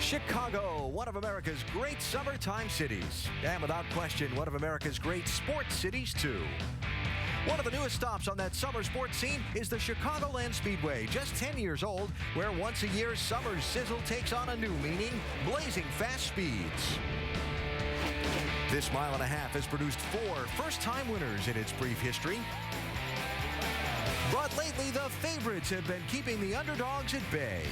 Chicago, one of America's great summertime cities. And without question, one of America's great sports cities, too. One of the newest stops on that summer sports scene is the Chicagoland Speedway, just 10 years old, where once a year summer's sizzle takes on a new meaning, blazing fast speeds. This mile and a half has produced 4 first-time winners in its brief history. But lately, the favorites have been keeping the underdogs at bay.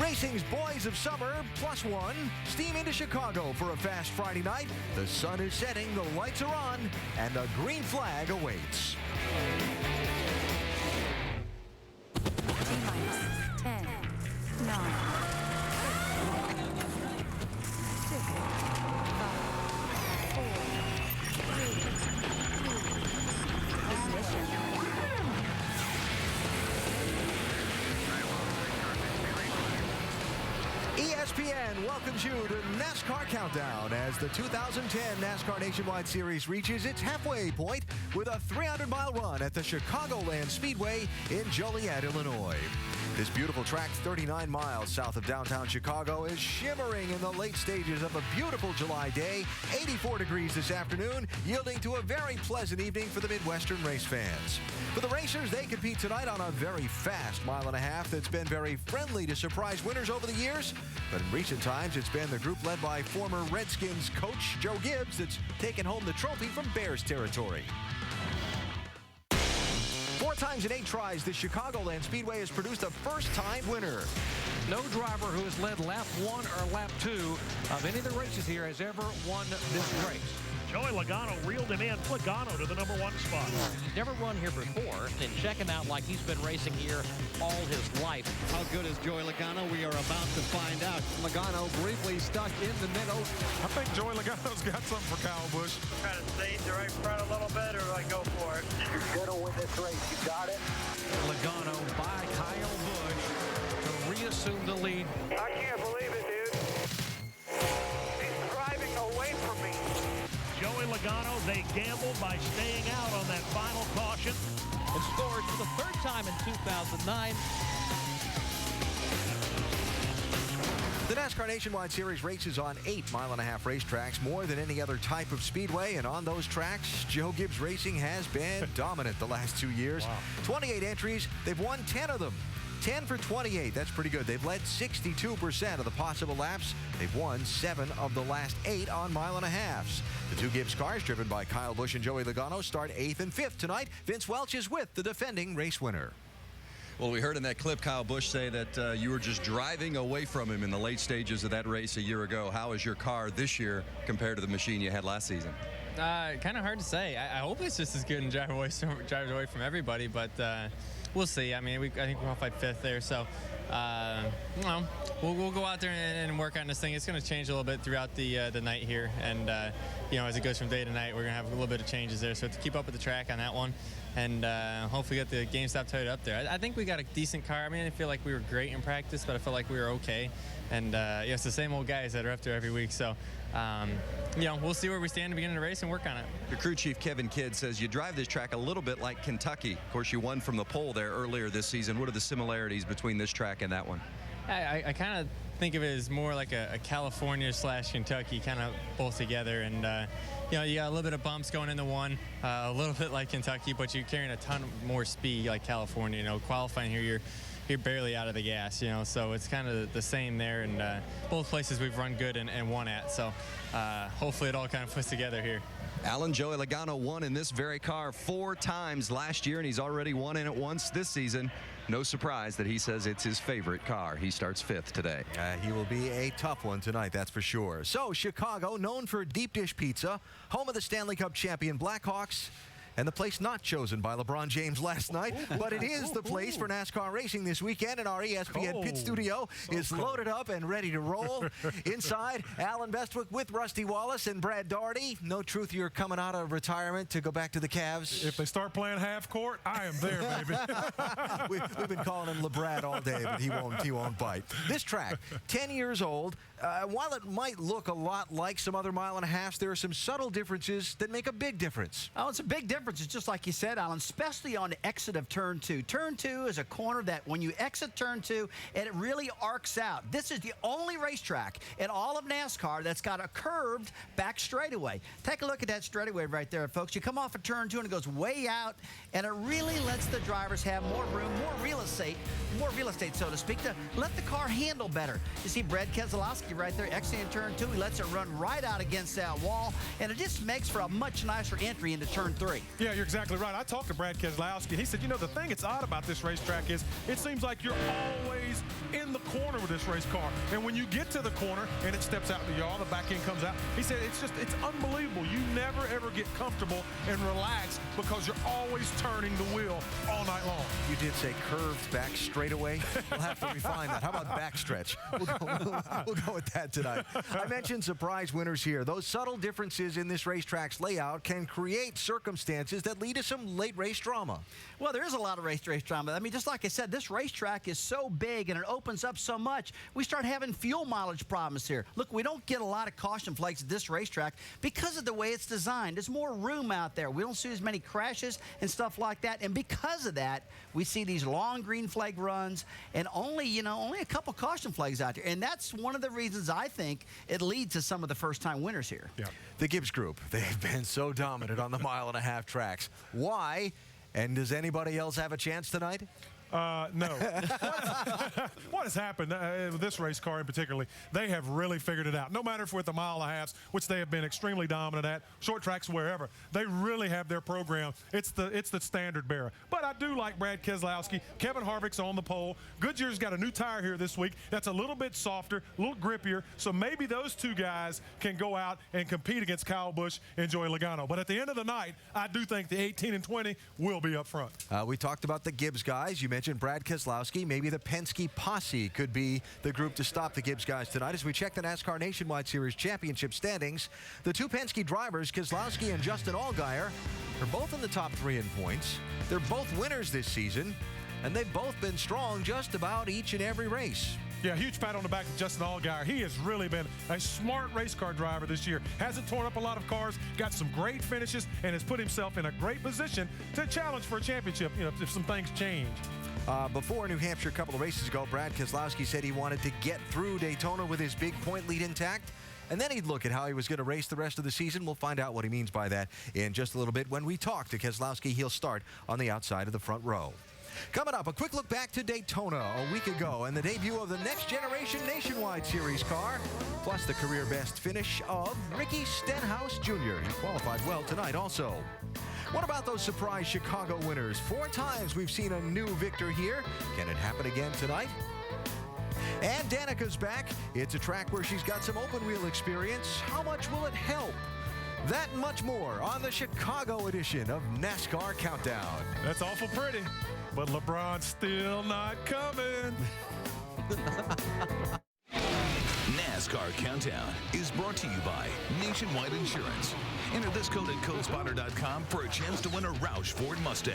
Racing's Boys of Summer +1 steam into Chicago for a fast Friday night. The sun is setting, the lights are on, and the green flag awaits. T-minus 10, 9, 6, 5, 4, 3, 2, ignition. ESPN welcomes you to NASCAR Countdown as the 2010 NASCAR Nationwide Series reaches its halfway point with a 300-mile run at the Chicagoland Speedway in Joliet, Illinois. This beautiful track, 39 miles south of downtown Chicago, is shimmering in the late stages of a beautiful July day. 84 degrees this afternoon, yielding to a very pleasant evening for the Midwestern race fans. For the racers, they compete tonight on a very fast mile and a half that's been very friendly to surprise winners over the years. But in recent times, it's been the group led by former Redskins coach Joe Gibbs that's taken home the trophy from Bears territory. 4 times in 8 tries, the Chicagoland Speedway has produced a first-time winner. No driver who has led lap 1 or lap 2 of any of the races here has ever won this race. Joey Logano reeled him in. Logano to the #1 spot. He's never run here before, and check him out like he's been racing here all his life. How good is Joey Logano? We are about to find out. Logano briefly stuck in the middle. I think Joey Logano's got something for Kyle Busch. Try to stay to right front a little bit, or I go for it. You're going to win this race. You got it. Logano by Kyle Busch to reassume the lead. I can't believe it, dude. He's driving away from me. Joey Logano, they gambled by staying out on that final caution. And scored for the 3rd time in 2009. The NASCAR Nationwide Series races on 8 mile-and-a-half racetracks, more than any other type of speedway. And on those tracks, Joe Gibbs Racing has been dominant the last 2 years. Wow. 28 entries, they've won 10 of them. 10 for 28, that's pretty good. They've led 62% of the possible laps. They've won 7 of the last 8 on mile-and-a-halves. The 2 Gibbs cars, driven by Kyle Busch and Joey Logano, start 8th and 5th tonight. Vince Welch is with the defending race winner. Well, we heard in that clip Kyle Busch say that you were just driving away from him in the late stages of that race a year ago. How is your car this year compared to the machine you had last season? Kind of hard to say. I hope it's just as good and drive away from everybody, but we'll see. I mean, I think we'll fight 5th there, so we'll go out there and work on this thing. It's going to change a little bit throughout the night here, and as it goes from day to night, we're going to have a little bit of changes there. So to keep up with the track on that one, and hopefully get the GameStop Toyota up there. I think we got a decent car. I mean, I feel like we were great in practice, but I felt like we were okay. And it's the same old guys that are up there every week. So, we'll see where we stand at the beginning of the race and work on it. Your crew chief, Kevin Kidd, says you drive this track a little bit like Kentucky. Of course, you won from the pole there earlier this season. What are the similarities between this track and that one? I kind of think of it as more like a California/Kentucky, kind of both together. And, you got a little bit of bumps going into one, a little bit like Kentucky, but you're carrying a ton more speed like California. Qualifying here, you're barely out of the gas, so it's kind of the same there. And both places we've run good and won at. So hopefully it all kind of puts together here. Alan, Joey Logano won in this very car 4 times last year, and he's already won in it once this season. No surprise that he says it's his favorite car. He starts 5th today. He will be a tough one tonight, that's for sure. So, Chicago, known for deep dish pizza, home of the Stanley Cup champion Blackhawks, and the place not chosen by LeBron James last night, but it is the place for NASCAR racing this weekend, and our ESPN pit studio is loaded up and ready to roll. Inside, Alan Bestwick with Rusty Wallace and Brad Daugherty. No truth, you're coming out of retirement to go back to the Cavs. If they start playing half court, I am there, baby. We've been calling him LeBrad all day, but he won't bite. This track, 10 years old. While it might look a lot like some other mile-and-a-halves, there are some subtle differences that make a big difference. Oh, it's a big difference. differences, just like you said, Alan, especially on the exit of Turn 2. Turn 2 is a corner that when you exit Turn 2, and it really arcs out. This is the only racetrack in all of NASCAR that's got a curved back straightaway. Take a look at that straightaway right there, folks. You come off of Turn 2 and it goes way out, and it really lets the drivers have more room, more real estate, so to speak, to let the car handle better. You see Brad Keselowski right there exiting Turn 2. He lets it run right out against that wall, and it just makes for a much nicer entry into Turn 3. Yeah, you're exactly right. I talked to Brad Keselowski, and he said, you know, the thing that's odd about this racetrack is it seems like you're always in the corner with this race car. And when you get to the corner and it steps out the yard, the back end comes out, he said it's unbelievable. You never, ever get comfortable and relaxed because you're always turning the wheel all night long. You did say curved back straightaway. We'll have to refine that. How about backstretch? We'll go with that tonight. I mentioned surprise winners here. Those subtle differences in this racetrack's layout can create circumstances that lead to some late race drama. Well, there is a lot of race drama. I mean, just like I said, this racetrack is so big and it opens up so much, we start having fuel mileage problems here. Look, we don't get a lot of caution flags at this racetrack because of the way it's designed. There's more room out there. We don't see as many crashes and stuff like that. And because of that, we see these long green flag runs and only a couple caution flags out there. And that's one of the reasons I think it leads to some of the first-time winners here. Yeah. The Gibbs Group, they've been so dominant on the mile-and-a-half tracks. Why? And does anybody else have a chance tonight? No. What has happened with this race car in particular, they have really figured it out. No matter if we're at the mile and a half, which they have been extremely dominant at, short tracks, wherever, they really have their program. It's the standard bearer. But I do like Brad Keselowski. Kevin Harvick's on the pole. Goodyear's got a new tire here this week that's a little bit softer, a little grippier, so maybe those two guys can go out and compete against Kyle Busch and Joey Logano. But at the end of the night, I do think the 18 and 20 will be up front. We talked about the Gibbs guys. You mentioned Brad Keselowski. Maybe the Penske posse could be the group to stop the Gibbs guys tonight. As we check the NASCAR Nationwide Series championship standings, the two Penske drivers, Keselowski and Justin Allgaier, are both in the top 3 in points. They're both winners this season, and they've both been strong just about each and every race. Yeah, huge pat on the back to Justin Allgaier. He has really been a smart race car driver this year. Hasn't torn up a lot of cars, got some great finishes, and has put himself in a great position to challenge for a championship, if some things change. Before New Hampshire a couple of races ago, Brad Keselowski said he wanted to get through Daytona with his big point lead intact, and then he'd look at how he was going to race the rest of the season. We'll find out what he means by that in just a little bit. When we talk to Keselowski, he'll start on the outside of the front row. Coming up, a quick look back to Daytona a week ago and the debut of the Next Generation Nationwide Series car, plus the career best finish of Ricky Stenhouse Jr. He qualified well tonight also. What about those surprise Chicago winners? 4 times we've seen a new victor here. Can it happen again tonight? And Danica's back. It's a track where she's got some open wheel experience. How much will it help? That and much more on the Chicago edition of NASCAR Countdown. That's awful pretty, but LeBron's still not coming. NASCAR Countdown is brought to you by Nationwide Insurance. Enter this code at codespotter.com for a chance to win a Roush Ford Mustang.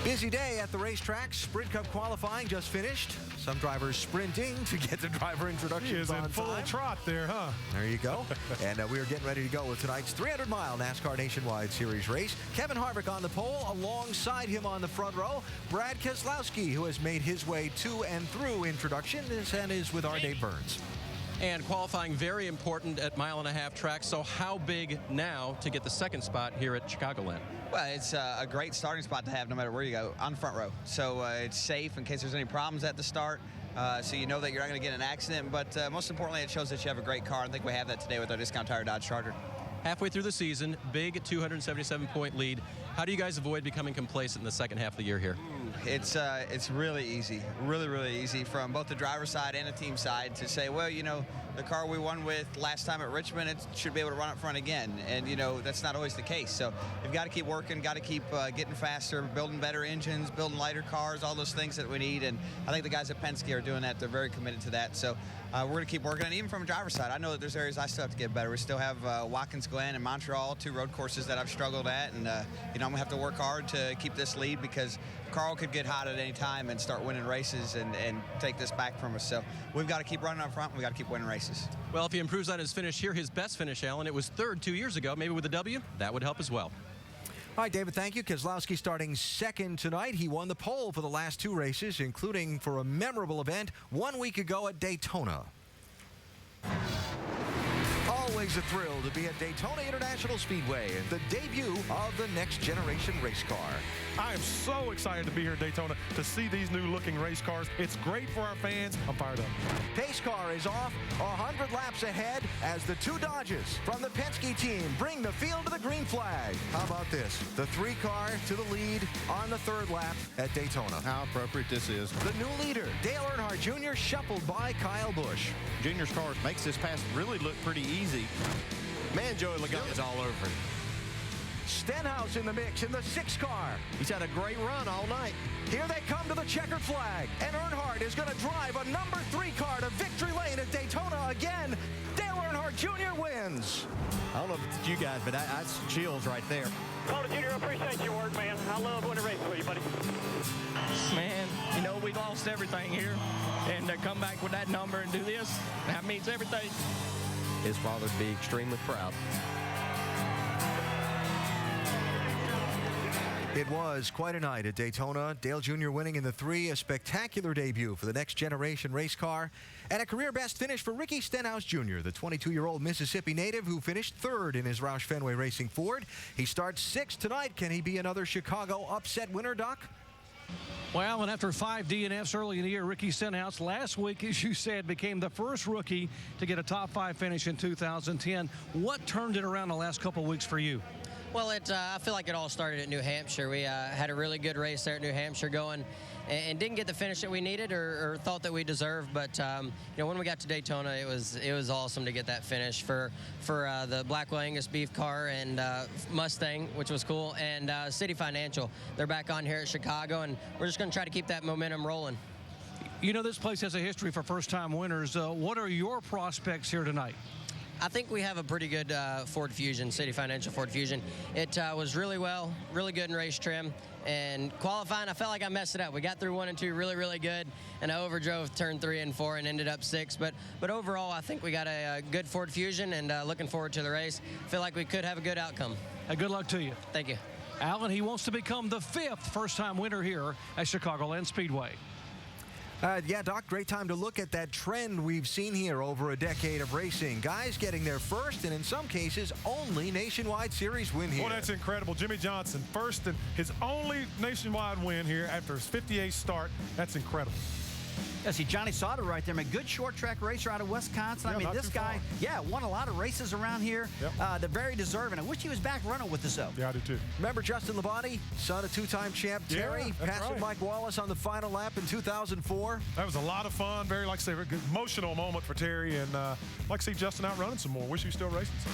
Busy day at the racetrack. Sprint Cup qualifying just finished. Some drivers sprinting to get to driver introductions He is on in full time. trot there, huh? There you go. And we are getting ready to go with tonight's 300-mile NASCAR Nationwide Series race. Kevin Harvick on the pole. Alongside him on the front row, Brad Keselowski, who has made his way to and through introduction and is with our Dave Burns. And qualifying very important at mile-and-a-half tracks. So how big now to get the second spot here at Chicagoland? Well, it's a great starting spot to have no matter where you go, on the front row. So it's safe in case there's any problems at the start. So you know that you're not going to get in an accident. But most importantly, it shows that you have a great car. I think we have that today with our Discount Tire Dodge Charger. Halfway through the season, big 277-point lead. How do you guys avoid becoming complacent in the second half of the year here? It's really easy, really easy from both the driver's side and the team side to say, well, the car we won with last time at Richmond, it should be able to run up front again. And, that's not always the case. So you've got to keep working, got to keep getting faster, building better engines, building lighter cars, all those things that we need. And I think the guys at Penske are doing that. They're very committed to that. So we're going to keep working. And even from a driver's side, I know that there's areas I still have to get better. We still have Watkins Glen and Montreal, 2 road courses that I've struggled at. And, I'm going to have to work hard to keep this lead because Carl could get hot at any time and start winning races and take this back from us. So we've got to keep running up front. We've got to keep winning races. Well, if he improves on his finish here, his best finish, Alan, it was third 2 years ago. Maybe with a W, that would help as well. All right, David, thank you. Keselowski starting second tonight. He won the pole for the last 2 races, including for a memorable event 1 week ago at Daytona. Always a thrill to be at Daytona International Speedway, the debut of the next generation race car. I am so excited to be here at Daytona to see these new looking race cars. It's great for our fans. I'm fired up. Pace car is off 100 laps ahead as the 2 Dodges from the Penske team bring the field to the green flag. How about this? The 3 car to the lead on the 3rd lap at Daytona. How appropriate this is. The new leader, Dale Earnhardt Jr., shuffled by Kyle Busch. Junior's car makes this pass really look pretty easy. Man, Joey Logano's all over it. Stenhouse in the mix in the 6 car. He's had a great run all night. Here they come to the checkered flag. And Earnhardt is going to drive a number 3 car to victory lane at Daytona again. Dale Earnhardt Jr. wins. I don't know if it's you guys, but that's chills right there. Connor Jr., I appreciate your work, man. I love winning races with you, buddy. Man, you know, we lost everything here. And to come back with that number and do this, that means everything. His father'd be extremely proud. It was quite a night at Daytona. Dale Jr. winning in the 3, a spectacular debut for the next generation race car, and a career best finish for Ricky Stenhouse Jr., the 22-year-old Mississippi native who finished 3rd in his Roush Fenway Racing Ford. He starts 6th tonight. Can he be another Chicago upset winner, Doc? Well, and after 5 DNFs early in the year, Ricky Stenhouse last week, as you said, became the first rookie to get a top 5 finish in 2010. What turned it around the last couple of weeks for you? Well, I feel like it all started at New Hampshire. We had a really good race there at New Hampshire going and didn't get the finish that we needed or thought that we deserved. But, you know, when we got to Daytona, it was awesome to get that finish for the Blackwell Angus beef car and Mustang, which was cool, and City Financial. They're back on here at Chicago, and we're just going to try to keep that momentum rolling. You know, this place has a history for first-time winners. What are your prospects here tonight? I think we have a pretty good Ford Fusion, City Financial Ford Fusion. It was really good in race trim. And qualifying, I felt like I messed it up. We got through 1 and 2 really good, and I overdrove turn 3 and 4 and ended up 6. But overall, I think we got a good Ford Fusion, and looking forward to the race. Feel like we could have a good outcome. Good luck to you. Thank you. Alan, he wants to become the 5th first-time winner here at Chicagoland Speedway. Yeah, Doc, great time to look at that trend we've seen here over a decade of racing. Guys getting their first and, in some cases, only nationwide series win here. Well, that's incredible. Jimmy Johnson, first and his only nationwide win here after his 58th start. That's incredible. Yeah, see, Johnny Sauter right there, a good short-track racer out of Wisconsin. Yeah, I mean, this guy, won a lot of races around here. Yep. They're very deserving. I wish he was back running with us, though. Yeah, I do, too. Remember Justin Labonte, son of 2-time champ Terry, passed with Mike Wallace on the final lap in 2004? That was a lot of fun. Very, like I say, very good, emotional moment for Terry. And like to see Justin out running some more. Wish he was still racing some.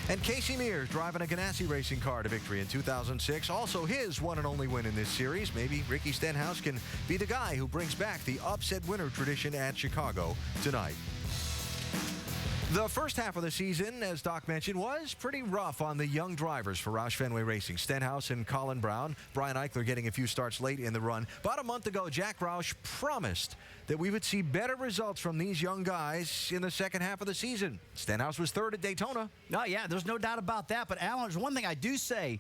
And Casey Mears driving a Ganassi racing car to victory in 2006. Also his one and only win in this series. Maybe Ricky Stenhouse can be the guy who brings back the upset winner tradition at Chicago tonight. The first half of the season, as Doc mentioned, was pretty rough on the young drivers for Roush Fenway Racing. Stenhouse and Colin Brown. Brian Eichler getting a few starts late in the run. About a month ago, Jack Roush promised that we would see better results from these young guys in the second half of the season. Stenhouse was 3rd at Daytona. No, yeah, there's no doubt about that. But, Alan, there's one thing I do say.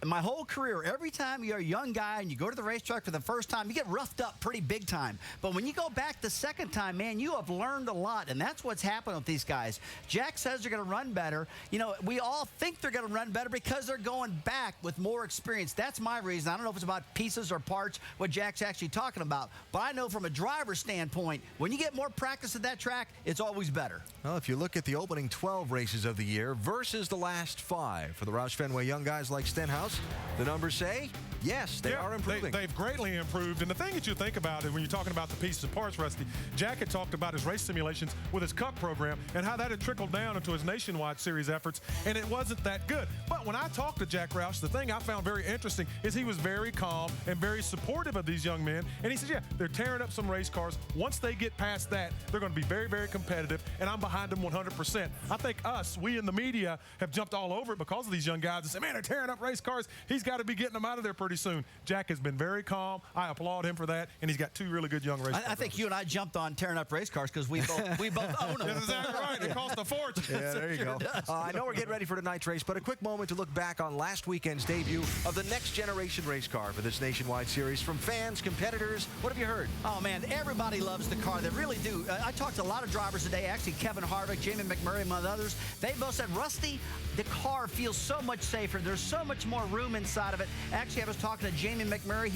In my whole career, every time you're a young guy and you go to the racetrack for the first time, you get roughed up pretty big time. But when you go back the second time, man, you have learned a lot, and that's what's happened with these guys. Jack says they're going to run better. You know, we all think they're going to run better because they're going back with more experience. That's my reason. I don't know if it's about pieces or parts, what Jack's actually talking about. But I know from a driver's standpoint, when you get more practice at that track, it's always better. Well, if you look at the opening 12 races of the year versus the last 5 for the Roush Fenway young guys like Stenhouse, the numbers say, yes, they are improving. They've greatly improved. And the thing that you think about is when you're talking about the pieces of parts, Rusty, Jack had talked about his race simulations with his Cup program and how that had trickled down into his nationwide series efforts, and it wasn't that good. But when I talked to Jack Roush, the thing I found very interesting is he was very calm and very supportive of these young men. And he said, yeah, they're tearing up some race cars. Once they get past that, they're going to be very, very competitive, and I'm behind them 100%. I think we in the media have jumped all over it because of these young guys and said, man, they're tearing up race cars. cars, he's got to be getting them out of there pretty soon. Jack has been very calm. I applaud him for that, and he's got two really good young race cars. I think you and I jumped on tearing up race cars because we both own them. That's exactly right. It cost a fortune. Yeah, there you go. I know we're getting ready for tonight's race, but a quick moment to look back on last weekend's debut of the next generation race car for this nationwide series. From fans, competitors, what have you heard? Oh, man, everybody loves the car. They really do. I talked to a lot of drivers today, actually Kevin Harvick, Jamie McMurray, among others. They both said, Rusty, the car feels so much safer. There's so much more room inside of it. Actually, I was talking to Jamie McMurray.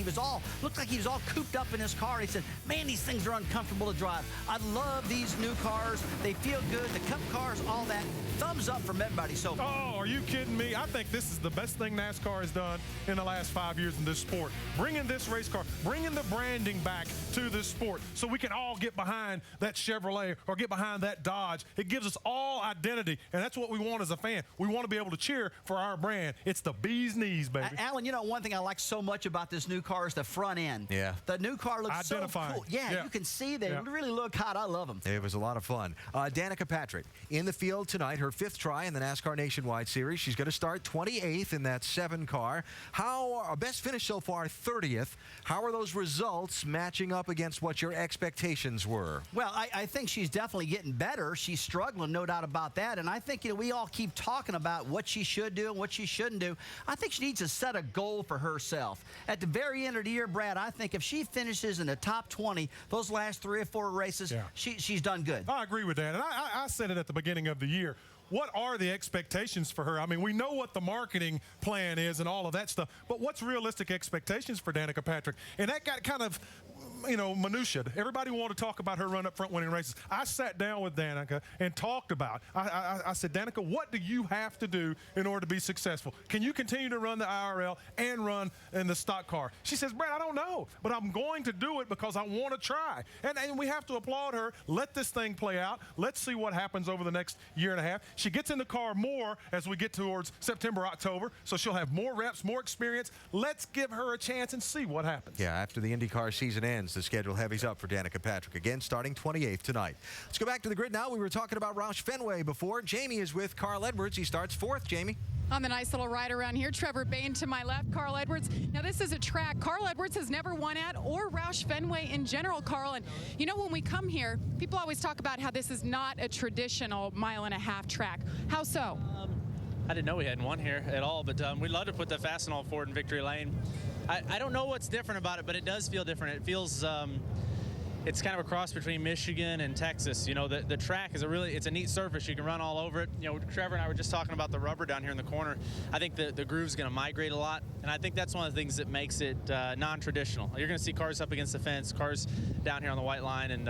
Looked like he was all cooped up in his car. He said, man, these things are uncomfortable to drive. I love these new cars. They feel good. The Cup cars, all that. Thumbs up from everybody so far. Oh, are you kidding me? I think this is the best thing NASCAR has done in the last 5 years in this sport. Bringing this race car, bringing the branding back to this sport so we can all get behind that Chevrolet or get behind that Dodge. It gives us all identity, and that's what we want as a fan. We want to be able to cheer for our brand. It's the bee's knees, baby. Alan, you know, one thing I like so much about this new car is the front end. Yeah. The new car looks so cool. Yeah, you can see they really look hot. I love them. It was a lot of fun. Danica Patrick in the field tonight, her 5th try in the NASCAR Nationwide Series. She's going to start 28th in that 7 car. How best finish so far, 30th. How are those results matching up against what your expectations were? Well, I think she's definitely getting better. She's struggling, no doubt about that. And I think, you know, we all keep talking about what she should do and what she shouldn't do. I think she needs to set a goal for herself. At the very end of the year, Brad, I think if she finishes in the top 20, those last 3 or 4 races, she's done good. I agree with that. And I said it at the beginning of the year. What are the expectations for her? I mean, we know what the marketing plan is and all of that stuff, but what's realistic expectations for Danica Patrick? And that got kind of, you know, minutia. Everybody wanted to talk about her run up front winning races. I sat down with Danica and talked about, I said, Danica, what do you have to do in order to be successful? Can you continue to run the IRL and run in the stock car? She says, Brad, I don't know, but I'm going to do it because I want to try. And we have to applaud her. Let this thing play out. Let's see what happens over the next year and a half. She gets in the car more as we get towards September, October, so she'll have more reps, more experience. Let's give her a chance and see what happens. Yeah, after the IndyCar season ends, the schedule heavies up for Danica Patrick again, starting 28th tonight. Let's go back to the grid now. We were talking about Roush Fenway before. Jamie is with Carl Edwards. He starts 4th. Jamie? On the nice little ride around here, Trevor Bayne to my left, Carl Edwards. Now, this is a track Carl Edwards has never won at, or Roush Fenway in general, Carl. And, you know, when we come here, people always talk about how this is not a traditional 1.5-mile track. How so? I didn't know we hadn't won here at all, but we'd love to put the Fastenal forward in victory lane. I don't know what's different about it, but it does feel different. It feels it's kind of a cross between Michigan and Texas. You know, the track is it's a neat surface. You can run all over it. You know, Trevor and I were just talking about the rubber down here in the corner. I think the groove's going to migrate a lot, and I think that's one of the things that makes it non-traditional. You're going to see cars up against the fence, cars down here on the white line, and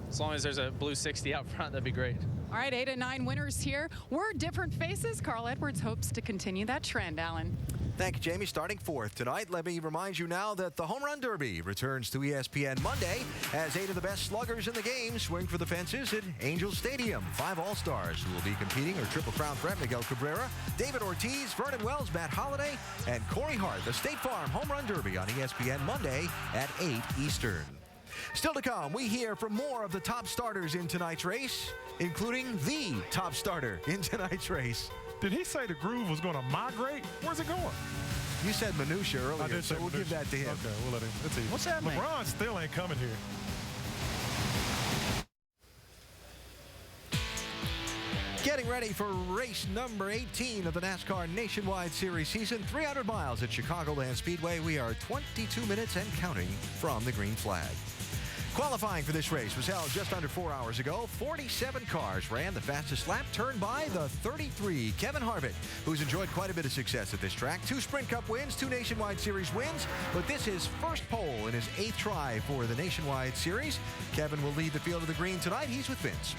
as long as there's a blue 60 out front, that'd be great. All right, 8 and 9 winners here. We're different faces. Carl Edwards hopes to continue that trend, Alan. Thank you, Jamie. Starting 4th tonight, let me remind you now that the Home Run Derby returns to ESPN Monday as 8 of the best sluggers in the game swing for the fences at Angel Stadium. 5 All-Stars who will be competing are Triple Crown threat Miguel Cabrera, David Ortiz, Vernon Wells, Matt Holliday, and Corey Hart. The State Farm Home Run Derby on ESPN Monday at 8 Eastern. Still to come, we hear from more of the top starters in tonight's race, including the top starter in tonight's race. Did he say the groove was going to migrate? Where's it going? You said minutia earlier, I did so we'll give that to him. Okay, we'll let him. Let's see. What's that mean? LeBron still ain't coming here. Getting ready for race number 18 of the NASCAR Nationwide Series season, 300 miles at Chicagoland Speedway. We are 22 minutes and counting from the green flag. Qualifying for this race was held just under 4 hours ago. 47 cars ran the fastest lap, turned by the 33, Kevin Harvick, who's enjoyed quite a bit of success at this track. 2 Sprint Cup wins, 2 Nationwide Series wins, but this is first pole in his 8th try for the Nationwide Series. Kevin will lead the field of the green tonight. He's with Vince.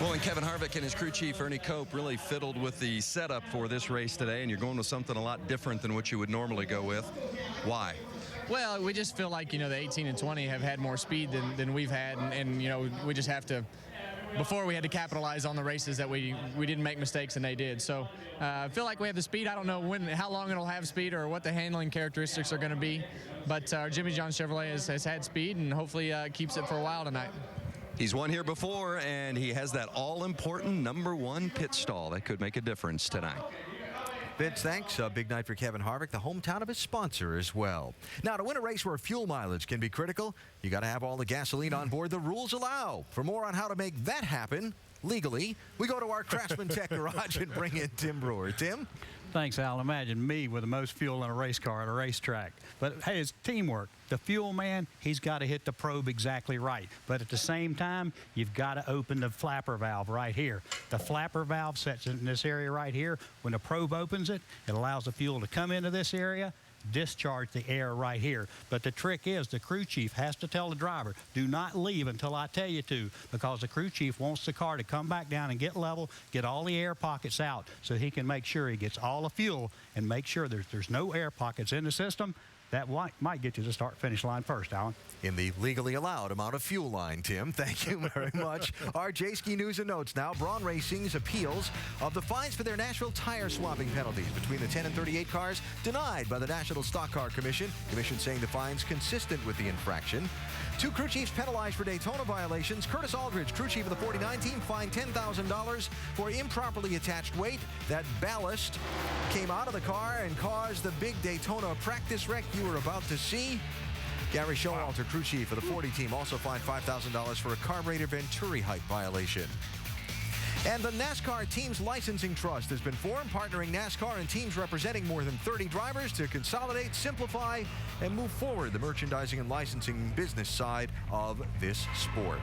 Well, and Kevin Harvick and his crew chief, Ernie Cope, really fiddled with the setup for this race today, and you're going with something a lot different than what you would normally go with. Why? Well, we just feel like, you know, the 18 and 20 have had more speed than we've had, and you know, we just have to, before we had to capitalize on the races that we didn't make mistakes and they did. So I feel like we have the speed. I don't know how long it'll have speed or what the handling characteristics are going to be, but Jimmy John Chevrolet has had speed and hopefully keeps it for a while tonight. He's won here before, and he has that all-important #1 pit stall. That could make a difference tonight. Vince, thanks. A big night for Kevin Harvick, the hometown of his sponsor as well. Now, to win a race where fuel mileage can be critical, you got to have all the gasoline on board the rules allow. For more on how to make that happen legally, we go to our Craftsman Tech Garage and bring in Tim Brewer. Tim? Thanks, Al. Imagine me with the most fuel in a race car at a racetrack. But, hey, it's teamwork. The fuel man, he's got to hit the probe exactly right. But at the same time, you've got to open the flapper valve right here. The flapper valve sits in this area right here. When the probe opens it, it allows the fuel to come into this area, discharge the air right here. But the trick is the crew chief has to tell the driver, do not leave until I tell you to, because the crew chief wants the car to come back down and get level, get all the air pockets out so he can make sure he gets all the fuel and make sure there's no air pockets in the system. That might get you to the start-finish line first, Alan. In the legally allowed amount of fuel line, Tim. Thank you very much. Our J-Ski news and notes now. Braun Racing's appeals of the fines for their Nashville tire swapping penalties between the 10 and 38 cars denied by the National Stock Car Commission. Commission saying the fines consistent with the infraction. 2 crew chiefs penalized for Daytona violations. Curtis Aldridge, crew chief of the 49 team, fined $10,000 for improperly attached weight. That ballast came out of the car and caused the big Daytona practice wreck you were about to see. Gary Showalter, crew chief of the 40 team, also fined $5,000 for a carburetor venturi height violation. And the NASCAR Teams Licensing Trust has been formed, partnering NASCAR and teams representing more than 30 drivers to consolidate, simplify, and move forward the merchandising and licensing business side of this sport.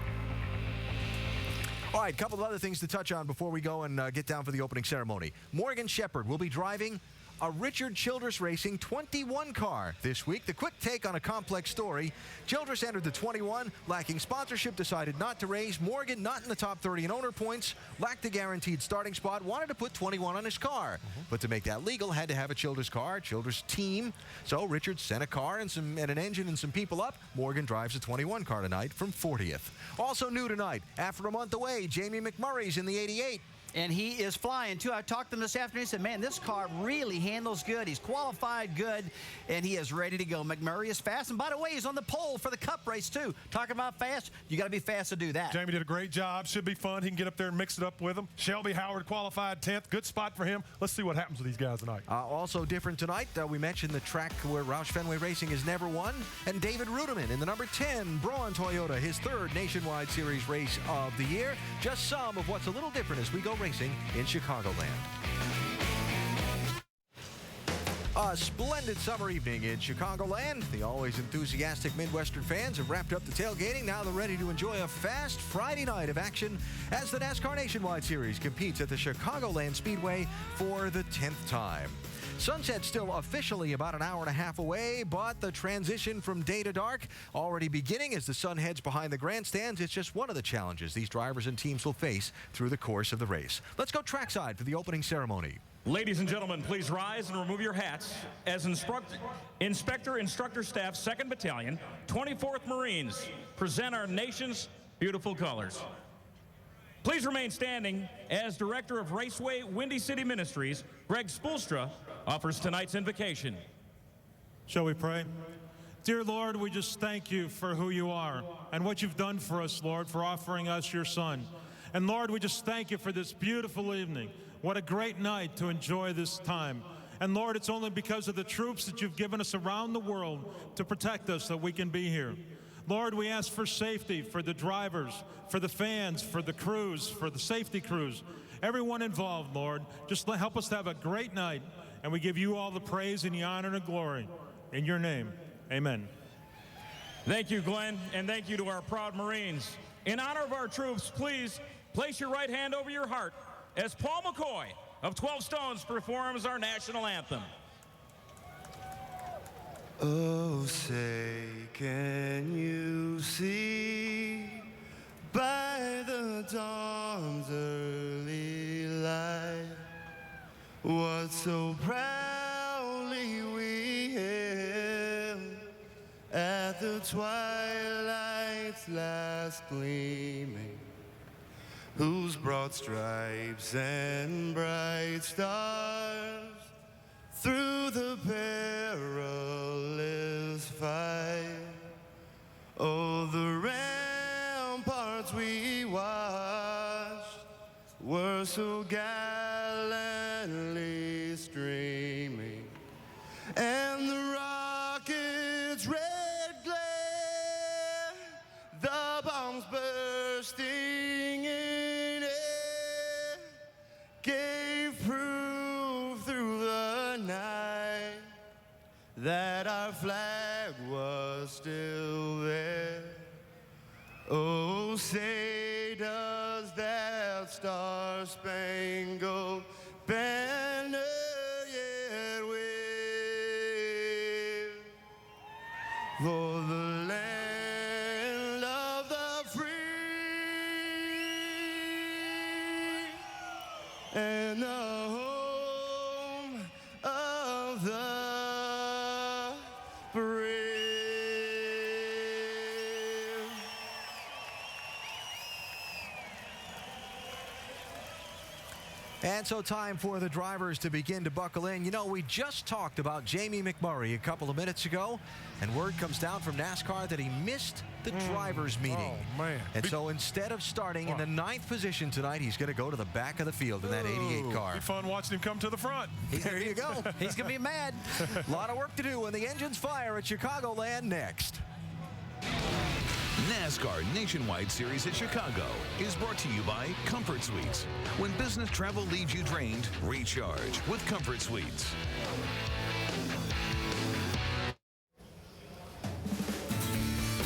All right, a couple of other things to touch on before we go and get down for the opening ceremony. Morgan Shepherd will be driving a Richard Childress Racing 21 car this week. The quick take on a complex story. Childress entered the 21, lacking sponsorship, decided not to race. Morgan, not in the top 30 in owner points, lacked a guaranteed starting spot, wanted to put 21 on his car. But to make that legal, had to have a Childress car, Childress team. So Richard sent a car and an engine and some people up. Morgan drives a 21 car tonight from 40th. Also new tonight, after a month away, Jamie McMurray's in the 88. And he is flying, too. I talked to him this afternoon. He said, man, this car really handles good. He's qualified good, and he is ready to go. McMurray is fast. And by the way, he's on the pole for the Cup race, too. Talking about fast, you got to be fast to do that. Jamie did a great job. Should be fun. He can get up there and mix it up with them. Shelby Howard qualified 10th. Good spot for him. Let's see what happens with these guys tonight. Also different tonight, we mentioned the track where Roush Fenway Racing has never won. And David Ruderman in the number 10 Braun Toyota, his 3rd Nationwide Series race of the year. Just some of what's a little different as we go racing in Chicagoland. A splendid summer evening in Chicagoland. The always enthusiastic Midwestern fans have wrapped up the tailgating. Now they're ready to enjoy a fast Friday night of action as the NASCAR Nationwide Series competes at the Chicagoland Speedway for the 10th time. Sunset's still officially about an hour and a half away, but the transition from day to dark already beginning as the sun heads behind the grandstands. It's just one of the challenges these drivers and teams will face through the course of the race. Let's go trackside for the opening ceremony. Ladies and gentlemen, please rise and remove your hats as Instructor Staff 2nd Battalion, 24th Marines present our nation's beautiful colors. Please remain standing as Director of Raceway Windy City Ministries, Greg Spoelstra, offers tonight's invocation. Shall we pray? Dear Lord, we just thank you for who you are and what you've done for us, Lord, for offering us your Son. And Lord, we just thank you for this beautiful evening. What a great night to enjoy this time. And Lord, it's only because of the troops that you've given us around the world to protect us that we can be here. Lord, we ask for safety for the drivers, for the fans, for the crews, for the safety crews, everyone involved, Lord. Just help us to have a great night, and we give you all the praise and the honor and the glory. In your name, amen. Thank you, Glenn, and thank you to our proud Marines. In honor of our troops, please place your right hand over your heart as Paul McCoy of 12 Stones performs our national anthem. Oh, say, can you see by the dawn's early light what so proudly we hailed at the twilight's last gleaming, whose broad stripes and bright stars through the perilous fight, oh, the ramparts we watched were so gallantly streamed still there. Oh, say does that star-spangled banner yet wave for the land of the free and the home of the brave. And so time for the drivers to begin to buckle in. You know, we just talked about Jamie McMurray a couple of minutes ago, and word comes down from NASCAR that he missed the drivers meeting. Oh, man. And so instead of starting in the 9th position tonight, he's going to go to the back of the field in that 88 car. Be fun watching him come to the front. There you go. He's going to be mad. A lot of work to do when the engines fire at Chicagoland next. NASCAR Nationwide Series at Chicago is brought to you by Comfort Suites. When business travel leaves you drained, recharge with Comfort Suites.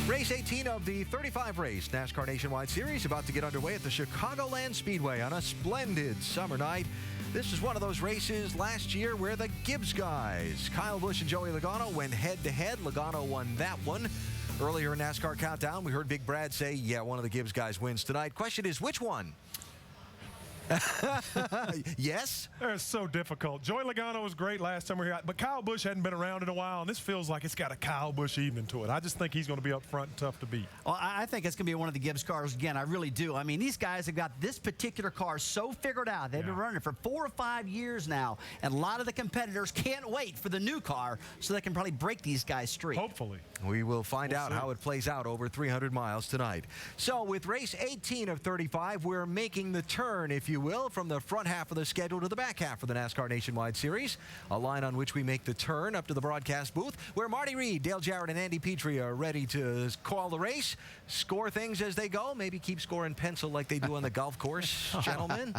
Race 18 of the 35 race NASCAR Nationwide Series about to get underway at the Chicagoland Speedway on a splendid summer night. This is one of those races last year where the Gibbs guys, Kyle Busch and Joey Logano, went head-to-head. Logano won that one. Earlier in NASCAR Countdown, we heard Big Brad say, yeah, one of the Gibbs guys wins tonight. Question is, which one? Yes? It's so difficult. Joey Logano was great last time we were here, but Kyle Busch hadn't been around in a while, and this feels like it's got a Kyle Busch evening to it. I just think he's going to be up front and tough to beat. Well, I think it's going to be one of the Gibbs cars again. I really do. I mean, these guys have got this particular car so figured out. They've been running it for 4 or 5 years now, and a lot of the competitors can't wait for the new car so they can probably break these guys' streak. Hopefully. We will find out how it plays out over 300 miles tonight. So with race 18 of 35, we're making the turn, if you will, from the front half of the schedule to the back half of the NASCAR Nationwide Series, a line on which we make the turn up to the broadcast booth, where Marty Reed, Dale Jarrett, and Andy Petrie are ready to call the race, score things as they go, maybe keep score in pencil like they do on the golf course, gentlemen.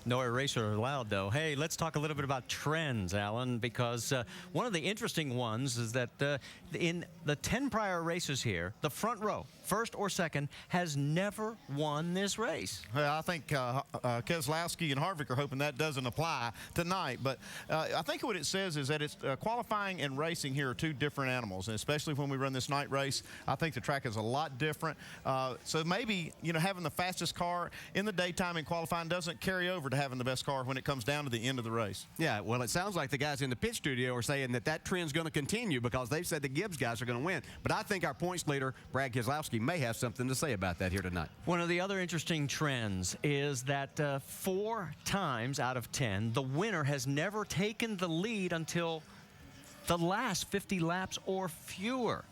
No eraser allowed, though. Hey, let's talk a little bit about trends, Alan, because one of the interesting ones is that in the 10 prior races here, the front row, first or second, has never won this race. Well, I think Keselowski and Harvick are hoping that doesn't apply tonight, but I think what it says is that it's qualifying and racing here are two different animals, and especially when we run this night race, I think the track is a lot different. So maybe, you know, having the fastest car in the daytime in qualifying doesn't carry over to having the best car when it comes down to the end of the race. Yeah, well, it sounds like the guys in the pit studio are saying that trend's going to continue because they've said the Gibbs guys are going to win. But I think our points leader, Brad Keselowski, may have something to say about that here tonight. One of the other interesting trends is that 4 times out of 10, the winner has never taken the lead until the last 50 laps or fewer.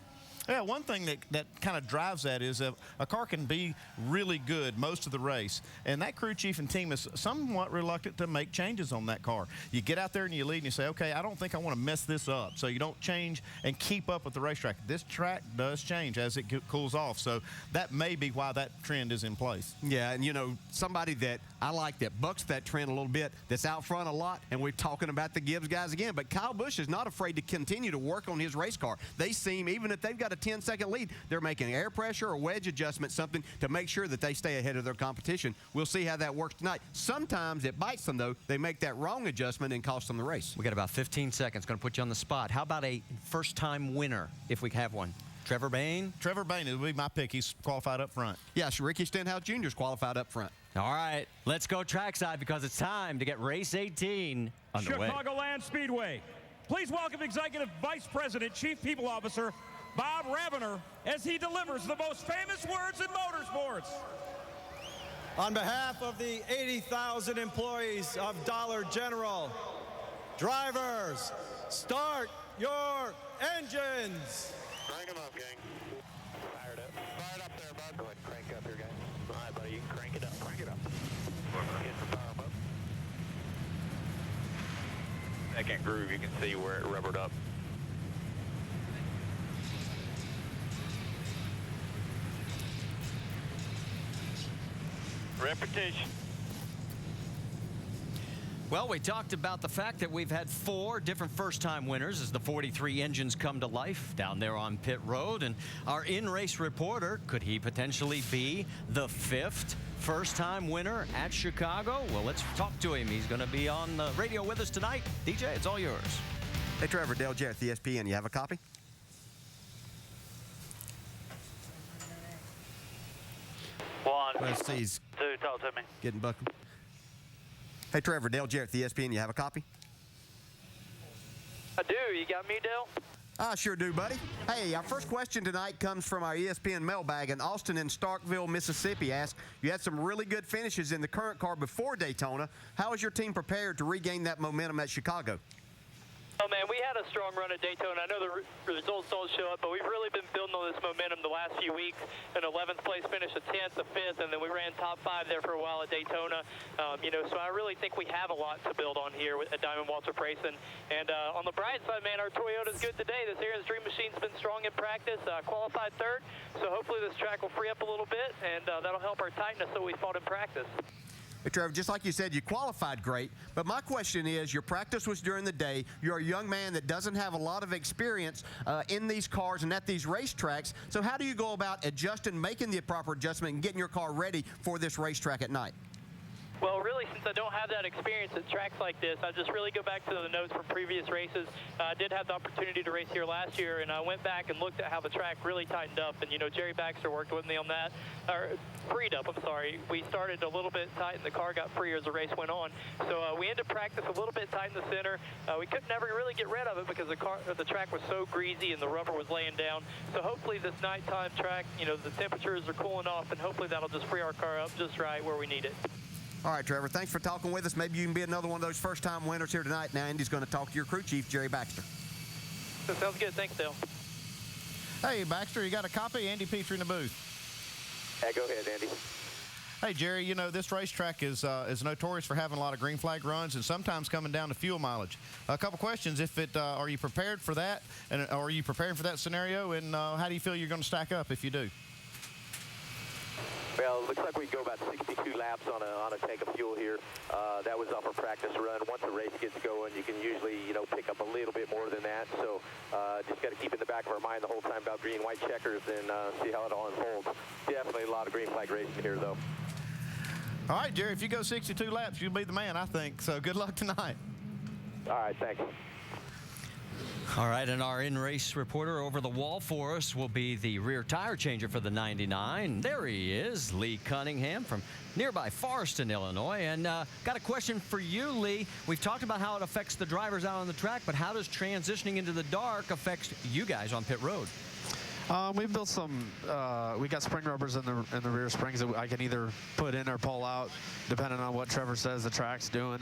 Yeah, one thing that kind of drives that is a car can be really good most of the race, and that crew chief and team is somewhat reluctant to make changes on that car. You get out there and you lead and you say, okay, I don't think I want to mess this up, so you don't change and keep up with the racetrack. This track does change as it cools off, so that may be why that trend is in place. Yeah, and you know, somebody that I like that bucks that trend a little bit, that's out front a lot, and we're talking about the Gibbs guys again, but Kyle Busch is not afraid to continue to work on his race car. They seem, even if they've got a 10-second lead, they're making air pressure or wedge adjustment, something to make sure that they stay ahead of their competition. We'll see how that works tonight. Sometimes it bites them, though. They make that wrong adjustment and cost them the race. We got about 15 seconds. Going to put you on the spot. How about a first-time winner, if we have one? Trevor Bayne? Trevor Bayne would be my pick. He's qualified up front. Yes, Ricky Stenhouse Jr. is qualified up front. All right, let's go trackside because it's time to get race 18 underway. Chicagoland Speedway. Please welcome Executive Vice President, Chief People Officer, Bob Ravener, as he delivers the most famous words in motorsports. On behalf of the 80,000 employees of Dollar General, drivers, start your engines. Crank them up, gang. Fired up. Fired up there, bud. Go ahead, crank up here, gang. All right, buddy, you can crank it up. Crank it up. Get the power up. Second groove, you can see where it rubbered up. Repetition. Well, we talked about the fact that we've had 4 different first-time winners as the 43 engines come to life down there on pit road. And our in-race reporter, could he potentially be the 5th first-time winner at Chicago? Well, let's talk to him. He's going to be on the radio with us tonight. DJ, it's all yours. Hey, Trevor, Dale Jarrett, the ESPN. You have a copy? One. Let's see. He's 2, talk to me. getting buckled. Hey, Trevor, Dale Jarrett, the ESPN. You have a copy? I do. You got me, Dale? I sure do, buddy. Hey, our first question tonight comes from our ESPN mailbag, and Austin in Starkville, Mississippi asks, you had some really good finishes in the current car before Daytona. How is your team prepared to regain that momentum at Chicago? Oh, man, we had a strong run at Daytona. I know the results don't show up, but we've really been building on this momentum the last few weeks. An 11th place finish, a 10th, a 5th, and then we ran top 5 there for a while at Daytona. So I really think we have a lot to build on here at Diamond Walter Prayson. And on the bright side, man, our Toyota's good today. This Aaron's Dream Machine's been strong in practice, qualified 3rd. So hopefully this track will free up a little bit, and that'll help our tightness that we fought in practice. Hey, Trevor, just like you said, you qualified great, but my question is, your practice was during the day. You're a young man that doesn't have a lot of experience in these cars and at these racetracks, so how do you go about adjusting, making the proper adjustment, and getting your car ready for this racetrack at night? Well, really, since I don't have that experience at tracks like this, I just really go back to the notes from previous races. I did have the opportunity to race here last year, and I went back and looked at how the track really tightened up. And, Jerry Baxter worked with me on that, or freed up, I'm sorry. We started a little bit tight, and the car got freer as the race went on. So we ended practice a little bit tight in the center. We could never really get rid of it because the track was so greasy and the rubber was laying down. So hopefully this nighttime track, the temperatures are cooling off, and hopefully that'll just free our car up just right where we need it. All right, Trevor, thanks for talking with us. Maybe you can be another one of those first-time winners here tonight. Now Andy's going to talk to your crew chief, Jerry Baxter. That sounds good. Thanks, Dale. Hey, Baxter, you got a copy? Andy Petrie in the booth. Yeah, go ahead, Andy. Hey, Jerry, this racetrack is notorious for having a lot of green flag runs and sometimes coming down to fuel mileage. A couple questions. Are you prepared for that? And are you preparing for that scenario? And how do you feel you're going to stack up if you do? Well, it looks like we go about 62 laps on a tank of fuel here. That was off our practice run. Once the race gets going, you can usually, pick up a little bit more than that. So just got to keep in the back of our mind the whole time about green, white checkers and see how it all unfolds. Definitely a lot of green flag racing here, though. All right, Jerry, if you go 62 laps, you'll be the man, I think. So good luck tonight. All right, thanks. All right, and our in-race reporter over the wall for us will be the rear tire changer for the 99. There he is, Lee Cunningham from nearby Forreston, Illinois. And got a question for you, Lee. We've talked about how it affects the drivers out on the track, but how does transitioning into the dark affect you guys on pit road? We built some. We got spring rubbers in the rear springs that I can either put in or pull out, depending on what Trevor says the track's doing.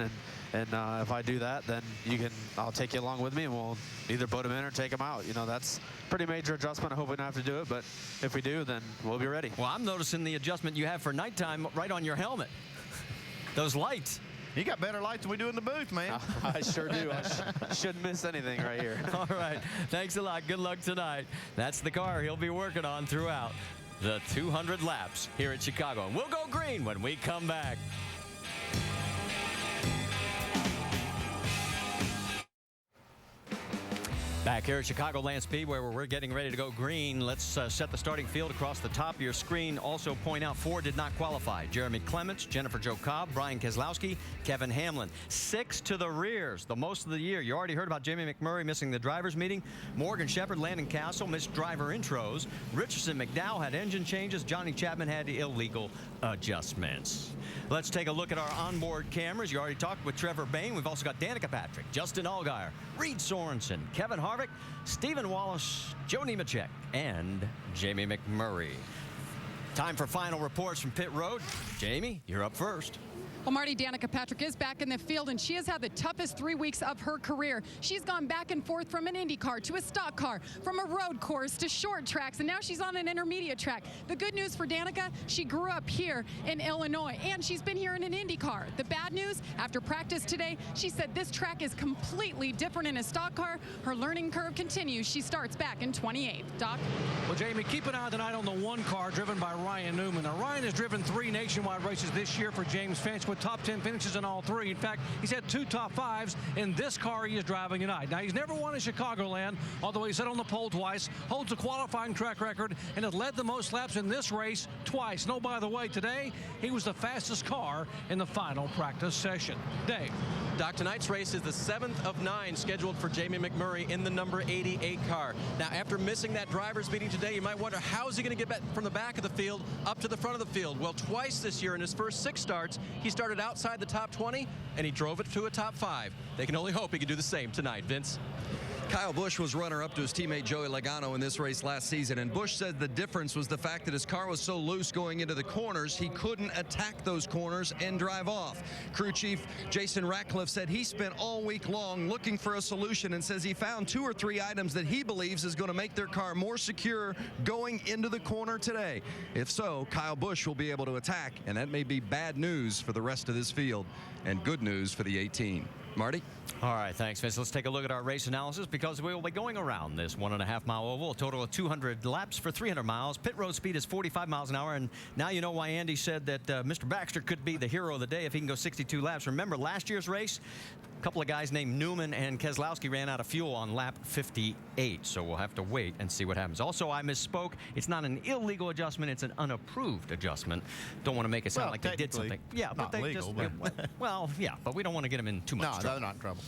And if I do that, then I'll take you along with me, and we'll either put them in or take them out. That's a pretty major adjustment. I hope we don't have to do it, but if we do, then we'll be ready. Well, I'm noticing the adjustment you have for nighttime right on your helmet. Those lights. You got better lights than we do in the booth, man. I sure do. I shouldn't miss anything right here. All right. Thanks a lot. Good luck tonight. That's the car he'll be working on throughout the 200 laps here at Chicago. And we'll go green when we come back. Back here at Chicagoland Speedway, where we're getting ready to go green. Let's set the starting field across the top of your screen. Also point out 4 did not qualify. Jeremy Clements, Jennifer Jo Cobb, Brian Keselowski, Kevin Hamlin. 6 to the rears, the most of the year. You already heard about Jamie McMurray missing the driver's meeting. Morgan Shepherd, Landon Castle missed driver intros. Richardson McDowell had engine changes. Johnny Chapman had illegal adjustments. Let's take a look at our onboard cameras. You already talked with Trevor Bayne. We've also got Danica Patrick, Justin Allgaier, Reed Sorensen, Kevin Harvick, Stephen Wallace, Joe Nemechek, and Jamie McMurray. Time for final reports from pit road. Jamie, you're up first. Well, Marty, Danica Patrick is back in the field, and she has had the toughest 3 weeks of her career. She's gone back and forth from an Indy car to a stock car, from a road course to short tracks, and now she's on an intermediate track. The good news for Danica, she grew up here in Illinois, and she's been here in an Indy car. The bad news, after practice today, she said this track is completely different in a stock car. Her learning curve continues. She starts back in 28th. Doc? Well, Jamie, keep an eye tonight on the one car driven by Ryan Newman. Now, Ryan has driven 3 nationwide races this year for James Finch, with top 10 finishes in all three. In fact, he's had 2 top 5s in this car he is driving tonight. Now, he's never won at Chicagoland, although he's sat on the pole twice, holds a qualifying track record, and has led the most laps in this race twice. No, by the way, today, he was the fastest car in the final practice session. Dave. Doc, tonight's race is the 7th of 9 scheduled for Jamie McMurray in the number 88 car. Now, after missing that driver's meeting today, you might wonder, how is he going to get back from the back of the field up to the front of the field? Well, twice this year in his first 6 starts, he started outside the top 20, and he drove it to a top 5. They can only hope he can do the same tonight. Vince? Kyle Busch was runner-up to his teammate Joey Logano in this race last season, and Busch said the difference was the fact that his car was so loose going into the corners, he couldn't attack those corners and drive off. Crew chief Jason Ratcliffe said he spent all week long looking for a solution and says he found 2 or 3 items that he believes is going to make their car more secure going into the corner today. If so, Kyle Busch will be able to attack, and that may be bad news for the rest of this field and good news for the 18. Marty? All right, thanks, Vince. Let's take a look at our race analysis because we will be going around this 1.5-mile oval, a total of 200 laps for 300 miles. Pit road speed is 45 miles an hour, and now you know why Andy said that Mr. Baxter could be the hero of the day if he can go 62 laps. Remember last year's race? A couple of guys named Newman and Keselowski ran out of fuel on lap 58, so we'll have to wait and see what happens. Also, I misspoke. It's not an illegal adjustment. It's an unapproved adjustment. Don't want to make it sound like they did something. Yeah, but they legal, just, well, yeah, but we don't want to get them in too much trouble. No, they're not in trouble.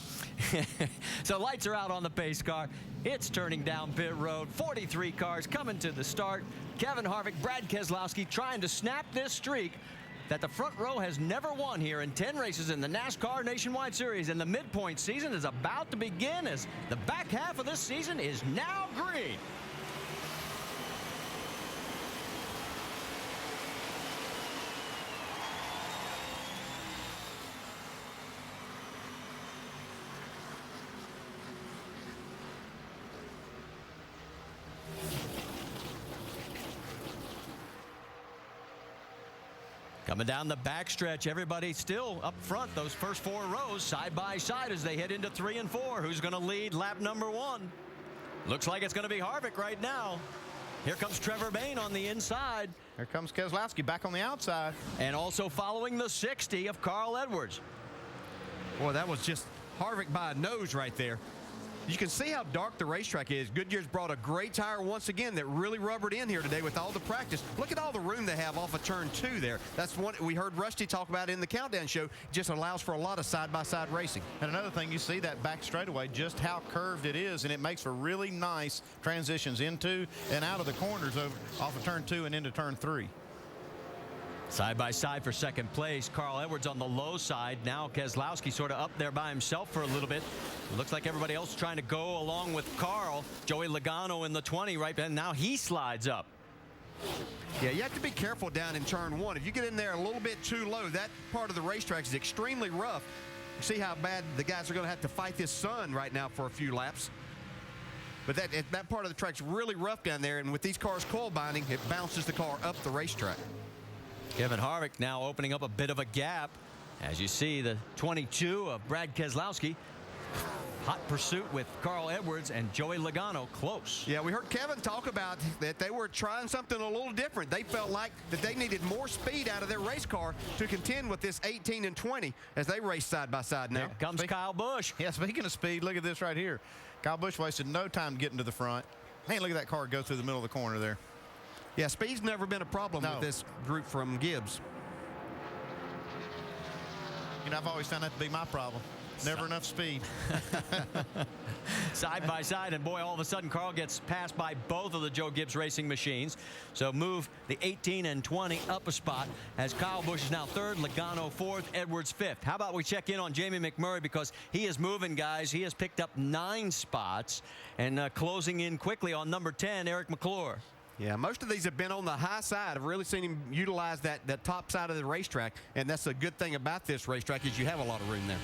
So lights are out on the pace car. It's turning down pit road. 43 cars coming to the start. Kevin Harvick, Brad Keselowski trying to snap this streak that the front row has never won here in 10 races in the NASCAR Nationwide Series. And the midpoint season is about to begin as the back half of this season is now green. Coming down the backstretch, everybody still up front. Those first 4 rows side by side as they head into 3 and 4. Who's going to lead lap number 1? Looks like it's going to be Harvick right now. Here comes Trevor Bayne on the inside. Here comes Keselowski back on the outside. And also following the 60 of Carl Edwards. Boy, that was just Harvick by a nose right there. You can see how dark the racetrack is. Goodyear's brought a great tire once again that really rubbered in here today with all the practice. Look at all the room they have off of turn 2 there. That's what we heard Rusty talk about in the countdown show. It just allows for a lot of side-by-side racing. And another thing, you see that back straightaway, just how curved it is, and it makes for really nice transitions into and out of the corners off of turn 2 and into turn 3. Side by side for second place. Carl Edwards on the low side. Now Keselowski sort of up there by himself for a little bit. It looks like everybody else trying to go along with Carl. Joey Logano in the 20 right there. Now he slides up. Yeah, you have to be careful down in turn 1. If you get in there a little bit too low, that part of the racetrack is extremely rough. You see how bad the guys are going to have to fight this sun right now for a few laps. But that part of the track's really rough down there, and with these cars coil binding, it bounces the car up the racetrack. Kevin Harvick now opening up a bit of a gap. As you see, the 22 of Brad Keselowski. Hot pursuit with Carl Edwards and Joey Logano close. Yeah, we heard Kevin talk about that they were trying something a little different. They felt like that they needed more speed out of their race car to contend with this 18 and 20 as they race side by side now. Here comes Kyle Busch. Yeah, speaking of speed, look at this right here. Kyle Busch wasted no time getting to the front. Man, look at that car go through the middle of the corner there. Yeah, speed's never been a problem with this group from Gibbs. You know, I've always found that to be my problem. Never enough speed. Side by side, and boy, all of a sudden Carl gets passed by both of the Joe Gibbs racing machines. So move the 18 and 20 up a spot as Kyle Busch is now 3rd, Logano 4th, Edwards 5th. How about we check in on Jamie McMurray because he is moving, guys. He has picked up 9 spots and closing in quickly on number 10, Eric McClure. Yeah, most of these have been on the high side. I've really seen him utilize that top side of the racetrack, and that's a good thing about this racetrack is you have a lot of room there.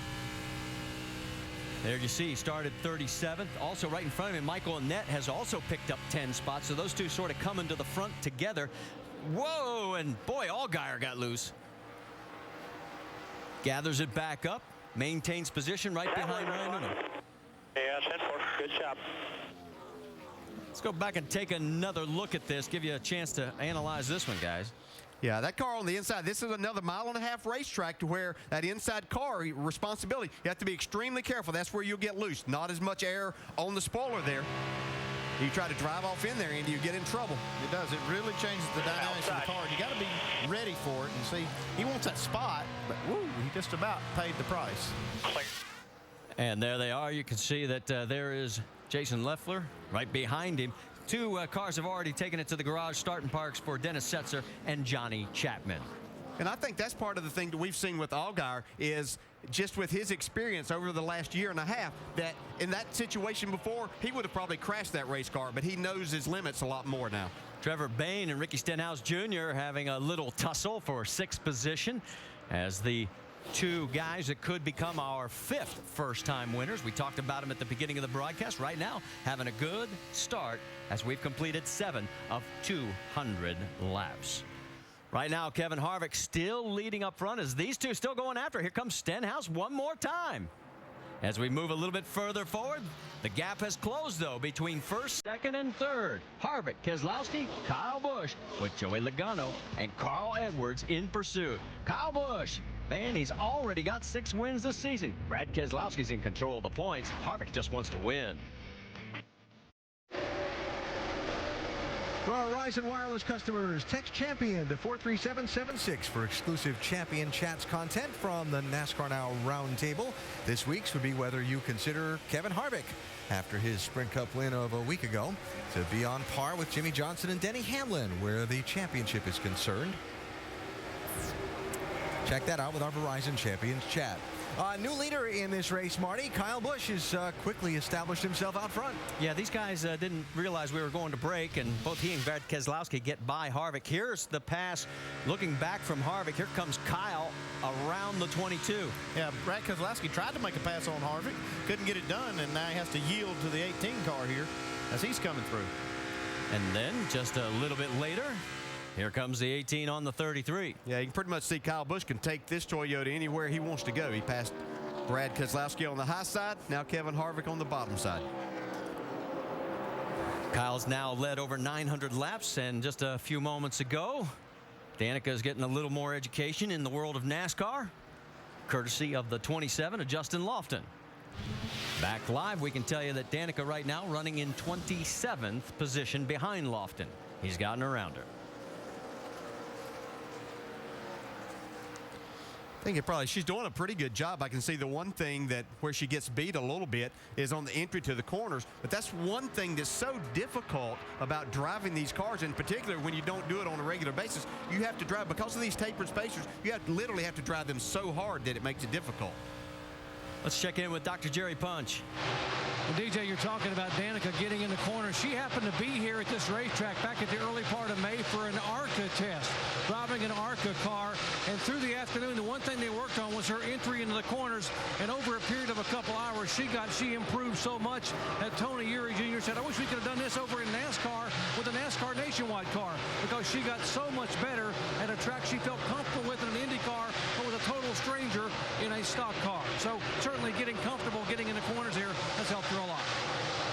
There you see, he started 37th. Also right in front of him, Michael Annett has also picked up 10 spots. So those two sort of coming to the front together. Whoa, and boy, Allgaier got loose. Gathers it back up, maintains position right behind Ryan Newman. Yeah, 10-4, good job. Let's go back and take another look at this, give you a chance to analyze this one, guys. Yeah, that car on the inside, this is another 1.5 mile racetrack to where that inside car responsibility, you have to be extremely careful. That's where you'll get loose. Not as much air on the spoiler there. You try to drive off in there, Andy, you get in trouble. It does. It really changes the dynamics of the car. You got to be ready for it. And see, he wants that spot, but woo, he just about paid the price. And there they are. You can see that there is Jason Leffler right behind him. Two cars have already taken it to the garage starting parks for Dennis Setzer and Johnny Chapman. And I think that's part of the thing that we've seen with Allgaier is just with his experience over the last 1.5 years, that in that situation before, he would have probably crashed that race car, but he knows his limits a lot more now. Trevor Bayne and Ricky Stenhouse Jr. having a little tussle for 6th position as the two guys that could become our 5th first-time winners. We talked about them at the beginning of the broadcast. Right now, having a good start as we've completed 7 of 200 laps. Right now, Kevin Harvick still leading up front as these two still going after. Here comes Stenhouse one more time. As we move a little bit further forward, the gap has closed, though, between 1st, 2nd, and 3rd. Harvick, Keselowski, Kyle Busch with Joey Logano and Carl Edwards in pursuit. Kyle Busch, man, he's already got 6 wins this season. Brad Keselowski's in control of the points. Harvick just wants to win. For our Verizon Wireless customers, text Champion to 43776 for exclusive Champion Chats content from the NASCAR Now Roundtable. This week's would be whether you consider Kevin Harvick, after his Sprint Cup win of a week ago, to be on par with Jimmy Johnson and Denny Hamlin where the championship is concerned. Check that out with our Verizon Champions Chat. New leader in this race, Marty. Kyle Busch has quickly established himself out front. Yeah, these guys didn't realize we were going to break, and both he and Brad Keselowski get by Harvick. Here's the pass. Looking back from Harvick, here comes Kyle around the 22. Yeah, Brad Keselowski tried to make a pass on Harvick. Couldn't get it done, and now he has to yield to the 18 car here as he's coming through. And then just a little bit later, here comes the 18 on the 33. Yeah, you can pretty much see Kyle Busch can take this Toyota anywhere he wants to go. He passed Brad Keselowski on the high side, now Kevin Harvick on the bottom side. Kyle's now led over 900 laps, and just a few moments ago, Danica's getting a little more education in the world of NASCAR, courtesy of the 27 of Justin Lofton. Back live, we can tell you that Danica right now running in 27th position behind Lofton. He's gotten around her. I think she's doing a pretty good job. I can see the one thing that where she gets beat a little bit is on the entry to the corners. But that's one thing that's so difficult about driving these cars, in particular when you don't do it on a regular basis. You have to drive, because of these tapered spacers, you literally have to drive them so hard that it makes it difficult. Let's check in with Dr. Jerry Punch. Well, DJ, you're talking about Danica getting in the corner. She happened to be here at this racetrack back at the early part of May for an ARCA test, driving an ARCA car. And through the afternoon, the one thing they worked on was her entry into the corners. And over a period of a couple hours, she improved so much that Tony Eury Jr. said, I wish we could have done this over in NASCAR with a NASCAR Nationwide car, because she got so much better at a track she felt comfortable with in an Indy car, but was a total stranger in a stock car. So certainly getting comfortable getting in the corners here has helped her a lot.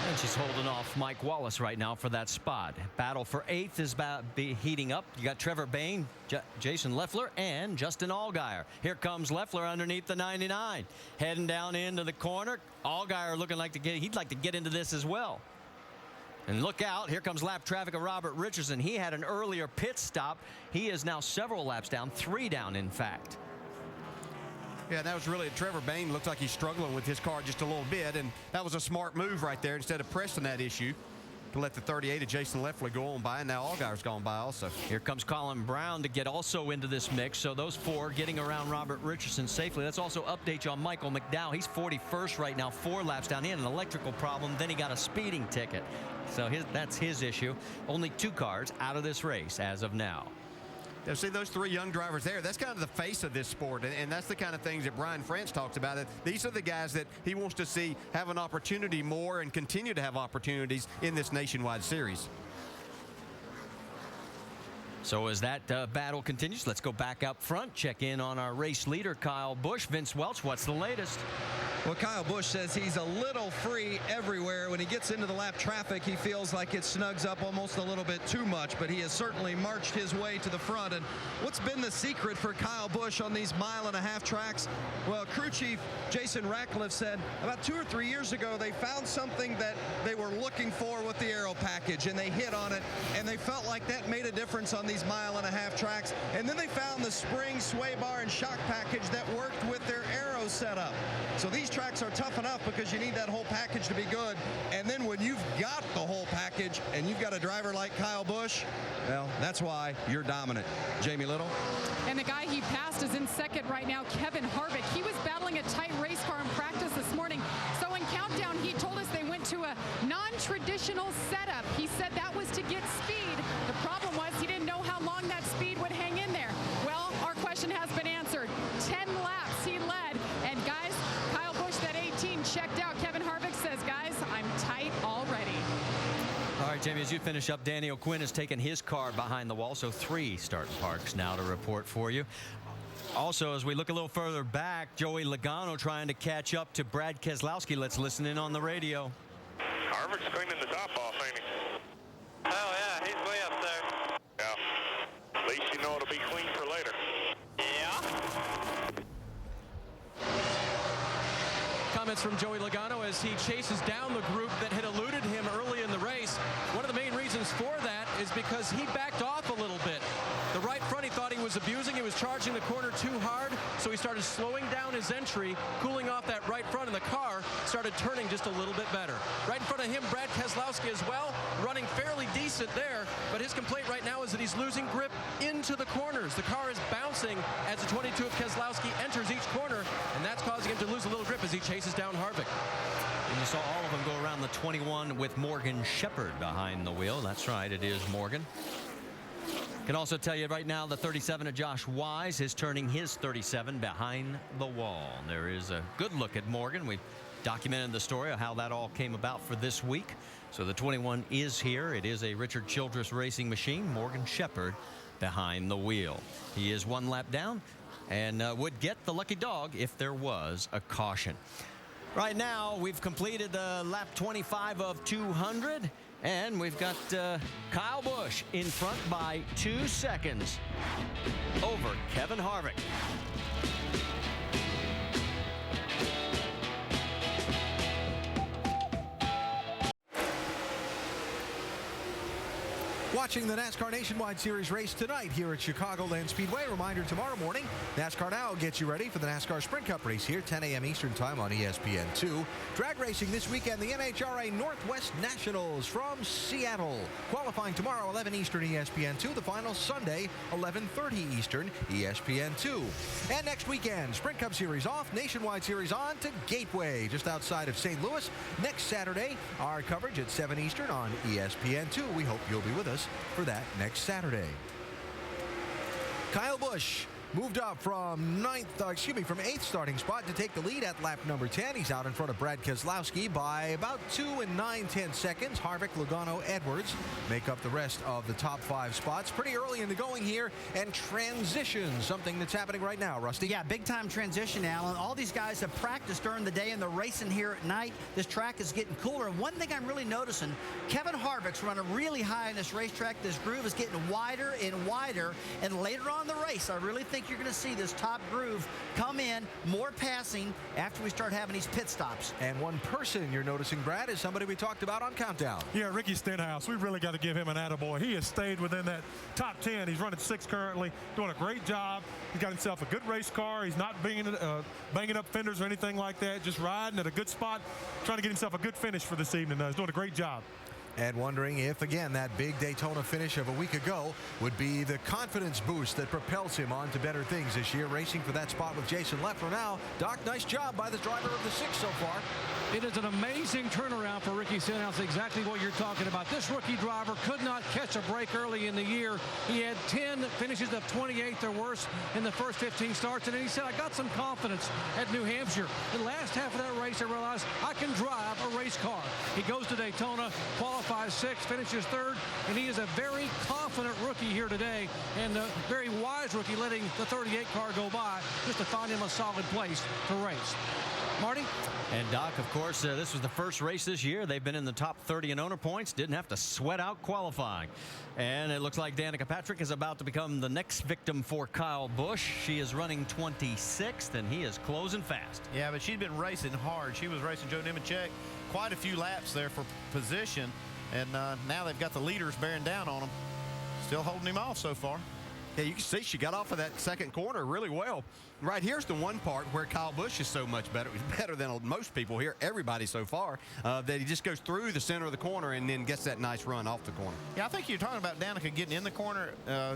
And she's holding off Mike Wallace right now for that spot. Battle for 8th is about heating up. You got Trevor Bayne, Jason Leffler, and Justin Allgaier. Here comes Leffler underneath the 99. Heading down into the corner. Allgaier looking like he'd like to get into this as well. And look out, here comes lap traffic of Robert Richardson. He had an earlier pit stop. He is now several laps down, 3 down in fact. Yeah, that was really, Trevor Bayne looks like he's struggling with his car just a little bit, and that was a smart move right there instead of pressing that issue to let the 38 of Jason Leffler go on by, and now Allgaier's gone by also. Here comes Colin Brown to get also into this mix, so those 4 getting around Robert Richardson safely. Let's also update you on Michael McDowell. He's 41st right now, 4 laps down. He had an electrical problem, then he got a speeding ticket. So that's his issue. Only 2 cars out of this race as of now. Yeah, see those 3 young drivers there, that's kind of the face of this sport, and that's the kind of things that Brian France talks about. These are the guys that he wants to see have an opportunity more and continue to have opportunities in this nationwide series. So as that battle continues, let's go back up front, check in on our race leader, Kyle Busch. Vince Welch, what's the latest? Well, Kyle Busch says he's a little free everywhere. When he gets into the lap traffic, he feels like it snugs up almost a little bit too much, but he has certainly marched his way to the front. And what's been the secret for Kyle Busch on these mile-and-a-half tracks? Well, crew chief Jason Ratcliffe said about 2 or 3 years ago, they found something that they were looking for with the aero package, and they hit on it, and they felt like that made a difference on these mile-and-a-half tracks. And then they found the spring, sway bar, and shock package that worked with their aero setup. So these tracks are tough enough because you need that whole package to be good. And then when you've got the whole package and you've got a driver like Kyle Busch, well, that's why you're dominant. Jamie Little. And the guy he passed is in second right now, Kevin Harvick. He was battling a tight race car in practice this morning. So in countdown, he told us they went to a non-traditional setup. He said that was to get speed. The problem was he didn't know how long that speed would hang in there. Well, our question has been answered. 10 laps he led. And guys, Kyle Busch, that 18 checked out. Kevin Harvick says, guys, I'm tight already. All right, Jamie, as you finish up, Danny O'Quinn has taken his car behind the wall, so 3 starting parks now to report for you. Also, as we look a little further back, Joey Logano trying to catch up to Brad Keselowski. Let's listen in on the radio. Harvick's cleaning the top off, ain't he? Oh, yeah, he's way up there. Yeah. At least you know it'll be clean for later. Yeah. Comments from Joey Logano as he chases down the group that had eluded him early in the race. One of the main reasons for that is because he backed off a little bit. The right front he thought he was abusing. He was charging the corner too hard, so he started slowing down his entry, cooling off that right front, and the car started turning just a little bit better. Right in front of him, Brad Keselowski as well, running fairly decent there, but his complaint right now is that he's losing grip into the corners. The car is bouncing as the 22 of Keselowski enters each corner, and that's causing him to lose a little grip as he chases down Harvick. And you saw all of them go around the 21 with Morgan Shepherd behind the wheel. That's right, it is Morgan. Can also tell you right now the 37 of Josh Wise is turning his 37 behind the wall. There is a good look at Morgan. We've documented the story of how that all came about for this week. So the 21 is here. It is a Richard Childress racing machine. Morgan Shepherd behind the wheel. He is 1 lap down and would get the lucky dog if there was a caution. Right now, we've completed lap 25 of 200. And we've got Kyle Busch in front by 2 seconds over Kevin Harvick. Watching the NASCAR Nationwide Series race tonight here at Chicagoland Speedway. Reminder, tomorrow morning, NASCAR Now gets you ready for the NASCAR Sprint Cup race here, 10 a.m. Eastern Time on ESPN2. Drag racing this weekend, the NHRA Northwest Nationals from Seattle. Qualifying tomorrow, 11 Eastern, ESPN2. The final Sunday, 11:30 Eastern, ESPN2. And next weekend, Sprint Cup Series off, Nationwide Series on to Gateway, just outside of St. Louis. Next Saturday, our coverage at 7 Eastern on ESPN2. We hope you'll be with us for that next Saturday. Kyle Busch moved up from 8th starting spot to take the lead at lap number 10. He's out in front of Brad Keselowski by about 2 9/10 seconds. Harvick, Logano, Edwards make up the rest of the top 5 spots. Pretty early in the going here, and transition, something that's happening right now, Rusty. Yeah, big time transition, Alan. All these guys have practiced during the day and they're racing here at night. This track is getting cooler. And one thing I'm really noticing, Kevin Harvick's running really high in this racetrack. This groove is getting wider and wider. And later on in the race, I really think you're going to see this top groove come in, more passing after we start having these pit stops. And one person you're noticing, Brad, is somebody we talked about on Countdown. Yeah, Ricky Stenhouse. We really got to give him an attaboy. He has stayed within that top 10. He's running 6th currently, doing a great job. He's got himself a good race car. He's not banging up fenders or anything like that, just riding at a good spot, trying to get himself a good finish for this evening. He's doing a great job. And wondering if, again, that big Daytona finish of a week ago would be the confidence boost that propels him on to better things this year, racing for that spot with Jason Leffler now. Doc, nice job by the driver of the 6 so far. It is an amazing turnaround for Ricky Stenhouse, exactly what you're talking about. This rookie driver could not catch a break early in the year. He had 10 finishes of 28th or worse in the first 15 starts, and then he said, I got some confidence at New Hampshire. The last half of that race, I realized I can drive a race car. He goes to Daytona, qualifies 1:35.6, finishes third, and he is a very confident rookie here today, and a very wise rookie, letting the 38 car go by just to find him a solid place to race. Marty? And Doc, of course, this was the first race this year. They've been in the top 30 in owner points, didn't have to sweat out qualifying. And it looks like Danica Patrick is about to become the next victim for Kyle Busch. She is running 26th, and he is closing fast. Yeah, but she's been racing hard. She was racing Joe Nemechek quite a few laps there for position, and now they've got the leaders bearing down on him. Still holding him off so far. Yeah, you can see she got off of that second corner really well. Right here's the one part where Kyle Busch is so much better. He's better than most people here, everybody so far, that he just goes through the center of the corner and then gets that nice run off the corner. Yeah, I think you're talking about Danica getting in the corner,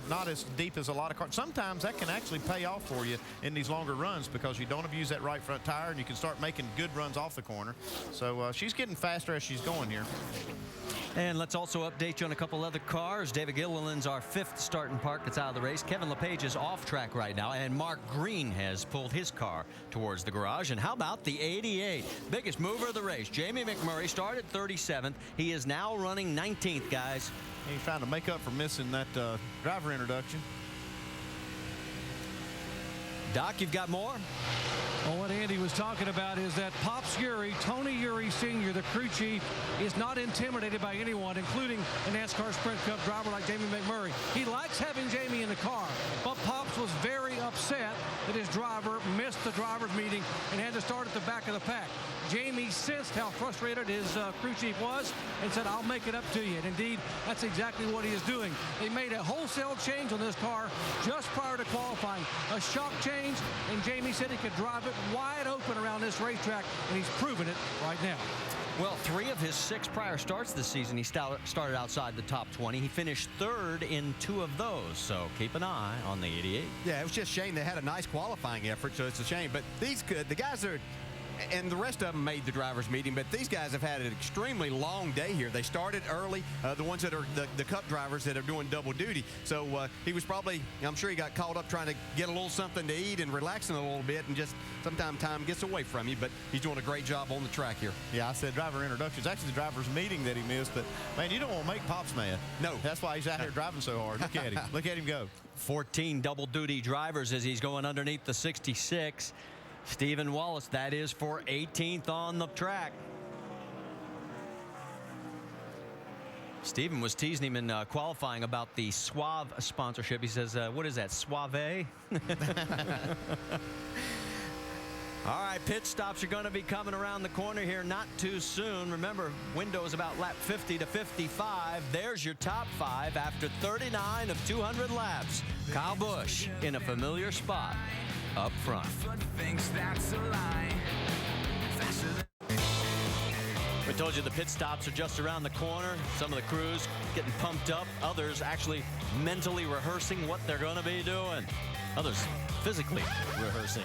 not as deep as a lot of cars. Sometimes that can actually pay off for you in these longer runs because you don't abuse that right front tire and you can start making good runs off the corner. So she's getting faster as she's going here. And let's also update you on a couple other cars. David Gilliland's our 5th starting park that's out of the race. Kevin LePage is off track right now, and Mark Green has pulled his car towards the garage. And how about the 88? Biggest mover of the race. Jamie McMurray started 37th. He is now running 19th, guys. He's trying to make up for missing that driver introduction. Doc, you've got more? Well, what Andy was talking about is that Pops Urey, Tony Urey Sr., the crew chief, is not intimidated by anyone, including a NASCAR Sprint Cup driver like Jamie McMurray. He likes having Jamie in the car, but Pops was very upset that his driver missed the driver's meeting and had to start at the back of the pack. Jamie sensed how frustrated his crew chief was and said, I'll make it up to you. And indeed, that's exactly what he is doing. They made a wholesale change on this car just prior to qualifying. A shock change, and Jamie said he could drive it wide open around this racetrack, and he's proven it right now. Well, 3 of his 6 prior starts this season, he started outside the top 20. He finished 3rd in 2 of those, so keep an eye on the 88. Yeah, it was just a shame they had a nice qualifying effort, so it's a shame. But the guys are, and the rest of them made the drivers' meeting, but these guys have had an extremely long day here. They started early, the ones that are the Cup drivers that are doing double duty. So he was probably, I'm sure he got caught up trying to get a little something to eat and relaxing a little bit, and just sometimes time gets away from you, but he's doing a great job on the track here. Yeah, I said driver introductions. Actually, the driver's meeting that he missed, but, man, you don't want to make Pops mad. No. That's why he's out here driving so hard. Look at him. Look at him go. 14 double duty drivers as he's going underneath the 66. Stephen Wallace, that is for 18th on the track. Stephen was teasing him in qualifying about the Suave sponsorship. He says, what is that, Suave? All right, pit stops are going to be coming around the corner here not too soon. Remember, windows about lap 50 to 55. There's your top 5 after 39 of 200 laps. Kyle Busch in a familiar spot up front. We told you the pit stops are just around the corner. Some of the crews getting pumped up. Others actually mentally rehearsing what they're going to be doing. Others physically rehearsing.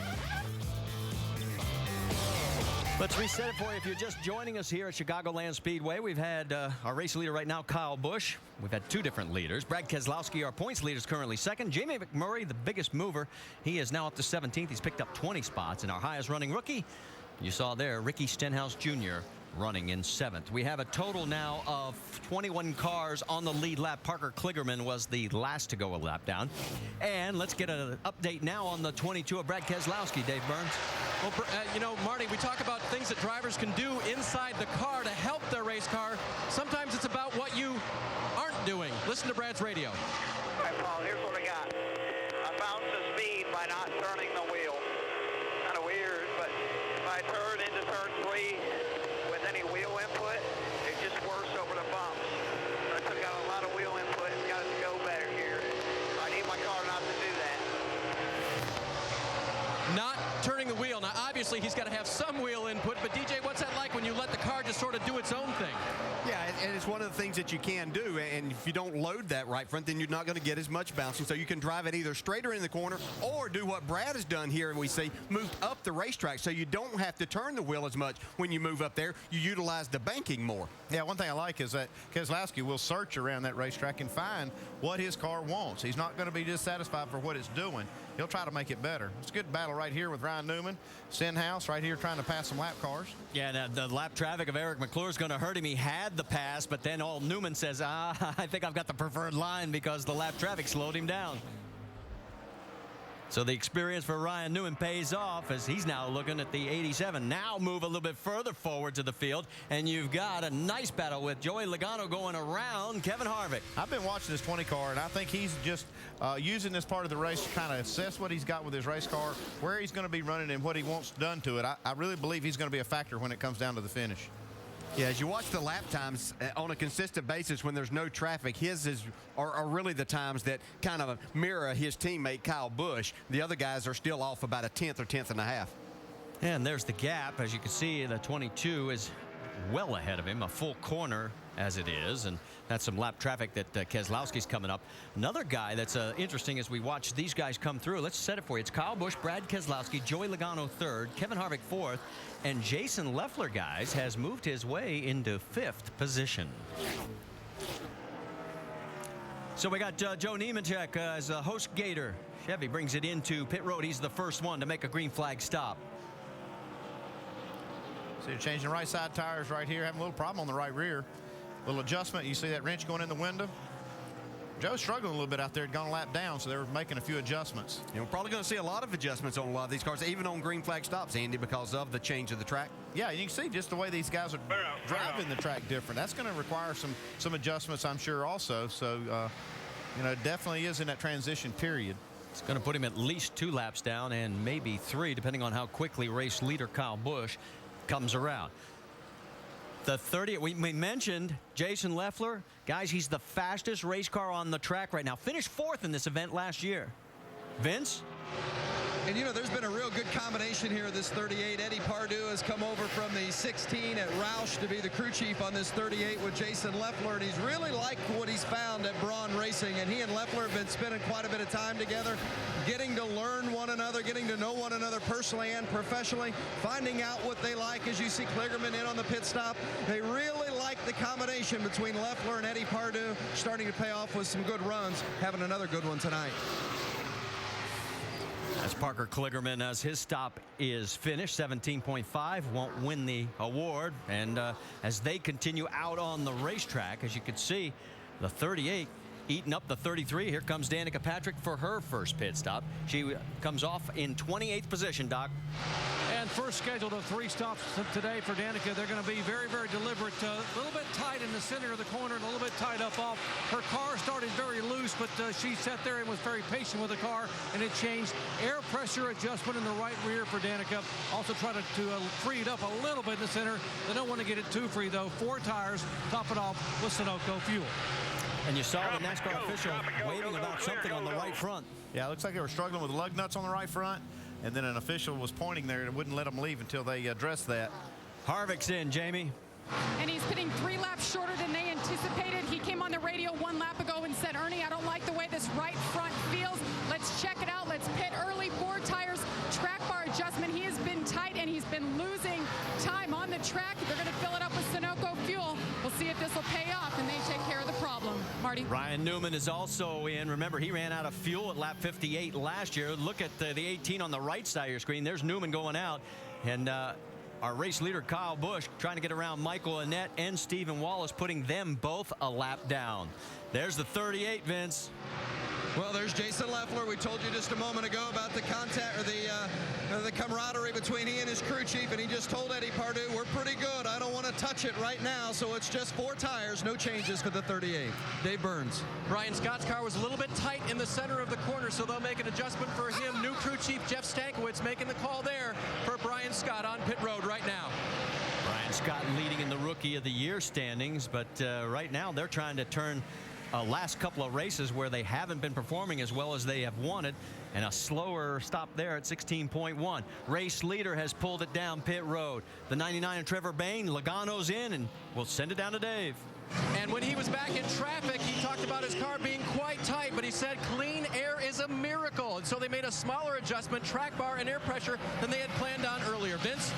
Let's reset it for you if you're just joining us here at Chicagoland Speedway. We've had our race leader right now, Kyle Busch. We've had 2 different leaders. Brad Keselowski, our points leader, is currently 2nd. Jamie McMurray, the biggest mover, he is now up to 17th. He's picked up 20 spots. And our highest running rookie, you saw there, Ricky Stenhouse Jr., running in 7th. We have a total now of 21 cars on the lead lap. Parker Kligerman was the last to go a lap down. And let's get an update now on the 22 of Brad Keselowski. Dave Burns. Well, you know, Marty, we talk about things that drivers can do inside the car to help their race car. Sometimes it's about what you aren't doing. Listen to Brad's radio. All right, Paul, here's what I got. I found the speed by not turning the wheel. Kind of weird, but if I turn into turn 3 with any wheel input, it just works over the bumps. I took out a lot of wheel input and got it to go better here. I need my car not to do that. Not turning the wheel. Now, obviously, he's got to have some wheel input, but DJ, what's that like when you let the car just sort of do its own thing? Yeah, and it's one of the things that you can do, and if you don't load that right front, then you're not going to get as much bouncing, so you can drive it either straighter in the corner or do what Brad has done here, and we see moved up the racetrack, so you don't have to turn the wheel as much when you move up there. You utilize the banking more. Yeah, one thing I like is that Keselowski will search around that racetrack and find what his car wants. He's not going to be dissatisfied for what it's doing. he'll try to make it better. It's a good battle right here with Ryan Newman. Stenhouse right here trying to pass some lap cars. Yeah, now the lap traffic of Eric McClure is going to hurt him. He had the pass, but then all Newman says, I think I've got the preferred line because the lap traffic slowed him down. So the experience for Ryan Newman pays off as he's now looking at the 87. Now move a little bit further forward to the field, and you've got a nice battle with Joey Logano going around Kevin Harvick. I've been watching this 20 car, and I think he's just using this part of the race to kind of assess what he's got with his race car, where he's going to be running, and what he wants done to it. I really believe he's going to be a factor when it comes down to the finish. Yeah, as you watch the lap times on a consistent basis when there's no traffic, his are really the times that kind of mirror his teammate Kyle Busch. The other guys are still off about a tenth or tenth and a half. And there's the gap. As you can see, the 22 is well ahead of him, a full corner as it is, and that's some lap traffic that Keselowski's coming up. Another guy that's interesting as we watch these guys come through. Let's set it for you. It's Kyle Busch, Brad Keselowski, Joey Logano third, Kevin Harvick fourth, and Jason Leffler, guys, has moved his way into fifth position. So we got Joe Nemechek as a host gator. Chevy brings it into pit road. He's the first one to make a green flag stop. So you're changing right side tires right here, having a little problem on the right rear. Little adjustment. You see that wrench going in the window? Joe's struggling a little bit out there. He'd gone a lap down, so they were making a few adjustments. And we're probably going to see a lot of adjustments on a lot of these cars, even on green flag stops, Andy, because of the change of the track. Yeah, you can see just the way these guys are driving the track different. That's going to require some adjustments, I'm sure, also. So, you know, it definitely is in that transition period. It's going to put him at least 2 laps down and maybe 3, depending on how quickly race leader Kyle Busch comes around. The 30, we mentioned Jason Leffler. Guys, he's the fastest race car on the track right now. Finished 4th in this event last year. Vince? And, you know, there's been a real good combination here of this 38. Eddie Pardue has come over from the 16 at Roush to be the crew chief on this 38 with Jason Leffler, and he's really liked what he's found at Braun Racing. And he and Leffler have been spending quite a bit of time together, getting to learn one another, getting to know one another personally and professionally, finding out what they like. As you see Kligerman in on the pit stop, they really like the combination between Leffler and Eddie Pardue, starting to pay off with some good runs, having another good one tonight. As Parker Kligerman, as his stop is finished, 17.5, won't win the award. And as they continue out on the racetrack, as you can see, the 38 eating up the 33. Here comes Danica Patrick for her first pit stop. She comes off in 28th position, Doc. And first scheduled of 3 stops today for Danica. They're going to be very, very deliberate. A little bit tight in the center of the corner and a little bit tight up off. Her car started very loose, but she sat there and was very patient with the car, and it changed. Air pressure adjustment in the right rear for Danica. Also try to free it up a little bit in the center. They don't want to get it too free, though. 4 tires, top it off with Sunoco fuel. And you saw the NASCAR official waving about something on the right front. Yeah, it looks like they were struggling with lug nuts on the right front, and then an official was pointing there and wouldn't let them leave until they addressed that. Harvick's in, Jamie. And he's pitting 3 laps shorter than they anticipated. He came on the radio 1 lap ago and said, Ernie, I don't like the way this right front feels. Let's check it out. Let's pit early. 4 tires, track bar adjustment. He has been tight, and he's been losing time on the track. They're going to fill it up with Sunoco fuel. We'll see if this will pay off, and they take care of the problem. Marty? Ryan Newman is also in. Remember, he ran out of fuel at lap 58 last year. Look at the 18 on the right side of your screen. There's Newman going out. And our race leader, Kyle Busch, trying to get around Michael Annett and Stephen Wallace, putting them both a lap down. There's the 38, Vince. Well, there's Jason Leffler. We told you just a moment ago about the contact or the camaraderie between he and his crew chief, and he just told Eddie Pardue, we're pretty good. I don't want to touch it right now, so it's just 4 tires, no changes for the 38. Dave Burns. Brian Scott's car was a little bit tight in the center of the corner, so they'll make an adjustment for him. New crew chief Jeff Stankiewicz making the call there for Brian Scott on pit road right now. Brian Scott leading in the Rookie of the Year standings, but right now they're trying to turn last couple of races where they haven't been performing as well as they have wanted, and a slower stop there at 16.1. Race leader has pulled it down pit road. The 99 of Trevor Bayne, Logano's in, and we'll send it down to Dave. And when he was back in traffic, he talked about his car being quite tight, but he said clean air is a miracle. And so they made a smaller adjustment, track bar and air pressure, than they had planned on earlier. Vince?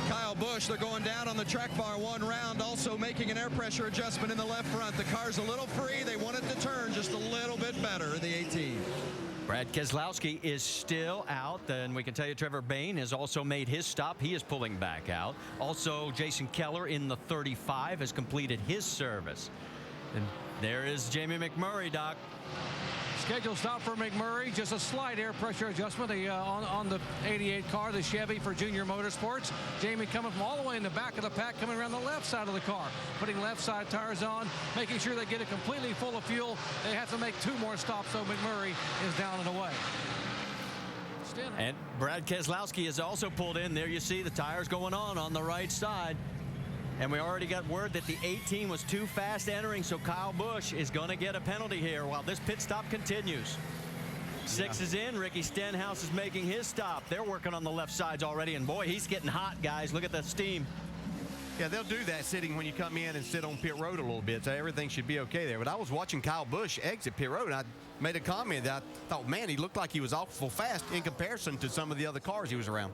Kyle Busch, they're going down on the track bar 1 round, also making an air pressure adjustment in the left front. The car's a little free. They want it to turn just a little bit better in the 18. Brad Keselowski is still out, and we can tell you Trevor Bayne has also made his stop. He is pulling back out. Also, Jason Keller in the 35 has completed his service. And there is Jamie McMurray, Doc. Scheduled stop for McMurray, just a slight air pressure adjustment on the 88 car, the Chevy for Junior Motorsports. Jamie coming from all the way in the back of the pack, coming around the left side of the car, putting left side tires on, making sure they get it completely full of fuel. They have to make 2 more stops, so McMurray is down and away. And Brad Keselowski is also pulled in. There you see the tires going on the right side. And we already got word that the 18 was too fast entering, so Kyle Busch is going to get a penalty here while this pit stop continues. 6 is in. Ricky Stenhouse is making his stop. They're working on the left sides already, and boy, he's getting hot, guys. Look at the steam. Yeah, they'll do that sitting when you come in and sit on pit road a little bit, so everything should be okay there. But I was watching Kyle Busch exit pit road, and I made a comment that I thought, man, he looked like he was awful fast in comparison to some of the other cars he was around.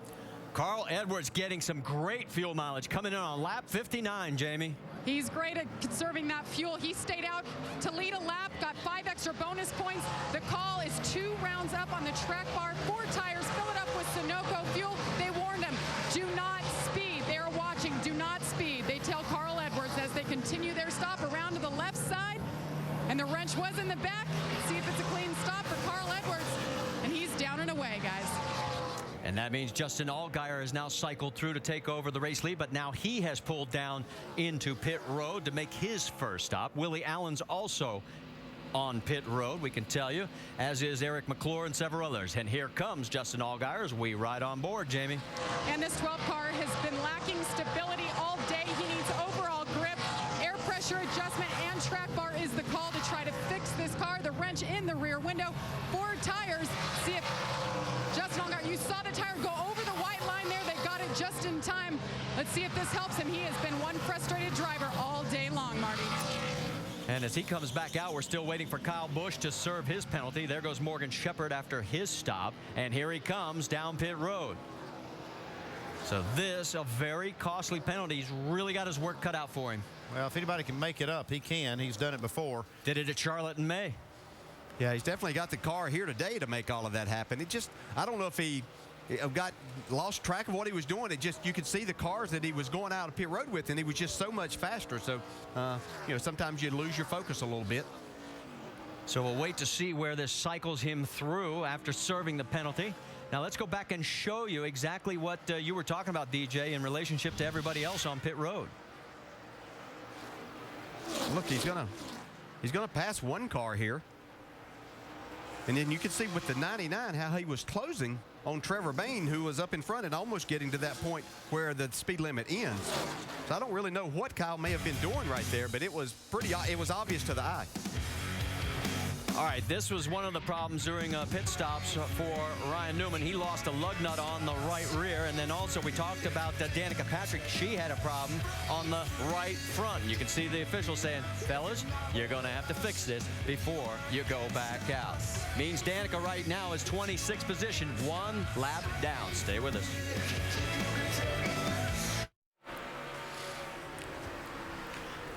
Carl Edwards getting some great fuel mileage coming in on lap 59, Jamie. He's great at conserving that fuel. He stayed out to lead a lap, got 5 extra bonus points. The call is 2 rounds up on the track bar, 4 tires, fill it up with Sunoco fuel. They warned him, do not speed. They are watching, do not speed. They tell Carl Edwards as they continue their stop around to the left side, and the wrench was in the back. See if it's a clean stop for Carl Edwards, and he's down and away, guys. And that means Justin Allgaier has now cycled through to take over the race lead, but now he has pulled down into pit road to make his first stop. Willie Allen's also on pit road, we can tell you, as is Eric McClure and several others. And here comes Justin Allgaier as we ride on board, Jamie. And this 12 car has been lacking stability all day. He needs overall grip, air pressure adjustment, and track bar is the call to try to fix this car. The wrench in the rear window, 4 tires. See if Justin Allgaier, you saw the tire go over the white line there. They got it just in time. Let's see if this helps him. He has been one frustrated driver all day long, Marty. And as he comes back out, we're still waiting for Kyle Busch to serve his penalty. There goes Morgan Shepherd after his stop. And here he comes down pit road. So this, a very costly penalty. He's really got his work cut out for him. Well, if anybody can make it up, he can. He's done it before. Did it at Charlotte in May. Yeah, he's definitely got the car here today to make all of that happen. It just, I don't know if he lost track of what he was doing. It just, you could see the cars that he was going out of pit road with, and he was just so much faster. So, you know, sometimes you lose your focus a little bit. So we'll wait to see where this cycles him through after serving the penalty. Now let's go back and show you exactly what you were talking about, DJ, in relationship to everybody else on pit road. Look, he's gonna pass one car here. And then you can see with the 99 how he was closing on Trevor Bayne, who was up in front and almost getting to that point where the speed limit ends. So I don't really know what Kyle may have been doing right there, but it was obvious to the eye. All right, this was one of the problems during pit stops for Ryan Newman. He lost a lug nut on the right rear, and then also we talked about Danica Patrick. She had a problem on the right front. You can see the official saying, fellas, you're going to have to fix this before you go back out. Means Danica right now is 26th position, 1 lap down. Stay with us.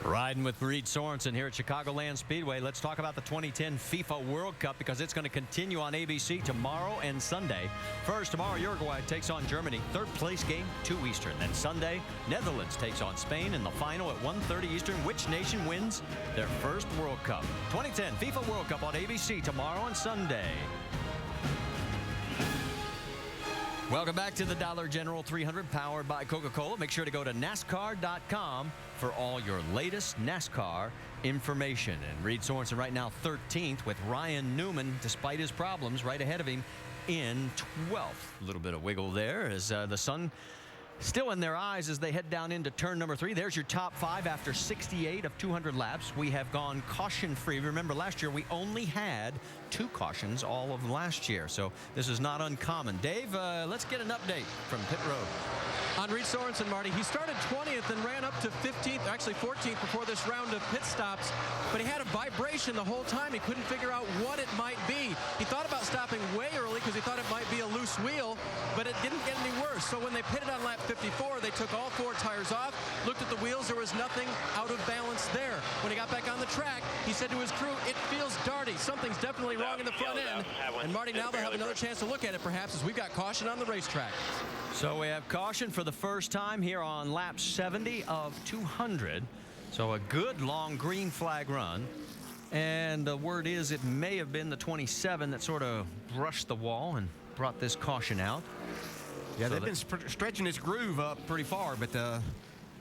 Riding with Reed Sorensen here at Chicagoland Speedway. Let's talk about the 2010 FIFA World Cup because it's going to continue on ABC tomorrow and Sunday. First, tomorrow, Uruguay takes on Germany. 3rd place game, 2 Eastern. Then Sunday, Netherlands takes on Spain in the final at 1:30 Eastern. Which nation wins their first World Cup? 2010 FIFA World Cup on ABC tomorrow and Sunday. Welcome back to the Dollar General 300 powered by Coca-Cola. Make sure to go to NASCAR.com for all your latest NASCAR information. And Reed Sorensen right now 13th with Ryan Newman, despite his problems, right ahead of him in 12th. A little bit of wiggle there as the sun still in their eyes as they head down into turn number 3. There's your top 5 after 68 of 200 laps. We have gone caution-free. Remember, last year we only had 2 cautions all of last year, so this is not uncommon. Dave, let's get an update from pit road. On Reed Sorensen, Marty, he started 20th and ran up to 15th, actually 14th before this round of pit stops, but he had a vibration the whole time. He couldn't figure out what it might be. He thought about stopping way early because he thought it might be a loose wheel, but it didn't get any worse. So when they pitted on lap 54, they took all 4 tires off, looked at the wheels, there was nothing out of balance there. When he got back on the track, he said to his crew, it feels darty. Something's definitely something wrong in the front end. And Marty, now they'll have another chance to look at it perhaps as we've got caution on the racetrack. So we have caution for the first time here on lap 70 of 200. So a good long green flag run. And the word is it may have been the 27 that sort of brushed the wall and brought this caution out. Yeah, they've been stretching his groove up pretty far, but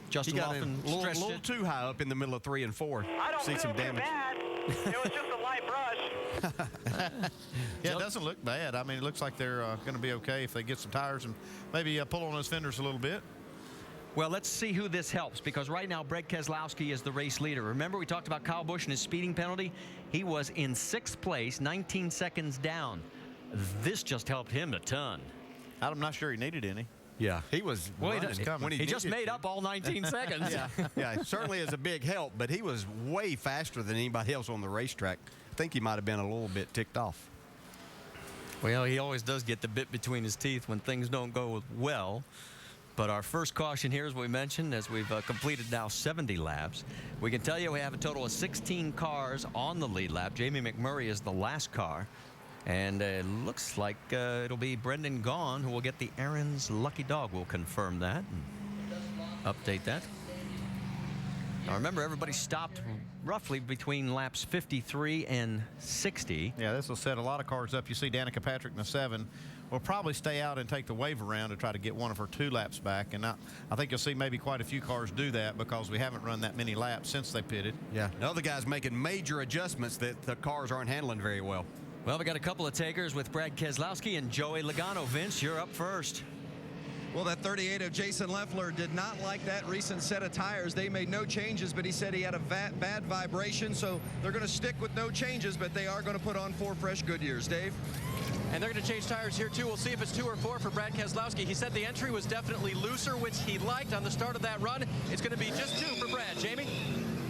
Justin he got Lofton a little too high up in the middle of 3 and 4. I don't feel some too damage. bad. It was just a light brush. Yeah, it doesn't look bad. I mean, it looks like they're going to be okay if they get some tires and maybe pull on those fenders a little bit. Well, let's see who this helps, because right now Brad Keselowski is the race leader. Remember, we talked about Kyle Busch and his speeding penalty? He was in 6th place, 19 seconds down. This just helped him a ton. I'm not sure he needed any. Yeah, he was when he just made up all 19 seconds. Yeah, it certainly is a big help, but he was way faster than anybody else on the racetrack. I think he might have been a little bit ticked off. Well, he always does get the bit between his teeth when things don't go well. But our first caution here, as we mentioned, as we've completed now 70 laps, we can tell you we have a total of 16 cars on the lead lap. Jamie McMurray is the last car. And it looks like it'll be Brendan Gaughan who will get the Aaron's Lucky Dog. We'll confirm that and update that. Now remember, everybody stopped roughly between laps 53 and 60. Yeah, this will set a lot of cars up. You see Danica Patrick in the 7 will probably stay out and take the wave around to try to get one of her 2 laps back. And I think you'll see maybe quite a few cars do that because we haven't run that many laps since they pitted. Yeah, the other guy's making major adjustments that the cars aren't handling very well. Well, we got a couple of takers with Brad Keselowski and Joey Logano. Vince, you're up first. Well, that 38 of Jason Leffler did not like that recent set of tires. They made no changes, but he said he had a bad vibration, so they're going to stick with no changes, but they are going to put on 4 fresh Goodyears. Dave? And they're going to change tires here, too. We'll see if it's 2 or 4 for Brad Keselowski. He said the entry was definitely looser, which he liked on the start of that run. It's going to be just 2 for Brad. Jamie?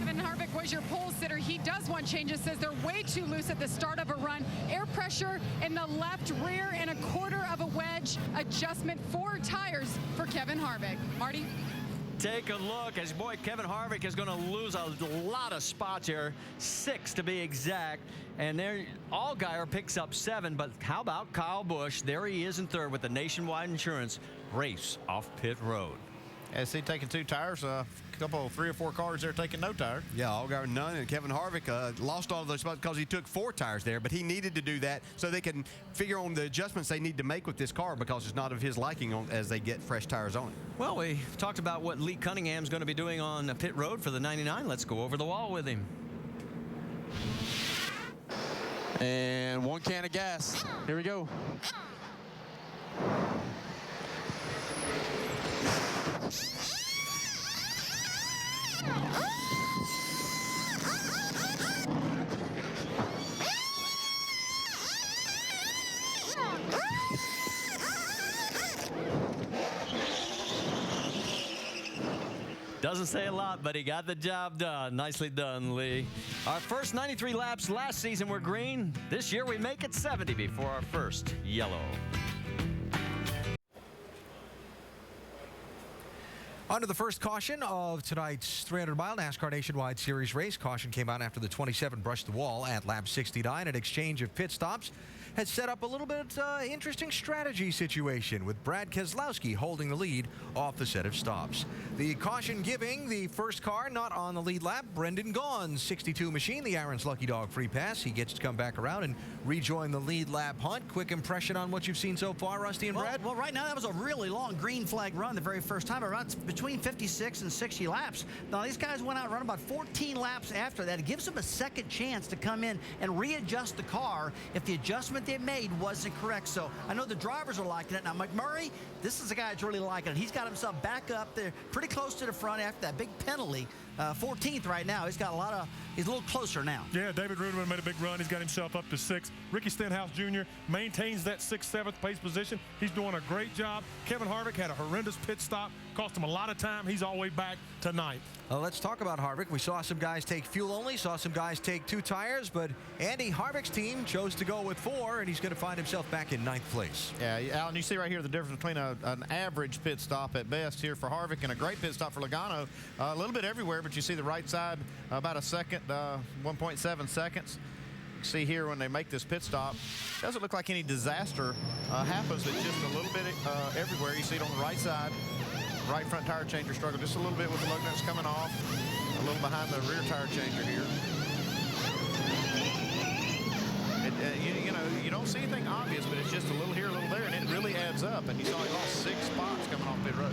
Kevin Harvick was your pole sitter. He does want changes, says they're way too loose at the start of a run. Air pressure in the left rear and a 1/4 of a wedge adjustment. 4 tires for Kevin Harvick. Marty? Take a look as boy Kevin Harvick is going to lose a lot of spots here, 6 to be exact, and there Allgaier picks up 7. But how about Kyle Busch? There he is in 3rd with the Nationwide Insurance race off pit road. As he taking 2 tires, a couple 3 or 4 cars there taking no tire. Yeah, Allgaier none, and Kevin Harvick lost all of those spots because he took 4 tires there, but he needed to do that so they can figure on the adjustments they need to make with this car because it's not of his liking as they get fresh tires on it. Well, we talked about what Lee Cunningham's going to be doing on pit road for the 99. Let's go over the wall with him. And 1 can of gas. Here we go. Doesn't say a lot, but he got the job done. Nicely done, Lee. Our first 93 laps last season were green. This year we make it 70 before our first yellow. Under the first caution of tonight's 300-mile NASCAR Nationwide Series race. Caution came out after the 27 brushed the wall at lap 69. An exchange of pit stops has set up a little bit interesting strategy situation with Brad Keselowski holding the lead off the set of stops. The caution giving the first car not on the lead lap, Brendan Gaughan's 62 machine, the Aaron's Lucky Dog free pass. He gets to come back around and rejoin the lead lap hunt. Quick impression on what you've seen so far, Rusty and Brad? Well, right now that was a really long green flag run the very first time. Around between 56 and 60 laps. Now these guys went out and run about 14 laps after that. It gives them a second chance to come in and readjust the car if the adjustment they made wasn't correct. So I know the drivers are liking it. Now McMurray, this is a guy that's really liking it. He's got himself back up there pretty close to the front after that big penalty. 14th right now. He's got he's a little closer now. Yeah, David Ruderman made a big run. He's got himself up to 6th. Ricky Stenhouse Jr. maintains that 6th, 7th place position. He's doing a great job. Kevin Harvick had a horrendous pit stop. Cost him a lot of time. He's all the way back to 9th. Let's talk about Harvick. We saw some guys take fuel only, saw some guys take 2 tires, but Andy Harvick's team chose to go with 4, and he's going to find himself back in 9th place. Yeah, Alan, you see right here the difference between an average pit stop at best here for Harvick and a great pit stop for Logano. A little bit everywhere, but you see the right side about a second, 1.7 seconds. see here when they make this pit stop, doesn't look like any disaster happens. It's just a little bit everywhere. You see it on the right side. Right front tire changer struggle just a little bit with the lug nuts coming off. A little behind the rear tire changer here. You don't see anything obvious, but it's just a little here, a little there, and it really adds up. And you saw he lost 6 spots coming off pit road.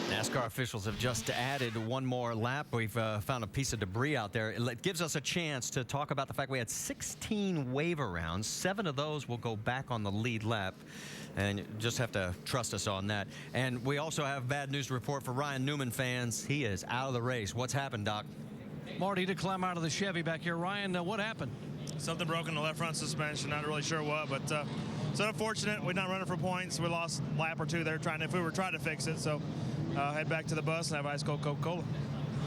NASCAR officials have just added one more lap. We've found a piece of debris out there. It gives us a chance to talk about the fact we had 16 waiver rounds. 7 of those will go back on the lead lap. And you just have to trust us on that. And we also have bad news to report for Ryan Newman fans. He is out of the race. What's happened, Doc? Marty to climb out of the Chevy back here. Ryan, what happened? Something broke in the left front suspension. Not really sure what, but it's unfortunate. We're not running for points. We lost a lap or two there if we were trying to fix it. So head back to the bus and have ice cold Coca-Cola.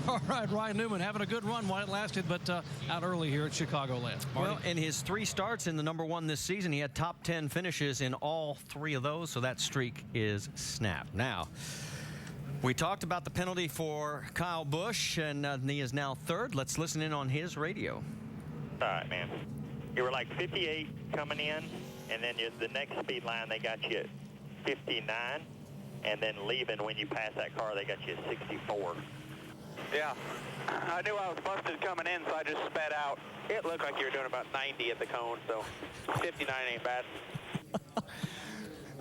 All right, Ryan Newman having a good run while it lasted, but out early here at Chicagoland. Marty? Well, in his 3 starts in the #1 this season, he had top 10 finishes in all 3 of those, so that streak is snapped. Now, we talked about the penalty for Kyle Busch, and he is now 3rd. Let's listen in on his radio. All right, man. You were like 58 coming in, and then the next speed line, they got you at 59, and then leaving when you pass that car, they got you at 64. Yeah, I knew I was busted coming in, so I just sped out. It looked like you were doing about 90 at the cone, so 59 ain't bad.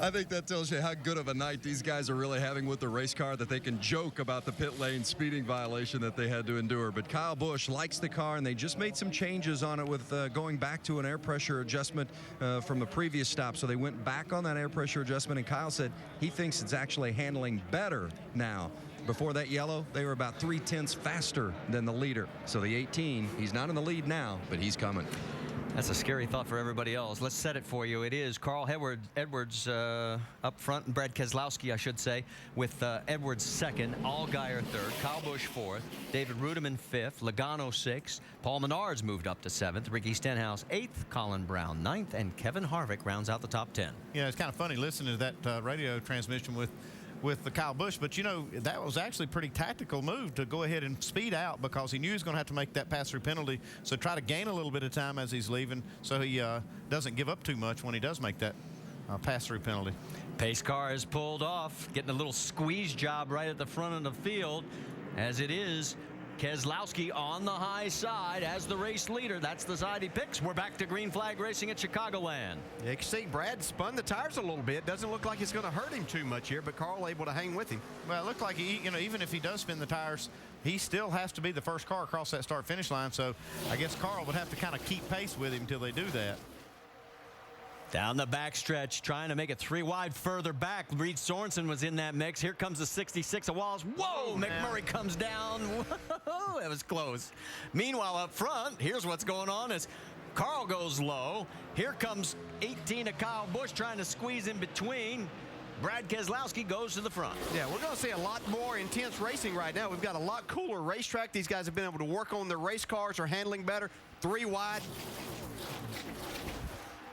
I think that tells you how good of a night these guys are really having with the race car, that they can joke about the pit lane speeding violation that they had to endure. But Kyle Busch likes the car, and they just made some changes on it with going back to an air pressure adjustment from the previous stop. So they went back on that air pressure adjustment, and Kyle said he thinks it's actually handling better now. Before that yellow, they were about 0.3 faster than the leader. So the 18, he's not in the lead now, but he's coming. That's a scary thought for everybody else. Let's set it for you. It is Carl Edwards up front, and Brad Keselowski, I should say, with Edwards 2nd, Allgaier 3rd, Kyle Busch 4th, David Rudiman 5th, Logano 6th, Paul Menard's moved up to 7th, Ricky Stenhouse 8th, Colin Brown 9th, and Kevin Harvick rounds out the top 10. Yeah, it's kind of funny listening to that radio transmission with the Kyle Busch, but that was actually a pretty tactical move to go ahead and speed out, because he knew he was going to have to make that pass-through penalty, so try to gain a little bit of time as he's leaving so he doesn't give up too much when he does make that pass-through penalty. Pace car is pulled off, getting a little squeeze job right at the front of the field, as it is Keselowski on the high side as the race leader. That's the side he picks. We're back to green flag racing at Chicagoland. Yeah, you can see Brad spun the tires a little bit. Doesn't look like it's going to hurt him too much here, but Carl able to hang with him. Well, it looked like even if he does spin the tires, he still has to be the first car across that start-finish line. So I guess Carl would have to kind of keep pace with him until they do that. Down the backstretch, trying to make it 3 wide further back. Reed Sorensen was in that mix. Here comes the 66 of Walls. Whoa, McMurray comes down. Whoa, that was close. Meanwhile, up front, here's what's going on as Carl goes low. Here comes 18 of Kyle Busch trying to squeeze in between. Brad Keselowski goes to the front. Yeah, we're going to see a lot more intense racing right now. We've got a lot cooler racetrack. These guys have been able to work on their race cars, are handling better. 3 wide.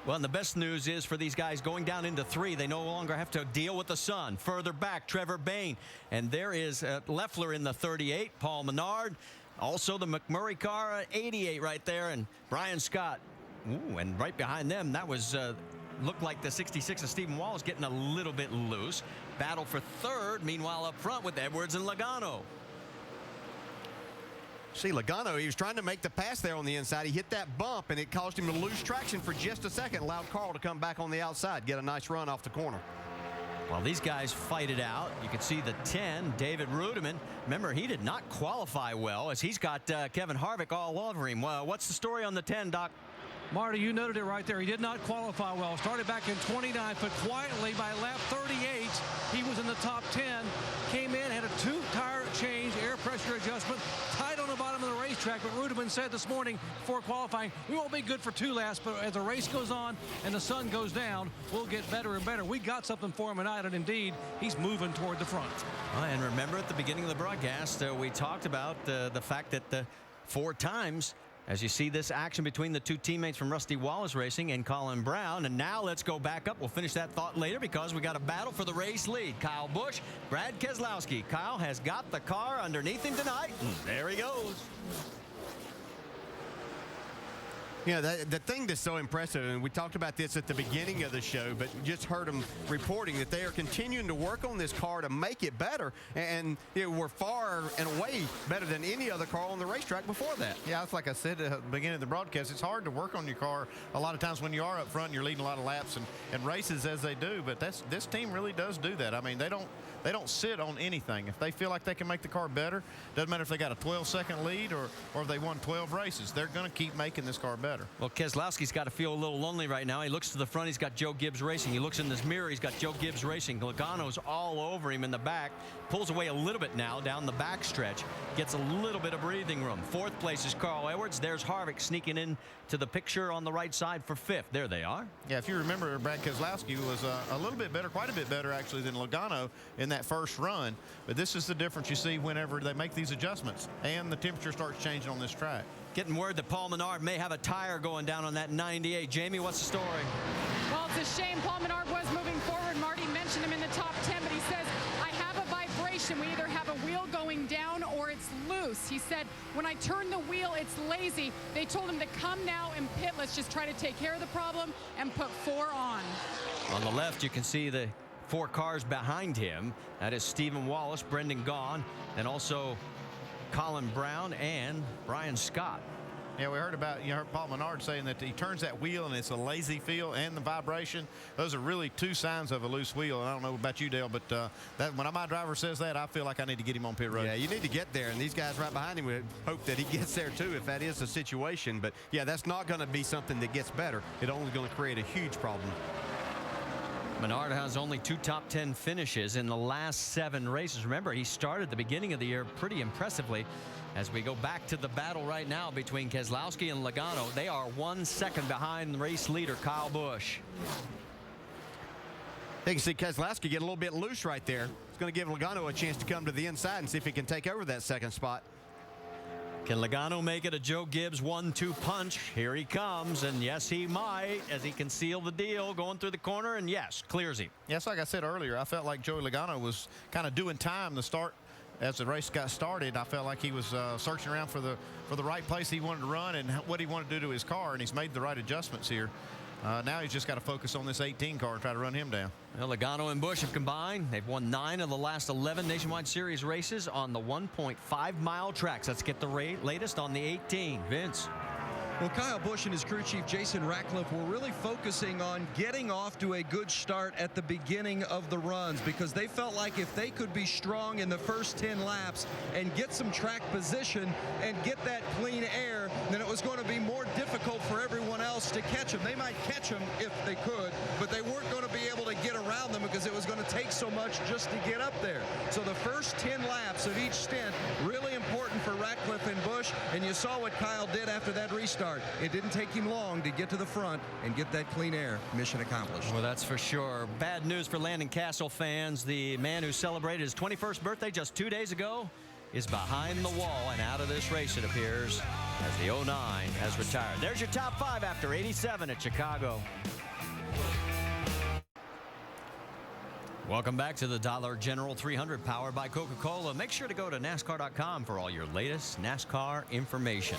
Well, and the best news is for these guys going down into 3, they no longer have to deal with the sun. Further back, Trevor Bayne. And there is Leffler in the 38, Paul Menard. Also the McMurray car at 88 right there, and Brian Scott. Ooh, and right behind them, that was looked like the 66 of Stephen Walls getting a little bit loose. Battle for 3rd, meanwhile up front with Edwards and Logano. See, Logano, he was trying to make the pass there on the inside. He hit that bump, and it caused him to lose traction for just a second. Allowed Carl to come back on the outside, get a nice run off the corner. Well, these guys fight it out. You can see the 10, David Rudiman. Remember, he did not qualify well, as he's got Kevin Harvick all over him. What's the story on the 10, Doc? Marty, you noted it right there. He did not qualify well. Started back in 29, but quietly by lap 38, he was in the top 10. Came in, had a 2-tire change, air pressure adjustment, tight on the bottom of the racetrack. But Rudiman said this morning before qualifying, we won't be good for 2 laps, but as the race goes on and the sun goes down, we'll get better and better. We got something for him tonight, and indeed, he's moving toward the front. And remember at the beginning of the broadcast, we talked about the fact that 4 times, as you see this action between the 2 teammates from Rusty Wallace Racing and Colin Brown. And now let's go back up. We'll finish that thought later because we got a battle for the race lead. Kyle Busch, Brad Keselowski. Kyle has got the car underneath him tonight. And there he goes. You know, the thing that's so impressive, and we talked about this at the beginning of the show, but just heard them reporting that they are continuing to work on this car to make it better. And you know, we're far and away better than any other car on the racetrack before that. Yeah, it's like I said at the beginning of the broadcast, it's hard to work on your car a lot of times when you are up front, you're leading a lot of laps and races as they do. But this team really does do that. I mean, they don't sit on anything. If they feel like they can make the car better, doesn't matter if they got a 12-second lead or if they won 12 races, they're going to keep making this car better. Well, Keselowski's got to feel a little lonely right now. He looks to the front. He's got Joe Gibbs Racing. He looks in this mirror. He's got Joe Gibbs Racing. Logano's all over him in the back. Pulls away a little bit now down the back stretch. Gets a little bit of breathing room. Fourth place is Carl Edwards. There's Harvick sneaking in to the picture on the right side for fifth. There they are. Yeah, if you remember, Brad Keselowski was a little bit better, quite a bit better actually than Logano in that first run. But this is the difference you see whenever they make these adjustments and the temperature starts changing on this track. Getting word that Paul Menard may have a tire going down on that 98. Jamie, what's the story? Well, it's a shame. Paul Menard was moving forward. Marty mentioned him in the top 10, but he says, I have a vibration. We either have a wheel going down or it's loose. He said, when I turn the wheel, it's lazy. They told him to come now and pit. Let's just try to take care of the problem and put 4 on. On the left, you can see the 4 cars behind him. That is Stephen Wallace, Brendan Gaughan, and also Colin Brown and Brian Scott. Yeah, we heard about, you heard Paul Menard saying that he turns that wheel and it's a lazy feel and the vibration. Those are really 2 signs of a loose wheel. And I don't know about you, Dale, but that when my driver says that, I feel like I need to get him on pit road. Yeah, you need to get there, and these guys right behind him would hope that he gets there too if that is the situation. But yeah, that's not going to be something that gets better. It's only going to create a huge problem. Menard has only 2 top 10 finishes in the last 7 races. Remember, he started the beginning of the year pretty impressively. As we go back to the battle right now between Keselowski and Logano, they are 1 second behind race leader Kyle Busch. You can see Keselowski get a little bit loose right there. It's going to give Logano a chance to come to the inside and see if he can take over that second spot. Can Logano make it a Joe Gibbs 1-2 punch? Here he comes, and yes, he might, as he can seal the deal going through the corner, and yes, clears him. Yes, like I said earlier, I felt like Joey Logano was kind of doing time to start. As the race got started, I felt like he was searching around for the right place he wanted to run and what he wanted to do to his car, and he's made the right adjustments here. Now he's just got to focus on this 18 car and try to run him down. Well, Logano and Busch have combined. They've won 9 of the last 11 Nationwide Series races on the 1.5-mile tracks. Let's get the latest on the 18. Vince. Well, Kyle Busch and his crew chief Jason Ratcliffe were really focusing on getting off to a good start at the beginning of the runs because they felt like if they could be strong in the first 10 laps and get some track position and get that clean air, then it was going to be more difficult for everyone else to catch them. They might catch them if they could, but they weren't going to be able to get around them because it was going to take so much just to get up there. So the first 10 laps of each stint, really important for Ratcliffe and Busch, and you saw what Kyle did after that restart. It didn't take him long to get to the front and get that clean air. Mission accomplished. Well, that's for sure. Bad news for Landon Castle fans. The man who celebrated his 21st birthday just 2 days ago is behind the wall and out of this race, it appears, as the 09 has retired. There's your top 5 after 87 at Chicago. Welcome back to the Dollar General 300 powered by Coca-Cola. Make sure to go to NASCAR.com for all your latest NASCAR information.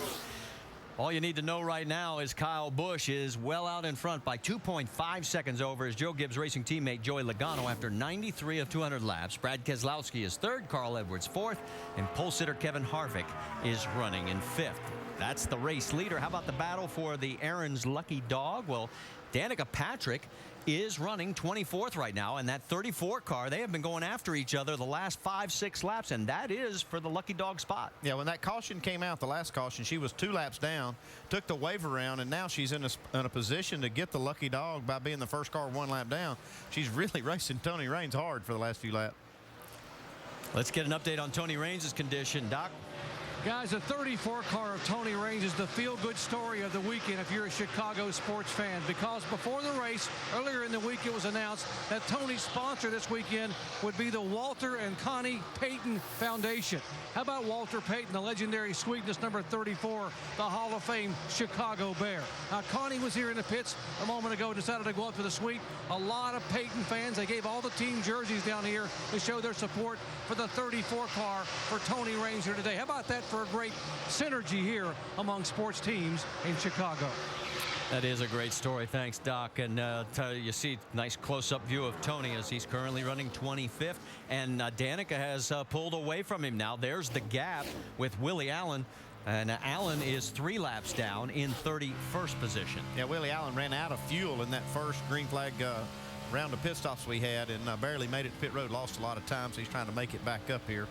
All you need to know right now is Kyle Busch is well out in front by 2.5 seconds over his Joe Gibbs Racing teammate Joey Logano after 93 of 200 laps. Brad Keselowski is 3rd, Carl Edwards 4th, and pole sitter Kevin Harvick is running in 5th. That's the race leader. How about the battle for the Aaron's lucky dog? Well, Danica Patrick is running 24th right now, and that 34 car, they have been going after each other the last 5-6 laps, and that is for the lucky dog spot. Yeah, when that caution came out, the last caution, she was 2 laps down, took the wave around, and now she's in a position to get the lucky dog by being the first car 1 lap down. She's really racing Tony Raines hard for the last few laps. Let's get an update on Tony Raines' condition. Doc? Guys, the 34 car of Tony Raines is the feel-good story of the weekend if you're a Chicago sports fan, because before the race, earlier in the week, it was announced that Tony's sponsor this weekend would be the Walter and Connie Payton Foundation. How about Walter Payton, the legendary Sweetness number 34, the Hall of Fame Chicago Bear? Now, Connie was here in the pits a moment ago, decided to go up to the suite. A lot of Payton fans, they gave all the team jerseys down here to show their support for the 34 car for Tony Raines here today. How about that for a great synergy here among sports teams in Chicago. That is a great story. Thanks, Doc. And you see nice close-up view of Tony as he's currently running 25th. And Danica has pulled away from him now. There's the gap with Willie Allen. And Allen is 3 laps down in 31st position. Yeah, Willie Allen ran out of fuel in that first green flag round of pit stops we had and barely made it to pit road. Lost a lot of time, so he's trying to make it back up here.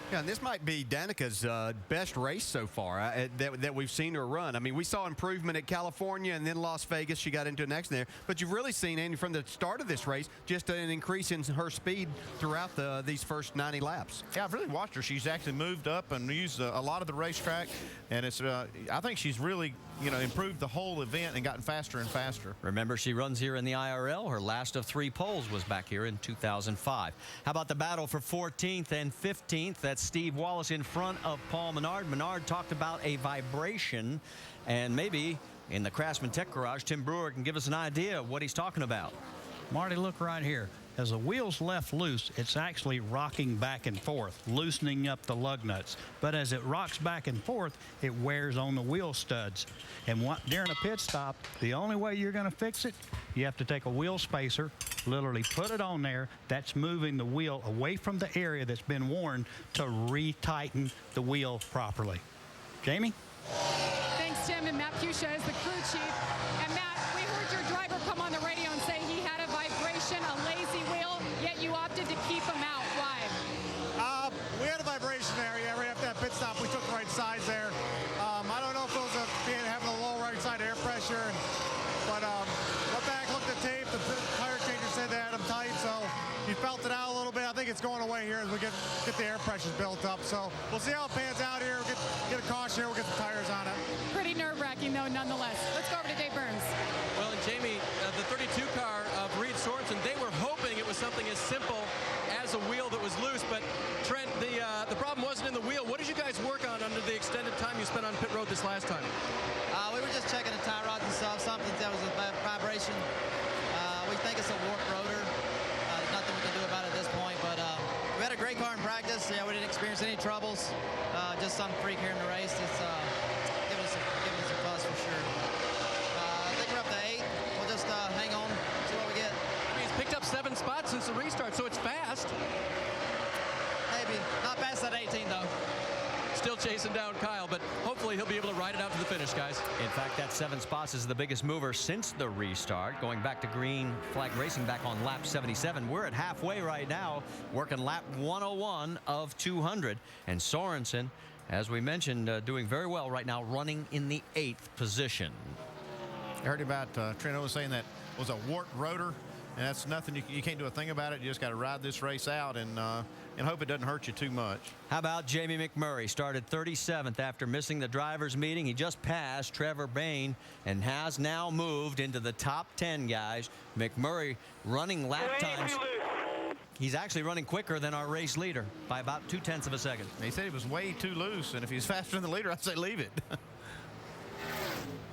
Yeah, and this might be Danica's best race so far that we've seen her run. I mean, we saw improvement at California and then Las Vegas. She got into an accident there. But you've really seen, Andy, from the start of this race, just an increase in her speed throughout these first 90 laps. Yeah, I've really watched her. She's actually moved up and used a lot of the racetrack. And it's I think she's really, improved the whole event and gotten faster and faster. Remember, she runs here in the IRL. Her last of 3 poles was back here in 2005. How about the battle for 14th and 15th? That's Steve Wallace in front of Paul Menard. Menard talked about a vibration, and maybe in the Craftsman Tech Garage, Tim Brewer can give us an idea of what he's talking about. Marty, look right here. As the wheel's left loose, it's actually rocking back and forth, loosening up the lug nuts. But as it rocks back and forth, it wears on the wheel studs. And during a pit stop, the only way you're going to fix it, you have to take a wheel spacer, literally put it on there. That's moving the wheel away from the area that's been worn to retighten the wheel properly. Jamie? Thanks, Tim. And Matt Fuchsia is the crew chief. And Matt, we heard your driver come on the radio and say he had a vibration, a lazy wheel, yet you opted to keep him out. Why? We had a vibration there. Yeah, right after that pit stop, we took the right sides there. I don't know if it was having a low right side air pressure, but went back, looked at tape. The tire changer said they had them tight, so he felt it out a little bit. I think it's going away here as we get the air pressures built up. So we'll see how it pans out here. We'll get a caution here. We'll get the tires on it. Pretty nerve-wracking, though, nonetheless. Let's go over to Dave Burns. Well, and Jamie, the 32 car of Reed Sorensen, they were hoping it was something as simple as a wheel that was loose, but Trent, the problem wasn't in the wheel. What did you guys work on under the extended time you spent on pit road this last time? We were just checking the tie rods and stuff, something that was a vibration. We think it's a warped rotor. There's nothing we can do about it at this point, but we had a great car in practice. Yeah, we didn't experience any troubles. Just some freak here in the race. It's giving us a fuss for sure. I think we're up to 8. We'll just hang on, see what we get. I mean, he's picked up 7 spots since the restart, so it's fast. Maybe. Not past that 18, though. Still chasing down Kyle, but hopefully he'll be able to ride it out to the finish, guys. In fact, that 7 spots is the biggest mover since the restart. Going back to green flag racing back on lap 77. We're at halfway right now, working lap 101 of 200. And Sorensen, as we mentioned, doing very well right now, running in the 8th position. I heard about Trent Owens saying that was a warped rotor, and that's nothing. You can't do a thing about it. You just got to ride this race out and hope it doesn't hurt you too much. How about Jamie McMurray? Started 37th after missing the drivers' meeting. He just passed Trevor Bain and has now moved into the top 10 guys. McMurray running lap times. He's actually running quicker than our race leader by about 0.2 of a second. He said he was way too loose, and if he's faster than the leader, I'd say leave it.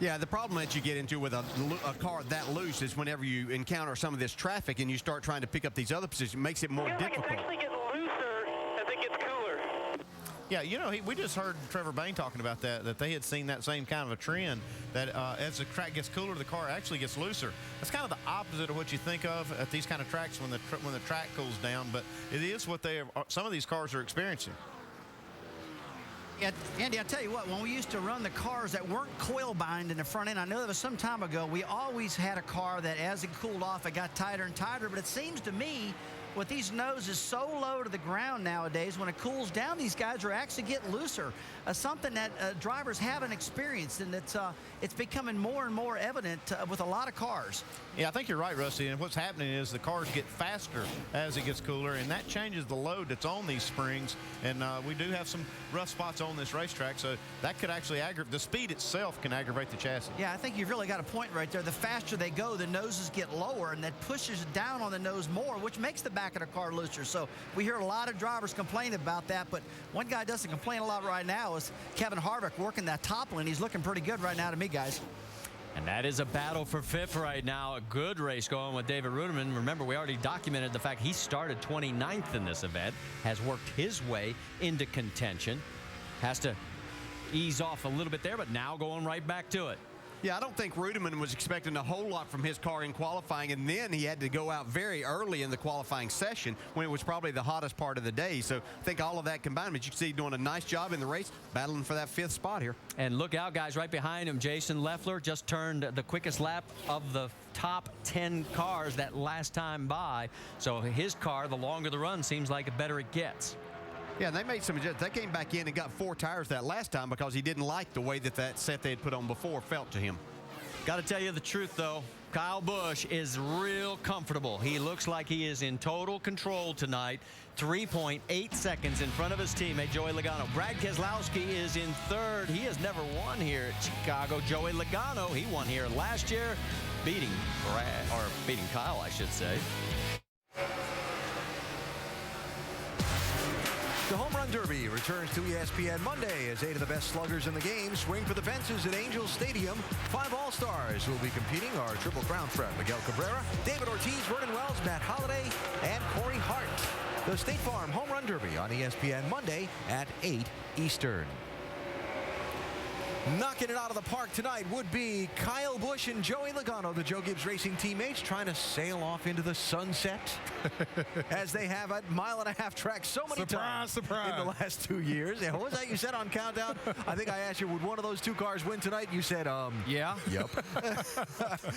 Yeah, the problem that you get into with a car that loose is whenever you encounter some of this traffic and you start trying to pick up these other positions, it makes it more difficult. It actually gets looser as it gets cooler. Yeah, we just heard Trevor Bain talking about that they had seen that same kind of a trend, that as the track gets cooler, the car actually gets looser. That's kind of the opposite of what you think of at these kind of tracks when the track cools down, but it is what some of these cars are experiencing. Yeah, Andy, I tell you what, when we used to run the cars that weren't coil bind in the front end, I know that was some time ago, we always had a car that as it cooled off, it got tighter and tighter, but it seems to me with these noses so low to the ground nowadays, when it cools down, these guys are actually getting looser. Something that drivers haven't experienced, and it's becoming more and more evident with a lot of cars. Yeah, I think you're right, Rusty. And what's happening is the cars get faster as it gets cooler, and that changes the load that's on these springs. And we do have some rough spots on this racetrack, so that could actually aggravate. The speed itself can aggravate the chassis. Yeah, I think you've really got a point right there. The faster they go, the noses get lower, and that pushes down on the nose more, which makes the back of the car looser. So we hear a lot of drivers complain about that, but one guy doesn't complain a lot right now is Kevin Harvick working that top lane. He's looking pretty good right now to me, guys. And that is a battle for 5th right now. A good race going with David Ruderman. Remember, we already documented the fact he started 29th in this event, has worked his way into contention. Has to ease off a little bit there, but now going right back to it. Yeah, I don't think Rudiman was expecting a whole lot from his car in qualifying, and then he had to go out very early in the qualifying session when it was probably the hottest part of the day. So I think all of that combined, but you can see doing a nice job in the race, battling for that 5th spot here. And look out, guys, right behind him. Jason Leffler just turned the quickest lap of the top 10 cars that last time by. So his car, the longer the run, seems like the better it gets. Yeah, and they made some adjustments. They came back in and got 4 tires that last time because he didn't like the way that set they had put on before felt to him. Got to tell you the truth, though. Kyle Busch is real comfortable. He looks like he is in total control tonight. 3.8 seconds in front of his teammate, Joey Logano. Brad Keselowski is in 3rd. He has never won here at Chicago. Joey Logano, he won here last year, beating Kyle, I should say. The Home Run Derby returns to ESPN Monday as 8 of the best sluggers in the game swing for the fences at Angels Stadium. 5 All-Stars who will be competing are Triple Crown threat Miguel Cabrera, David Ortiz, Vernon Wells, Matt Holliday, and Corey Hart. The State Farm Home Run Derby on ESPN Monday at 8 Eastern. Knocking it out of the park tonight would be Kyle Busch and Joey Logano, the Joe Gibbs Racing teammates, trying to sail off into the sunset as they have at mile-and-a-half track so many times in the last 2 years. And what was that you said on Countdown? I think I asked you, would one of those 2 cars win tonight? You said, yeah. Yep.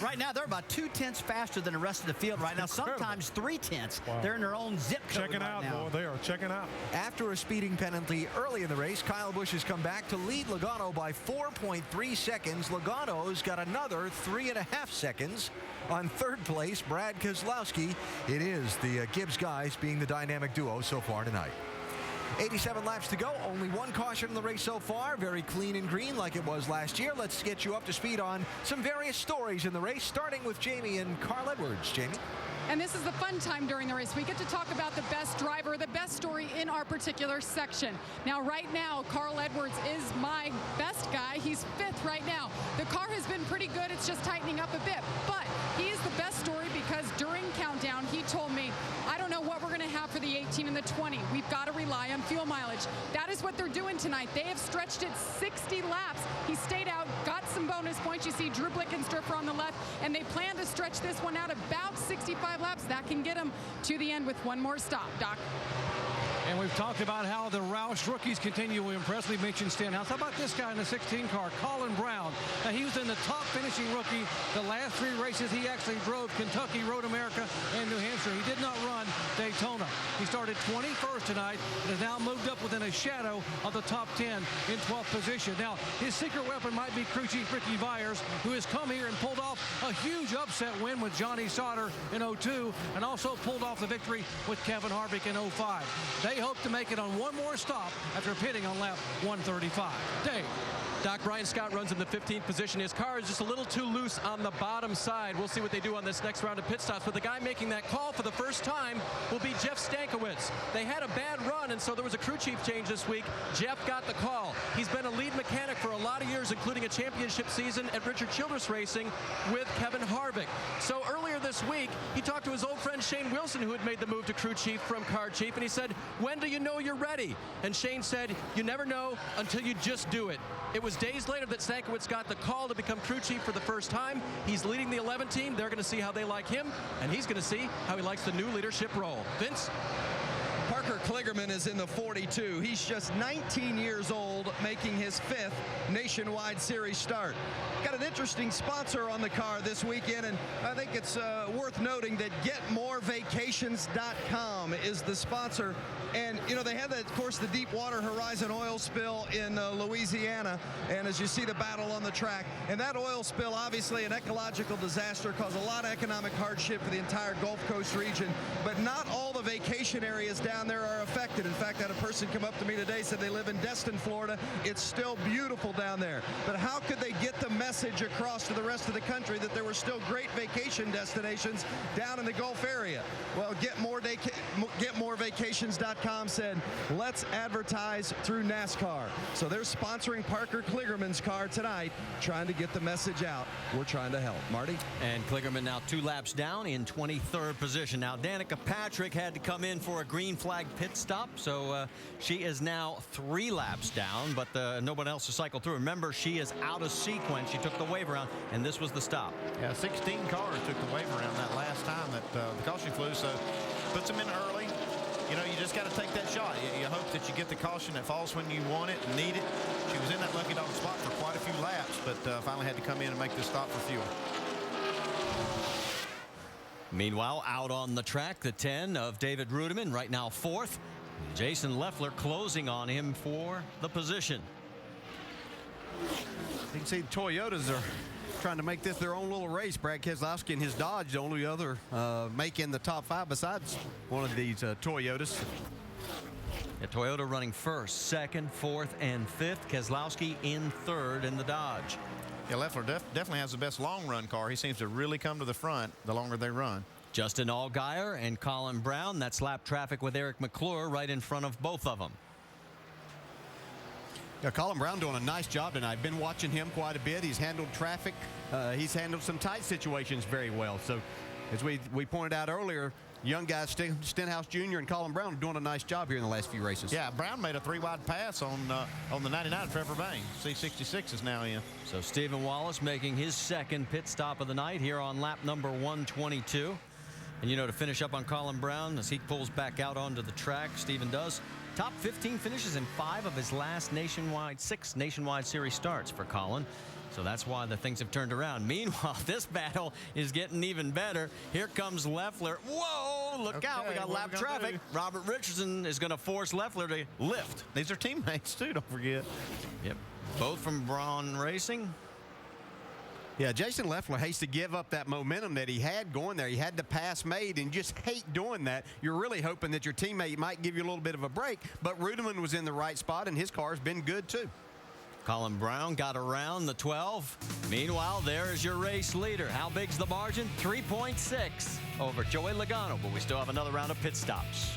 Right now, they're about 2/10 faster than the rest of the field right now. Sometimes 3/10. Wow. They're in their own zip code Checking right out, now. boy. They are checking out. After a speeding penalty early in the race, Kyle Busch has come back to lead Logano by 4.3 seconds. Logano's got another 3.5 seconds. On 3rd place, Brad Keselowski. It is the Gibbs guys being the dynamic duo so far tonight. 87 laps to go. Only 1 caution in the race so far. Very clean and green like it was last year. Let's get you up to speed on some various stories in the race, starting with Jamie and Carl Edwards. Jamie? And this is the fun time during the race. We get to talk about the best driver, the best story in our particular section. Now, right now, Carl Edwards is my best guy. He's 5th right now. The car has been pretty good. It's just tightening up a bit. But he is the best story because during Countdown, he told me, I don't know what we're going to have for the 18 and the 20. We've got to rely on fuel mileage. That is what they're doing tonight. They have stretched it 60 laps. He stayed out, got some bonus points. You see Drew Blickenstripper on the left, and they plan to stretch this one out about 65 laps. That can get them to the end with 1 more stop. Doc? And we've talked about how the Roush rookies continue to impress. We mentioned Stenhouse. How about this guy in the 16 car, Colin Brown? Now, he was in the top finishing rookie the last 3 races. He actually drove Kentucky, Road America, and New Hampshire. He did not run Daytona. He started 21st tonight and has now moved up within a shadow of the top 10 in 12th position. Now, his secret weapon might be crew chief Ricky Byers, who has come here and pulled off a huge upset win with Johnny Sauter in 02 and also pulled off the victory with Kevin Harvick in 05. They hope to make it on 1 more stop after pitting on lap 135. Dave. Doc, Brian Scott runs in the 15th position. His car is just a little too loose on the bottom side. We'll see what they do on this next round of pit stops. But the guy making that call for the first time will be Jeff Stankiewicz. They had a bad run, and so there was a crew chief change this week. Jeff got the call. He's been a lead mechanic for a lot of years, including a championship season at Richard Childress Racing with Kevin Harvick. So earlier this week, he talked to his old friend Shane Wilson, who had made the move to crew chief from car chief, and he said, when do you know you're ready? And Shane said, you never know until you just do it. It was days later that Stankiewicz got the call to become crew chief for the first time. He's leading the 11 team. They're going to see how they like him, and he's going to see how he likes the new leadership role. Vince? Parker Kligerman is in the 42. He's just 19 years old, making his 5th Nationwide Series start. Got an interesting sponsor on the car this weekend, and I think it's worth noting that GetMoreVacations.com is the sponsor. And, you know, they had, of course, the Deepwater Horizon oil spill in Louisiana, and as you see the battle on the track, and that oil spill, obviously an ecological disaster, caused a lot of economic hardship for the entire Gulf Coast region, but not all the vacation areas down there are affected. In fact, I had a person come up to me today, said they live in Destin, Florida. It's still beautiful down there. But how could they get the message across to the rest of the country that there were still great vacation destinations down in the Gulf area? Well, GetMoreVacations.com said, let's advertise through NASCAR. So they're sponsoring Parker Kligerman's car tonight, trying to get the message out. We're trying to help. Marty? And Kligerman now 2 laps down in 23rd position. Now, Danica Patrick had to come in for a green flag pit stop, so she is now 3 laps down, but no one else to cycle through. Remember, she is out of sequence. She took the wave around, and this was the stop. Yeah, 16 cars took the wave around that last time that the caution flew, so puts them in early. You know, you just got to take that shot. You hope that you get the caution that falls when you want it and need it. She was in that lucky dog spot for quite a few laps, but finally had to come in and make this stop for fuel. Meanwhile, out on the track, the 10 of David Rudiman, right now 4th. Jason Leffler closing on him for the position. You can see the Toyotas are trying to make this their own little race. Brad Keselowski and his Dodge, the only other making the top 5 besides one of these Toyotas. The Toyota running 1st, 2nd, 4th, and 5th. Keselowski in 3rd in the Dodge. Yeah, Leffler definitely has the best long-run car. He seems to really come to the front the longer they run. Justin Allgaier and Colin Brown. That's lap traffic with Eric McClure right in front of both of them. Yeah, Colin Brown doing a nice job tonight. Been watching him quite a bit. He's handled traffic. He's handled some tight situations very well. So, as we pointed out earlier, young guys, Stenhouse Jr. and Colin Brown, are doing a nice job here in the last few races. Yeah, Brown made a 3-wide pass on the 99 Trevor Bayne. C66 is now in. So Stephen Wallace making his 2nd pit stop of the night here on lap number 122. And, you know, to finish up on Colin Brown, as he pulls back out onto the track, Stephen does. Top 15 finishes in 5 of his last six nationwide series starts for Colin. So that's why the things have turned around. Meanwhile, this battle is getting even better. Here comes Leffler. Whoa, look out. We got lap traffic. Robert Richardson is going to force Leffler to lift. These are teammates, too, don't forget. Yep. Both from Braun Racing. Yeah, Jason Leffler hates to give up that momentum that he had going there. He had the pass made, and you just hate doing that. You're really hoping that your teammate might give you a little bit of a break, but Rudiman was in the right spot, and his car's been good, too. Colin Brown got around the 12. Meanwhile, there is your race leader. How big's the margin? 3.6 over Joey Logano, but we still have another round of pit stops.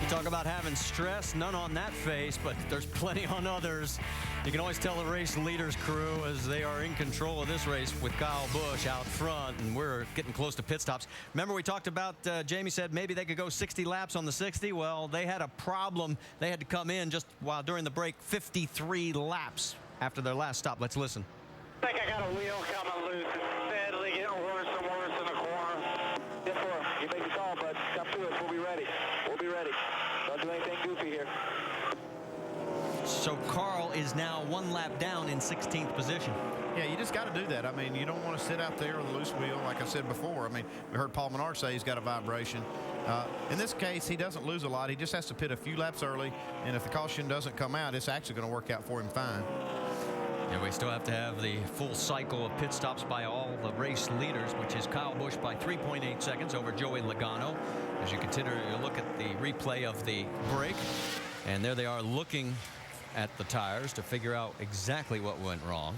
Talk about having stress, none on that face, but there's plenty on others. You can always tell the race leaders crew as they are in control of this race with Kyle Busch out front, and we're getting close to pit stops. Remember we talked about, Jamie said maybe they could go 60 laps on the 60. Well, they had a problem. They had to come in just while during the break 53 laps after their last stop. Let's listen. I think I got a wheel coming loose. It's steadily getting worse and worse in the corner. Yes, sir. You make the call, bud. Come to us. We'll be ready. We'll be ready. Don't do anything goofy here. So Carl is now 1 lap down in 16th position. Yeah, you just got to do that. I mean, you don't want to sit out there with a loose wheel, like I said before. I mean, we heard Paul Menard say he's got a vibration. In this case, he doesn't lose a lot. He just has to pit a few laps early, and if the caution doesn't come out, it's actually going to work out for him fine. Yeah, we still have to have the full cycle of pit stops by all the race leaders, which is Kyle Busch by 3.8 seconds over Joey Logano. As you continue to look at the replay of the break, and there they are looking at the tires to figure out exactly what went wrong.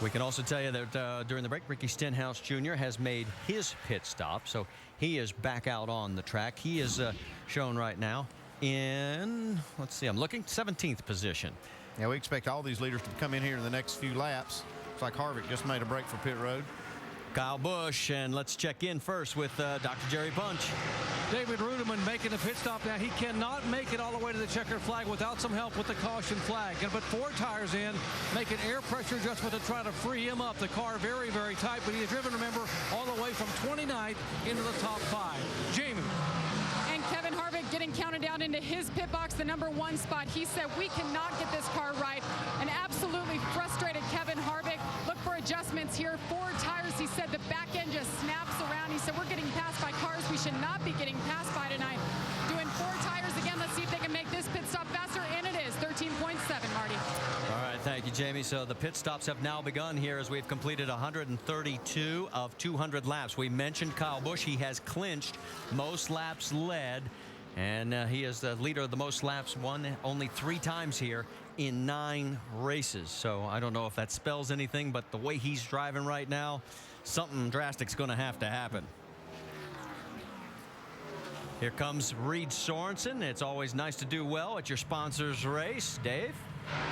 We can also tell you that during the break, Ricky Stenhouse Jr. has made his pit stop, so he is back out on the track. He is shown right now in, let's see, I'm looking, 17th position. Yeah, we expect all these leaders to come in here in the next few laps. Looks like Harvick just made a break for pit road. Kyle Busch, and let's check in first with Dr. Jerry Bunch. David Rudiman making a pit stop now. He cannot make it all the way to the checkered flag without some help with the caution flag. And but 4 tires in, making air pressure adjustment to try to free him up. The car very, very tight, but he has driven, remember, all the way from 29th into the top 5. Jamie. And Kevin Harvick getting counted down into his pit box, the number 1 spot. He said, we cannot get this car right. An absolutely frustrated Kevin Harvick. Look for adjustments here. 4 tires. He said the back end just snaps around. He said, we're getting passed by cars we should not be getting passed by tonight. Doing 4 tires again. Let's see if they can make this pit stop faster. And it is 13.7, Marty. All right, thank you, Jamie. So the pit stops have now begun here as we've completed 132 of 200 laps. We mentioned Kyle Busch. He has clinched most laps led, and he is the leader of the most laps, won only 3 times here in 9 races. So I don't know if that spells anything, but the way he's driving right now, something drastic's going to have to happen. Here comes Reed Sorensen. It's always nice to do well at your sponsor's race. Dave?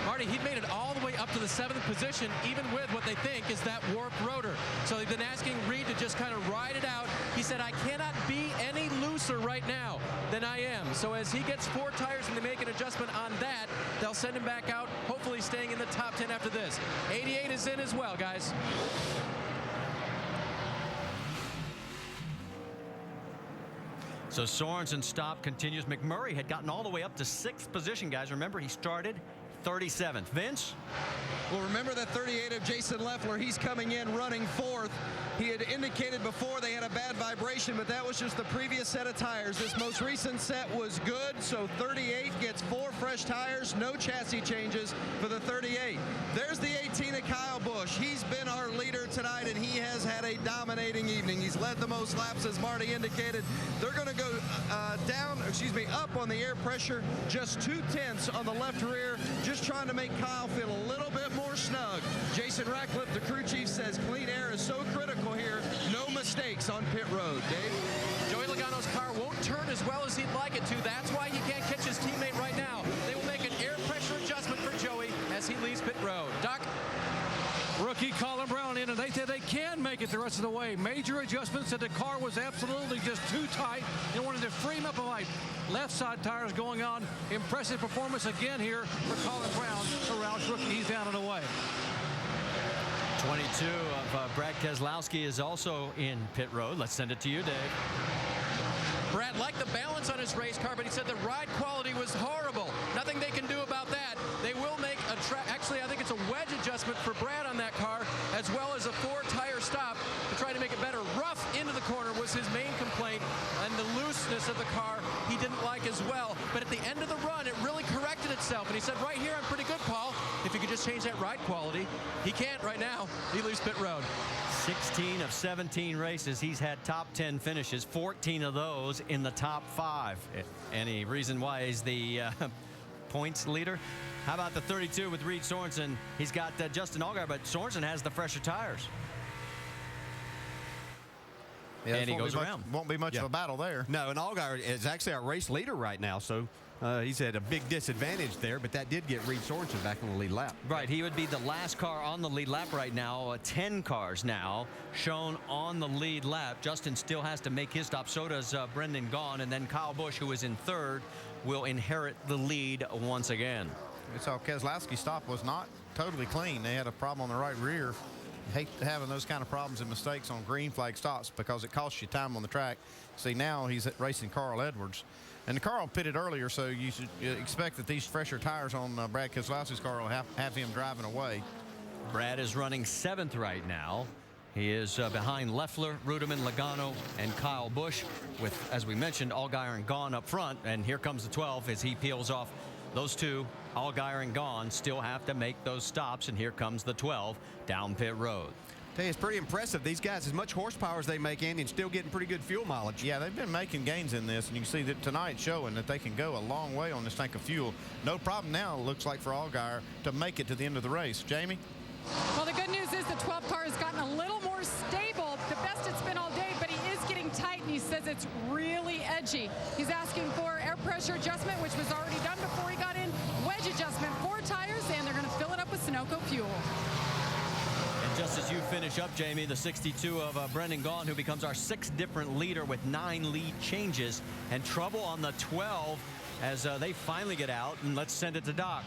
Marty, he made it all the way up up to the 7th position, even with what they think is that warped rotor. So they've been asking Reed to just kind of ride it out. He said, I cannot be any looser right now than I am. So as he gets 4 tires and they make an adjustment on that, they'll send him back out, hopefully staying in the top 10 after this. 88 is in as well, guys. So Sorensen's stop continues. McMurray had gotten all the way up to 6th position, guys. Remember, he started 37th. Vince? Well, remember that 38 of Jason Leffler. He's coming in running 4th. He had indicated before they had a bad vibration, but that was just the previous set of tires. This most recent set was good, so 38 gets 4 fresh tires, no chassis changes for the 38. There's the 18 of Kyle Busch. He's been our leader tonight, and he has had a dominating evening. He's led the most laps, as Marty indicated. They're going to go up on the air pressure, just 2/10 on the left rear, just trying to make Kyle feel a little bit more snug. Jason Ratcliffe, the crew chief, says clean air is so critical here. No mistakes on pit road. Dave? Joey Logano's car won't turn as well as he'd like it to. That's why he can't catch his teammate right now. They will make an air pressure adjustment for Joey as he leaves pit road. Doc? Rookie Colin Brown in, and they said they can make it the rest of the way. Major adjustments, said the car was absolutely just too tight. They wanted to free him up a light. Left side tires going on. Impressive performance again here for Colin Brown, the Roush rookie. He's down and away. 22 of Brad Keselowski is also in pit road. Let's send it to you, Dave. Brad liked the balance on his race car, but he said the ride quality was horrible. Nothing they can do about that. They will make a actually, I think it's a wedge adjustment for Brad on that car, as well as a 4-tire stop to try to make it better. Rough into the corner was his main complaint, and the looseness of the car he didn't like as well. But at the end of the run, it really corrected itself, and he said, right here, I'm pretty good, Paul. If you could just change that ride quality. He can't right now. He leaves pit road. 16 of 17 races, he's had top 10 finishes, 14 of those in the top 5. Any reason why he's the points leader? How about the 32 with Reed Sorensen? He's got Justin Allgaier, but Sorensen has the fresher tires. Yeah, and he goes around. Won't be much of a battle there. No, and Allgaier is actually our race leader right now, so he's at a big disadvantage there, but that did get Reed Sorensen back on the lead lap. Right, he would be the last car on the lead lap right now. 10 cars now shown on the lead lap. Justin still has to make his stop. So does Brendan Gaughan, and then Kyle Busch, who is in 3rd, will inherit the lead once again. So Keselowski's stop was not totally clean. They had a problem on the right rear. Hate having those kind of problems and mistakes on green flag stops because it costs you time on the track. See, now he's racing Carl Edwards. And Carl pitted earlier, so you should expect that these fresher tires on Brad Keselowski's car will have him driving away. Brad is running 7th right now. He is behind Leffler, Ruderman, Logano, and Kyle Busch with, as we mentioned, Allgaier and Gaughan up front. And here comes the 12 as he peels off those two. Allgaier and Gaughan still have to make those stops, and here comes the 12 down pit road. Tell you, it's pretty impressive. These guys, as much horsepower as they make, Andy, and still getting pretty good fuel mileage. Yeah, they've been making gains in this, and you can see that tonight showing that they can go a long way on this tank of fuel. No problem now, it looks like, for Allgaier to make it to the end of the race. Jamie? Well, the good news is the 12 car has gotten a little more stable. The best it's been all day, but he is getting tight, and he says it's really edgy. He's asking for air pressure adjustment, which was already done before he got in. Wedge adjustment, 4 tires, and they're going to fill it up with Sunoco fuel. And just as you finish up, Jamie, the 62 of Brendan Gaughan, who becomes our 6th different leader with 9 lead changes, and trouble on the 12 as they finally get out. And let's send it to Doc.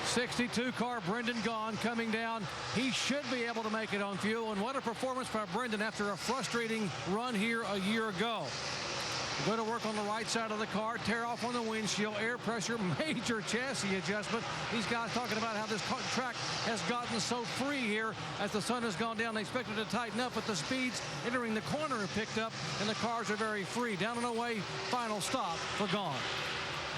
62 car Brendan Gaughan coming down. He should be able to make it on fuel, and what a performance by Brendan after a frustrating run here a year ago. Go to work on the right side of the car, tear off on the windshield, air pressure, major chassis adjustment. These guys talking about how this track has gotten so free here as the sun has gone down. They expected to tighten up, but the speeds entering the corner have picked up, and the cars are very free. Down and away, final stop for Gaughan.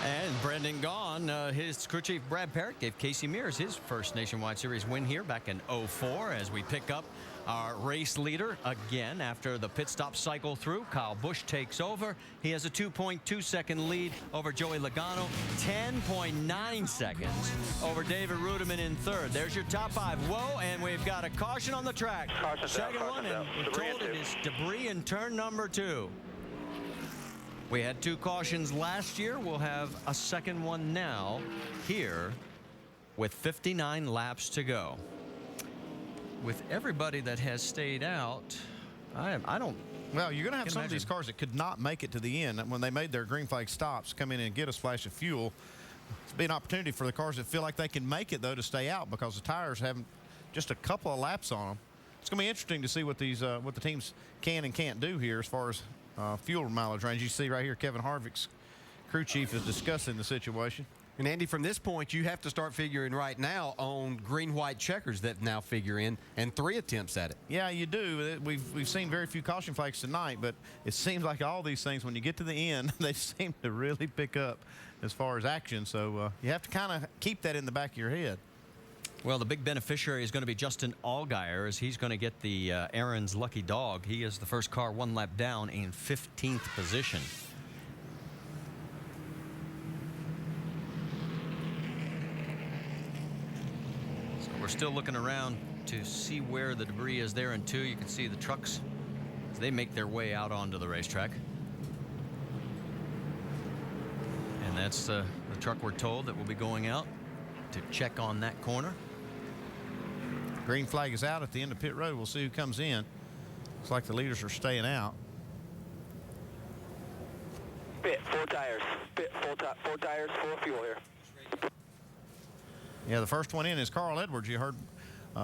And Brendan Gaughan, his crew chief Brad Parrott gave Casey Mears his first Nationwide Series win here back in '04 as we pick up our race leader again after the pit stop cycle through. Kyle Busch takes over. He has a 2.2-second lead over Joey Logano, 10.9 seconds over David Ruderman in 3rd. There's your top 5. Whoa, and we've got a caution on the track. Second one, and we're told it is debris in turn number 2. We had 2 cautions last year. We'll have a second one now here with 59 laps to go. With everybody that has stayed out, I don't. Well, you're going to have some of these cars that could not make it to the end. When they made their green flag stops, come in and get a splash of fuel. It's be an opportunity for the cars that feel like they can make it, though, to stay out because the tires haven't just a couple of laps on them. It's going to be interesting to see what these what the teams can and can't do here as far as fuel mileage range. You see right here, Kevin Harvick's crew chief is discussing the situation. And Andy, from this point, you have to start figuring right now on green-white checkers that now figure in, and 3 attempts at it. Yeah, you do. We've seen very few caution flags tonight, but it seems like all these things, when you get to the end, they seem to really pick up as far as action. So you have to kind of keep that in the back of your head. Well, the big beneficiary is going to be Justin Allgaier, as he's going to get the Aaron's lucky dog. He is the first car 1 lap down in 15th position. We're still looking around to see where the debris is there in 2. You can see the trucks as they make their way out onto the racetrack. And that's the truck we're told that will be going out to check on that corner. Green flag is out at the end of pit road. We'll see who comes in. Looks like the leaders are staying out. Pit, 4 tires. Pit, 4 tires, 4 fuel here. Yeah, the first one in is Carl Edwards. You heard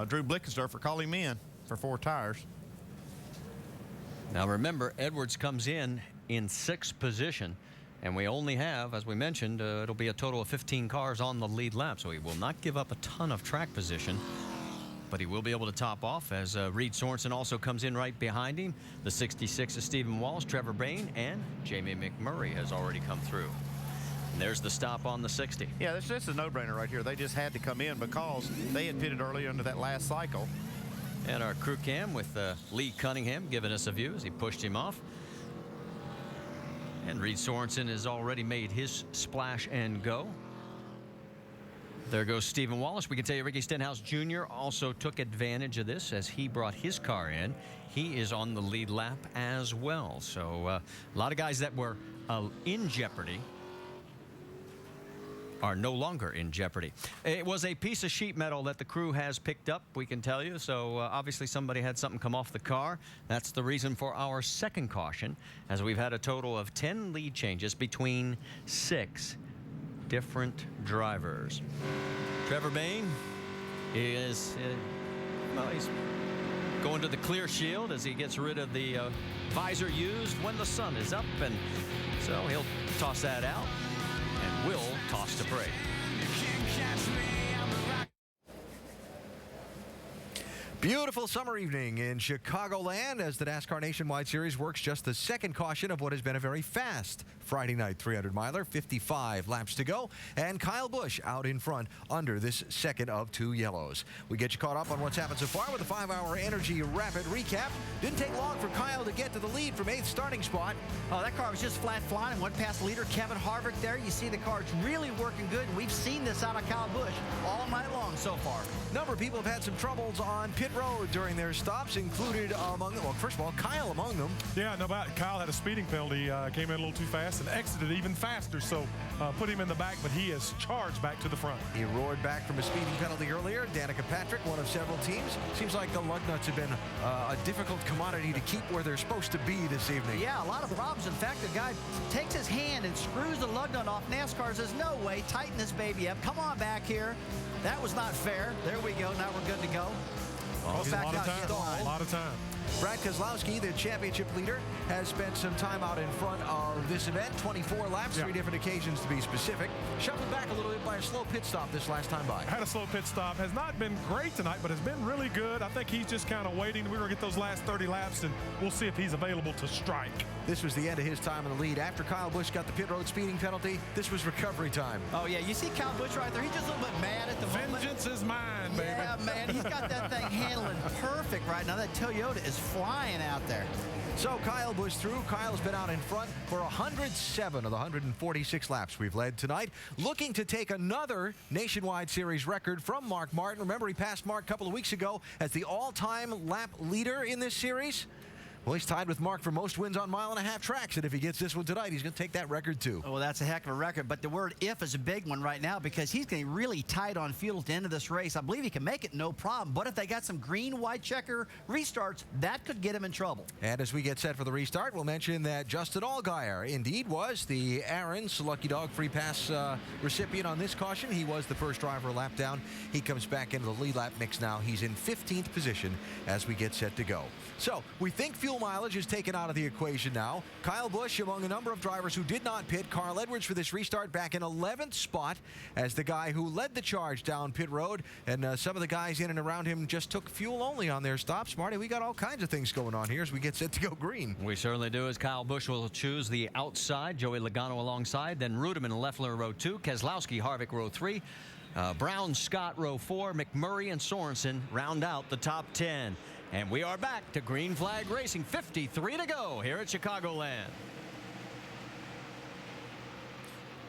Drew Blickensdorfer call him in for 4 tires. Now remember, Edwards comes in 6th position, and we only have, as we mentioned, it'll be a total of 15 cars on the lead lap, so he will not give up a ton of track position, but he will be able to top off as Reed Sorensen also comes in right behind him. The 66 is Stephen Wallace, Trevor Bayne, and Jamie McMurray has already come through. And there's the stop on the 60. Yeah, that's a no-brainer right here. They just had to come in because they had pitted early under that last cycle. And our crew cam with Lee Cunningham giving us a view as he pushed him off. And Reed Sorensen has already made his splash and go. There goes Stephen Wallace. We can tell you Ricky Stenhouse Jr. also took advantage of this as he brought his car in. He is on the lead lap as well. So a lot of guys that were in jeopardy are no longer in jeopardy. It was a piece of sheet metal that the crew has picked up, we can tell you. So obviously somebody had something come off the car. That's the reason for our second caution, as we've had a total of 10 lead changes between 6 different drivers. Trevor Bayne is, well, he's going to the clear shield as he gets rid of the visor used when the sun is up, and so he'll toss that out and will toss to break. Beautiful summer evening in Chicagoland as the NASCAR Nationwide Series works just the second caution of what has been a very fast Friday night 300-miler, 55 laps to go, and Kyle Busch out in front under this second of 2 yellows. We get you caught up on what's happened so far with a 5-hour Energy Rapid recap. Didn't take long for Kyle to get to the lead from 8th starting spot. Oh, that car was just flat flying and went past leader Kevin Harvick there. You see the car's really working good, and we've seen this out of Kyle Busch all night long so far. A number of people have had some troubles on pit road during their stops, included among them, well, first of all, Kyle among them. Yeah, no doubt. Kyle had a speeding penalty, came in a little too fast and exited even faster, so put him in the back, but he has charged back to the front. He roared back from a speeding penalty earlier. Danica Patrick, one of several teams. Seems like the lug nuts have been a difficult commodity to keep where they're supposed to be this evening. Yeah, a lot of problems. In fact, the guy takes his hand and screws the lug nut off. NASCAR says, no way, tighten this baby up. Come on back here. That was not fair. There we go. Now we're good to go. Well, a lot of time. Brad Keselowski, the championship leader, has spent some time out in front of this event, 24 laps, 3 different occasions to be specific. Shuffled back a little bit by a slow pit stop this last time by. Had a slow pit stop. Has not been great tonight, but has been really good. I think he's just kind of waiting. We're going to get those last 30 laps, and we'll see if he's available to strike. This was the end of his time in the lead. After Kyle Busch got the pit road speeding penalty, this was recovery time. Oh, yeah, you see Kyle Busch right there. He's just a little bit mad at the moment. Vengeance is mine, baby. Yeah, man, he's got that thing handling perfect right now. That Toyota is flying out there. So Kyle Busch through. Kyle's been out in front for 107 of the 146 laps we've led tonight, looking to take another Nationwide Series record from Mark Martin. Remember, he passed Mark a couple of weeks ago as the all-time lap leader in this series. Well, he's tied with Mark for most wins on mile-and-a-half tracks, and if he gets this one tonight, he's going to take that record too. Well, that's a heck of a record, but the word if is a big one right now because he's getting really tight on fuel at the end of this race. I believe he can make it no problem, but if they got some green, white checker restarts, that could get him in trouble. And as we get set for the restart, we'll mention that Justin Allgaier indeed was the Aaron's Lucky Dog Free Pass recipient on this caution. He was the first driver a lap down. He comes back into the lead lap mix now. He's in 15th position as we get set to go. So we think fuel mileage is taken out of the equation now. Kyle Busch among a number of drivers who did not pit. Carl Edwards for this restart back in 11th spot as the guy who led the charge down pit road. And some of the guys in and around him just took fuel only on their stops. Marty, we got all kinds of things going on here as we get set to go green. We certainly do, as Kyle Busch will choose the outside. Joey Logano alongside. Then Rudeman and Leffler row 2. Keselowski, Harvick row 3. Brown, Scott row 4. McMurray and Sorensen round out the top 10. And we are back to green flag racing. 53 to go here at Chicagoland.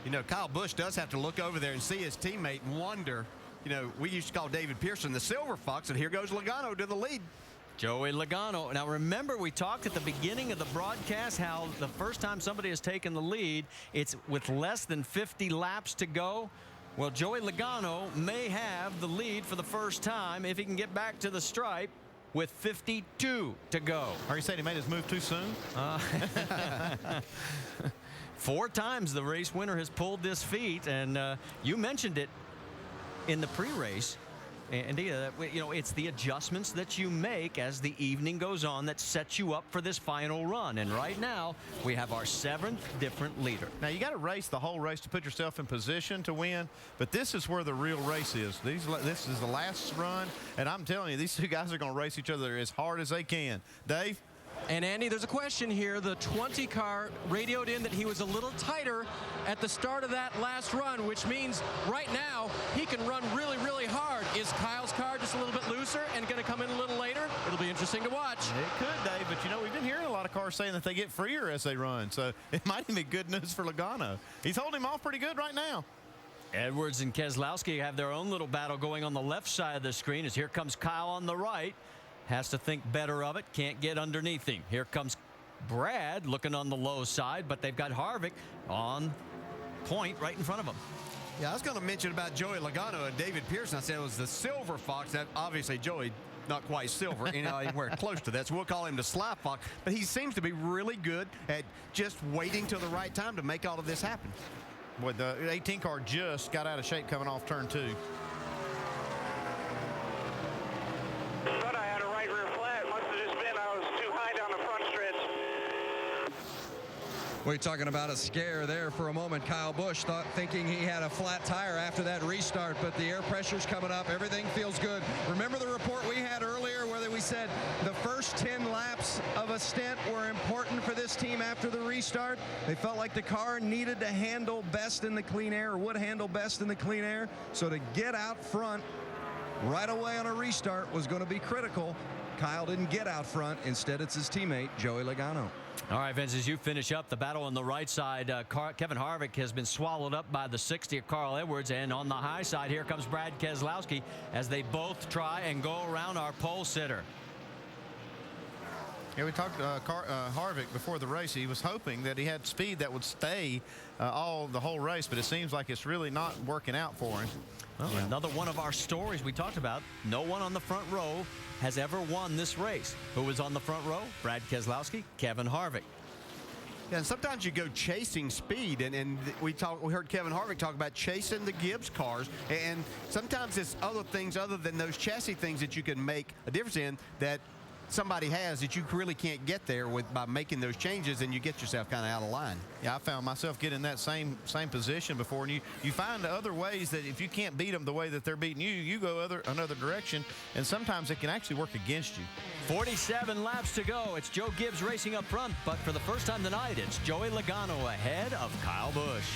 You know, Kyle Busch does have to look over there and see his teammate and wonder. You know, we used to call David Pearson the Silver Fox, and here goes Logano to the lead. Joey Logano. Now, remember, we talked at the beginning of the broadcast how the first time somebody has taken the lead, it's with less than 50 laps to go. Well, Joey Logano may have the lead for the first time if he can get back to the stripe with 52 to go. Are you saying he made his move too soon? 4 times the race winner has pulled this feat, and you mentioned it in the pre-race. And you know, it's the adjustments that you make as the evening goes on that sets you up for this final run. And right now, we have our 7th different leader. Now, you got to race the whole race to put yourself in position to win, but this is where the real race is. This is the last run, and I'm telling you, these two guys are going to race each other as hard as they can. Dave? And Andy, there's a question here. The 20 car radioed in that he was a little tighter at the start of that last run, which means right now he can run really, really hard. Is Kyle's car just a little bit looser and going to come in a little later? It'll be interesting to watch. It could, Dave, but you know, we've been hearing a lot of cars saying that they get freer as they run, so it might even be good news for Logano. He's holding him off pretty good right now. Edwards and Keselowski have their own little battle going on the left side of the screen as here comes Kyle on the right. Has to think better of it. Can't get underneath him. Here comes Brad looking on the low side, but they've got Harvick on point right in front of them. Yeah, I was going to mention about Joey Logano and David Pearson. I said it was the Silver Fox. That obviously Joey not quite silver, you know, anywhere close to that. So we'll call him the Sly Fox. But he seems to be really good at just waiting till the right time to make all of this happen. Boy, the 18 car just got out of shape coming off turn 2. But I had a right rear flat. Must have just been I was too high down the front stretch. We're talking about a scare there for a moment. Kyle Busch thinking he had a flat tire after that restart, but the air pressure's coming up. Everything feels good. Remember the report we had earlier where we said the first 10 laps of a stint were important for this team after the restart? They felt like the car needed to handle best in the clean air, or would handle best in the clean air. So to get out front right away on a restart was going to be critical. Kyle didn't get out front. Instead, it's his teammate, Joey Logano. All right, Vince, as you finish up the battle on the right side, Kevin Harvick has been swallowed up by the 60 of Carl Edwards, and on the high side, here comes Brad Keselowski as they both try and go around our pole sitter. Yeah, we talked to Harvick before the race. He was hoping that he had speed that would stay the whole race, but it seems like it's really not working out for him. Well, another one of our stories we talked about. No one on the front row has ever won this race. Who was on the front row? Brad Keselowski, Kevin Harvick. Yeah, and sometimes you go chasing speed, and we heard Kevin Harvick talk about chasing the Gibbs cars, and sometimes it's other things other than those chassis things that you can make a difference in that somebody has that you really can't get there by making those changes, and you get yourself kind of out of line. Yeah, I found myself getting in that same position before, and you find other ways that if you can't beat them the way that they're beating you, you go another direction, and sometimes it can actually work against you. 47 laps to go. It's Joe Gibbs racing up front, but for the first time tonight, it's Joey Logano ahead of Kyle Busch.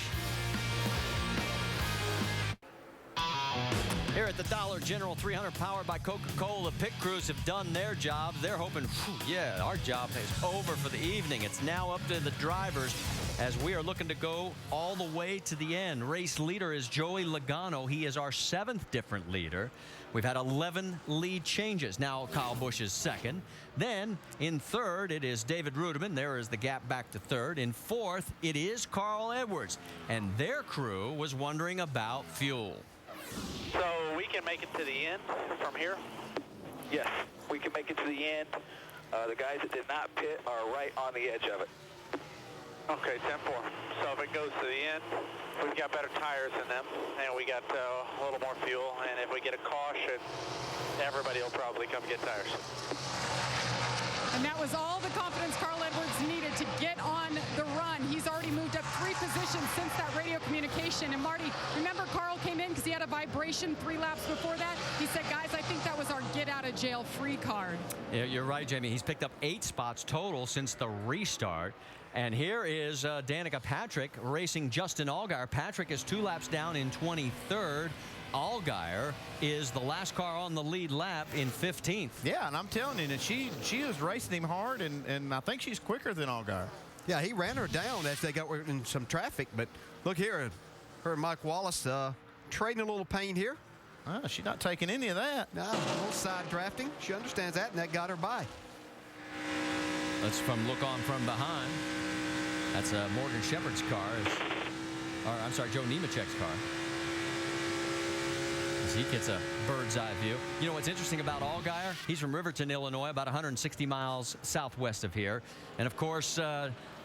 Here Here at the Dollar General 300 powered by Coca-Cola, the pit crews have done their jobs. They're hoping, yeah, our job is over for the evening. It's now up to the drivers as we are looking to go all the way to the end. Race leader is Joey Logano. He is our 7th different leader. We've had 11 lead changes. Now Kyle Busch is 2nd. Then in 3rd, it is David Rudiman. There is the gap back to 3rd. In 4th, it is Carl Edwards. And their crew was wondering about fuel. So we can make it to the end from here? Yes, we can make it to the end. The guys that did not pit are right on the edge of it. Okay, 10-4. So if it goes to the end, we've got better tires than them, and we got a little more fuel, and if we get a caution, everybody will probably come get tires. And that was all the confidence Carl Edwards needed to get on the run. He's already moved up 3 positions since that radio communication. And Marty, remember Carl came in because he had a vibration 3 laps before that. He said, guys, I think that was our get out of jail free card. Yeah, you're right, Jamie. He's picked up 8 spots total since the restart. And here is Danica Patrick racing Justin Allgaier. Patrick is 2 laps down in 23rd. Allgaier is the last car on the lead lap in 15th. Yeah, and I'm telling you, that she is racing him hard, and I think she's quicker than Allgaier. Yeah, he ran her down as they got in some traffic. But look here, her and Mike Wallace trading a little pain here. She's not taking any of that. No, a little side drafting. She understands that, and that got her by. That's from look on from behind. That's Morgan Shepherd's car. Or I'm sorry, Joe Nemechek's car. As he gets a bird's eye view. You know what's interesting about Allgaier? He's from Riverton, Illinois, about 160 miles southwest of here. And of course,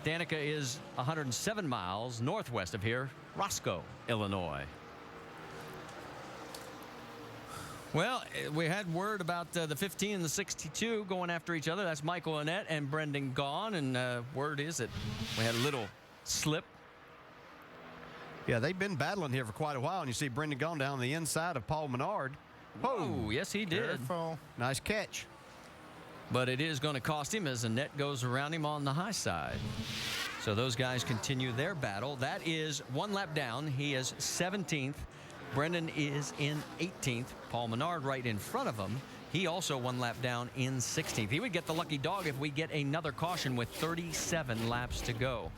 Danica is 107 miles northwest of here, Roscoe, Illinois. Well, we had word about the 15 and the 62 going after each other. That's Michael Annett and Brendan Gaughan. And word is that we had a little slip. Yeah, they've been battling here for quite a while, and you see Brendan Gaughan down the inside of Paul Menard. Whoa, yes, he did. Careful. Nice catch. But it is going to cost him as Annett goes around him on the high side. So those guys continue their battle. That is 1 lap down. He is 17th. Brendan is in 18th. Paul Menard right in front of him. He also 1 lap down in 16th. He would get the lucky dog if we get another caution with 37 laps to go.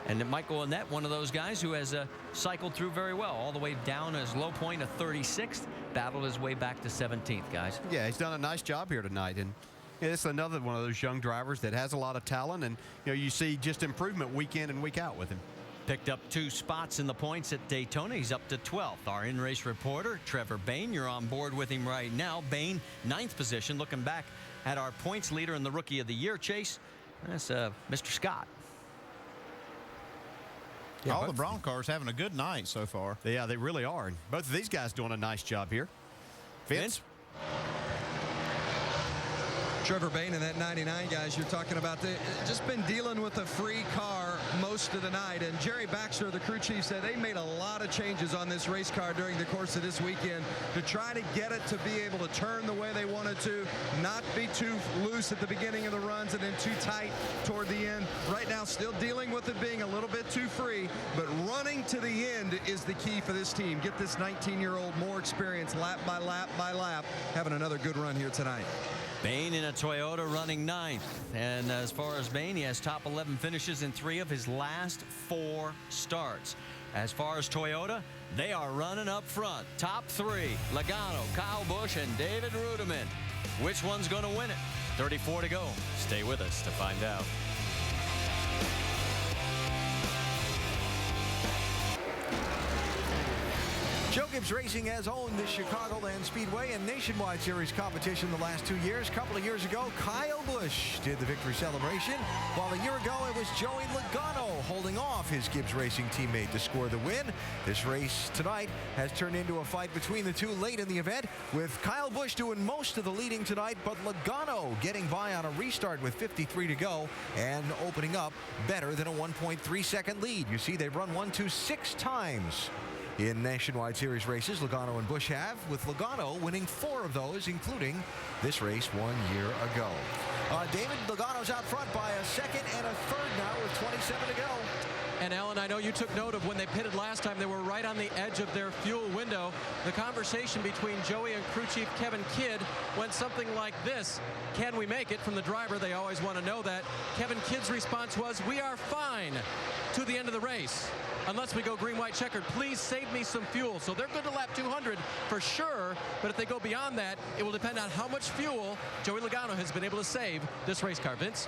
And Michael Annett, one of those guys who has cycled through very well, all the way down his low point of 36th, battled his way back to 17th, guys. Yeah, he's done a nice job here tonight. And it's another one of those young drivers that has a lot of talent. And, you know, you see just improvement week in and week out with him. Picked up 2 spots in the points at Daytona. He's up to 12th. Our in-race reporter, Trevor Bayne, you're on board with him right now. Bayne, 9th position, looking back at our points leader in the Rookie of the Year chase. That's Mr. Scott. Yeah, all the Braun cars having a good night so far. Yeah, they really are. And both of these guys doing a nice job here. Vince? Trevor Bayne and that 99, guys, you're talking about, just been dealing with a free car most of the night. And Jerry Baxter, the crew chief, said they made a lot of changes on this race car during the course of this weekend to try to get it to be able to turn the way they wanted to, not be too loose at the beginning of the runs and then too tight toward the end. Right now, still dealing with it being a little bit too free, but running to the end is the key for this team. Get this 19-year-old more experience lap by lap by lap, having another good run here tonight. Bayne in a Toyota running 9th. And as far as Bayne, he has top 11 finishes in 3 of his last 4 starts. As far as Toyota, they are running up front. Top 3, Logano, Kyle Busch, and David Rudiman. Which one's going to win it? 34 to go. Stay with us to find out. Joe Gibbs Racing has owned the Chicagoland Speedway and Nationwide Series competition the last 2 years. A couple of years ago, Kyle Busch did the victory celebration, while a year ago it was Joey Logano holding off his Gibbs Racing teammate to score the win. This race tonight has turned into a fight between the two late in the event, with Kyle Busch doing most of the leading tonight, but Logano getting by on a restart with 53 to go and opening up better than a 1.3-second lead. You see, they've run 1, 2, 6 times in Nationwide Series races. Logano and Busch have, with Logano winning 4 of those, including this race 1 year ago. David, Logano's out front by a 2nd and a 3rd now with 27 to go. And Alan, I know you took note of when they pitted last time, they were right on the edge of their fuel window. The conversation between Joey and crew chief Kevin Kidd went something like this: can we make it? From the driver, they always want to know that. Kevin Kidd's response was, we are fine to the end of the race. Unless we go green, white, checkered, please save me some fuel. So they're good to lap 200 for sure, but if they go beyond that, it will depend on how much fuel Joey Logano has been able to save this race car. Vince?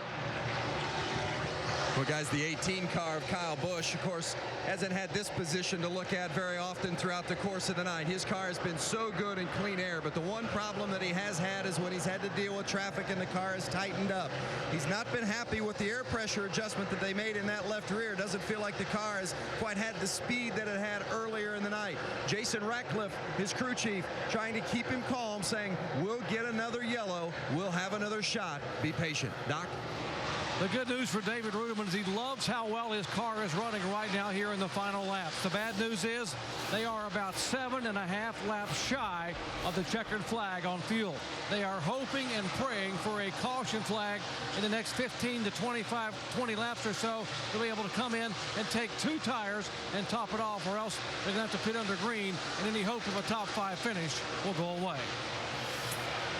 Well, guys, the 18 car of Kyle Busch, of course, hasn't had this position to look at very often throughout the course of the night. His car has been so good in clean air, but the one problem that he has had is when he's had to deal with traffic and the car has tightened up. He's not been happy with the air pressure adjustment that they made in that left rear. Doesn't feel like the car has quite had the speed that it had earlier in the night. Jason Ratcliffe, his crew chief, trying to keep him calm, saying, we'll get another yellow. We'll have another shot. Be patient. Doc? The good news for David Ruderman is he loves how well his car is running right now here in the final laps. The bad news is they are about 7.5 laps shy of the checkered flag on fuel. They are hoping and praying for a caution flag in the next 15 to 20 laps or so to be able to come in and take 2 tires and top it off, or else they're going to have to pit under green, and any hope of a top 5 finish will go away.